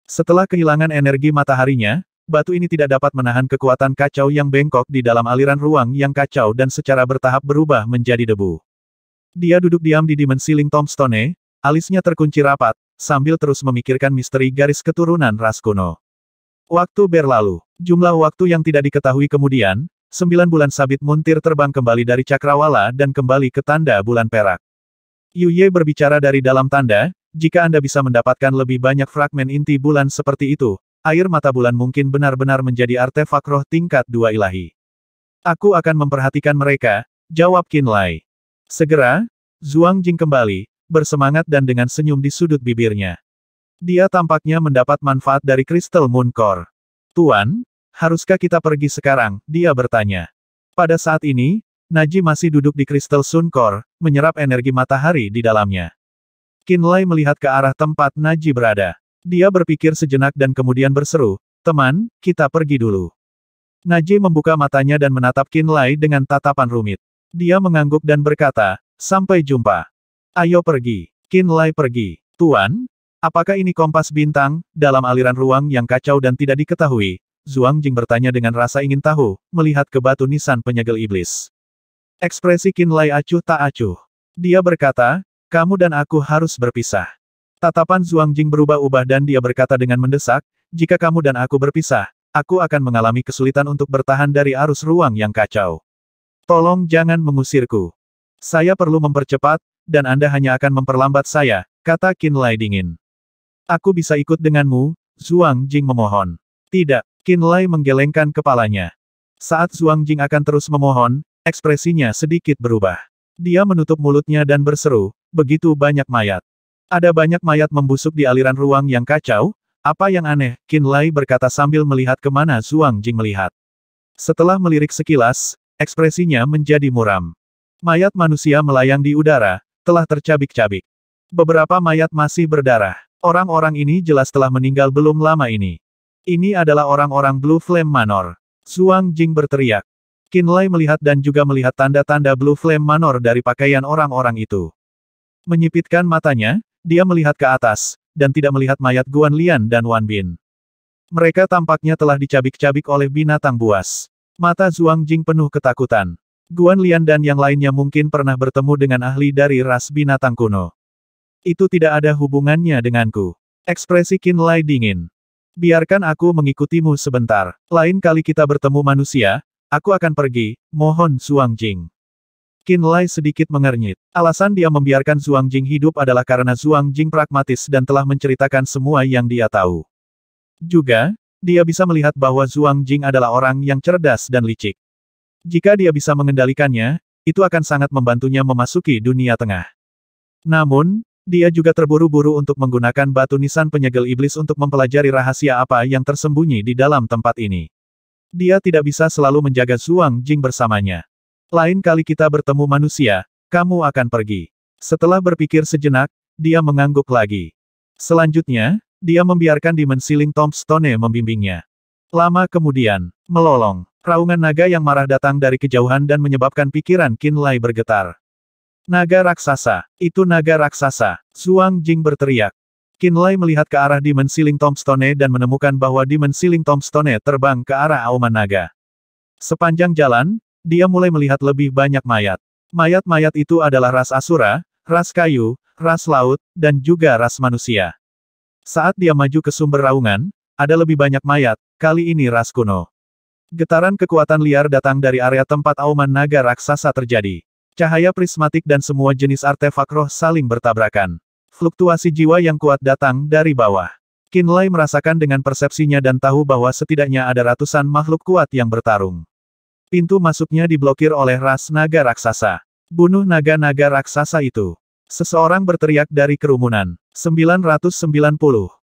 Speaker 1: Setelah kehilangan energi mataharinya, batu ini tidak dapat menahan kekuatan kacau yang bengkok di dalam aliran ruang yang kacau dan secara bertahap berubah menjadi debu. Dia duduk diam di dimensi Tombstone, alisnya terkunci rapat, sambil terus memikirkan misteri garis keturunan ras kuno. Waktu berlalu. Jumlah waktu yang tidak diketahui kemudian, 9 bulan sabit muntir terbang kembali dari cakrawala dan kembali ke tanda bulan perak. Yu Ye berbicara dari dalam tanda, jika Anda bisa mendapatkan lebih banyak fragmen inti bulan seperti itu, air mata bulan mungkin benar-benar menjadi artefak roh tingkat 2 ilahi. Aku akan memperhatikan mereka, jawab Qin Lai. Segera, Zhuang Jing kembali, bersemangat dan dengan senyum di sudut bibirnya. Dia tampaknya mendapat manfaat dari Crystal Moon Core. Tuan, haruskah kita pergi sekarang? Dia bertanya. Pada saat ini, Naji masih duduk di Crystal Sun Core, menyerap energi matahari di dalamnya. Qin Lai melihat ke arah tempat Naji berada. Dia berpikir sejenak dan kemudian berseru, "Teman, kita pergi dulu." Naji membuka matanya dan menatap Qin Lai dengan tatapan rumit. Dia mengangguk dan berkata, "Sampai jumpa. Ayo pergi." Qin Lai pergi. "Tuan, apakah ini kompas bintang, dalam aliran ruang yang kacau dan tidak diketahui?" Zhuang Jing bertanya dengan rasa ingin tahu, melihat ke batu nisan penyegel iblis. Ekspresi Qin Lai acuh tak acuh. Dia berkata, "Kamu dan aku harus berpisah." Tatapan Zhuang Jing berubah-ubah dan dia berkata dengan mendesak, "Jika kamu dan aku berpisah, aku akan mengalami kesulitan untuk bertahan dari arus ruang yang kacau. Tolong jangan mengusirku. Saya perlu mempercepat, dan Anda hanya akan memperlambat saya," kata Qin Lai dingin. "Aku bisa ikut denganmu," Zhuang Jing memohon. "Tidak," Qin Lai menggelengkan kepalanya. Saat Zhuang Jing akan terus memohon, ekspresinya sedikit berubah. Dia menutup mulutnya dan berseru, "Begitu banyak mayat. Ada banyak mayat membusuk di aliran ruang yang kacau, apa yang aneh?" Qin Lai berkata sambil melihat kemana Zhuang Jing melihat. Setelah melirik sekilas, ekspresinya menjadi muram. Mayat manusia melayang di udara, telah tercabik-cabik. Beberapa mayat masih berdarah. Orang-orang ini jelas telah meninggal belum lama ini. Ini adalah orang-orang Blue Flame Manor. Zhuang Jing berteriak. Qin Lai melihat dan juga melihat tanda-tanda Blue Flame Manor dari pakaian orang-orang itu. Menyipitkan matanya, dia melihat ke atas, dan tidak melihat mayat Guan Lian dan Wan Bin. Mereka tampaknya telah dicabik-cabik oleh binatang buas. Mata Zhuang Jing penuh ketakutan. Guan Lian dan yang lainnya mungkin pernah bertemu dengan ahli dari ras binatang kuno. Itu tidak ada hubungannya denganku. Ekspresi Qin Lai dingin. Biarkan aku mengikutimu sebentar. Lain kali kita bertemu manusia, aku akan pergi, mohon Zhuang Jing. Qin Lai sedikit mengernyit. Alasan dia membiarkan Zhuang Jing hidup adalah karena Zhuang Jing pragmatis dan telah menceritakan semua yang dia tahu. Juga, dia bisa melihat bahwa Zhuang Jing adalah orang yang cerdas dan licik. Jika dia bisa mengendalikannya, itu akan sangat membantunya memasuki dunia tengah. Namun, Dia juga terburu-buru untuk menggunakan batu nisan penyegel iblis untuk mempelajari rahasia apa yang tersembunyi di dalam tempat ini. Dia tidak bisa selalu menjaga Zhuang Jing bersamanya. Lain kali kita bertemu manusia, kamu akan pergi. Setelah berpikir sejenak, dia mengangguk lagi. Selanjutnya, dia membiarkan Demon Sealing Tombstone membimbingnya. Lama kemudian, melolong, raungan naga yang marah datang dari kejauhan dan menyebabkan pikiran Qin Lai bergetar. Naga raksasa, itu naga raksasa, Zhuang Jing berteriak. Qin Lai melihat ke arah Demon Sealing Tombstone dan menemukan bahwa Demon Sealing Tombstone terbang ke arah auman naga. Sepanjang jalan, dia mulai melihat lebih banyak mayat. Mayat-mayat itu adalah ras Asura, ras kayu, ras laut, dan juga ras manusia. Saat dia maju ke sumber raungan, ada lebih banyak mayat, kali ini ras kuno. Getaran kekuatan liar datang dari area tempat auman naga raksasa terjadi. Cahaya prismatik dan semua jenis artefak roh saling bertabrakan. Fluktuasi jiwa yang kuat datang dari bawah. Qin Lai merasakan dengan persepsinya dan tahu bahwa setidaknya ada ratusan makhluk kuat yang bertarung. Pintu masuknya diblokir oleh ras naga raksasa. Bunuh naga-naga raksasa itu. Seseorang berteriak dari kerumunan. 990.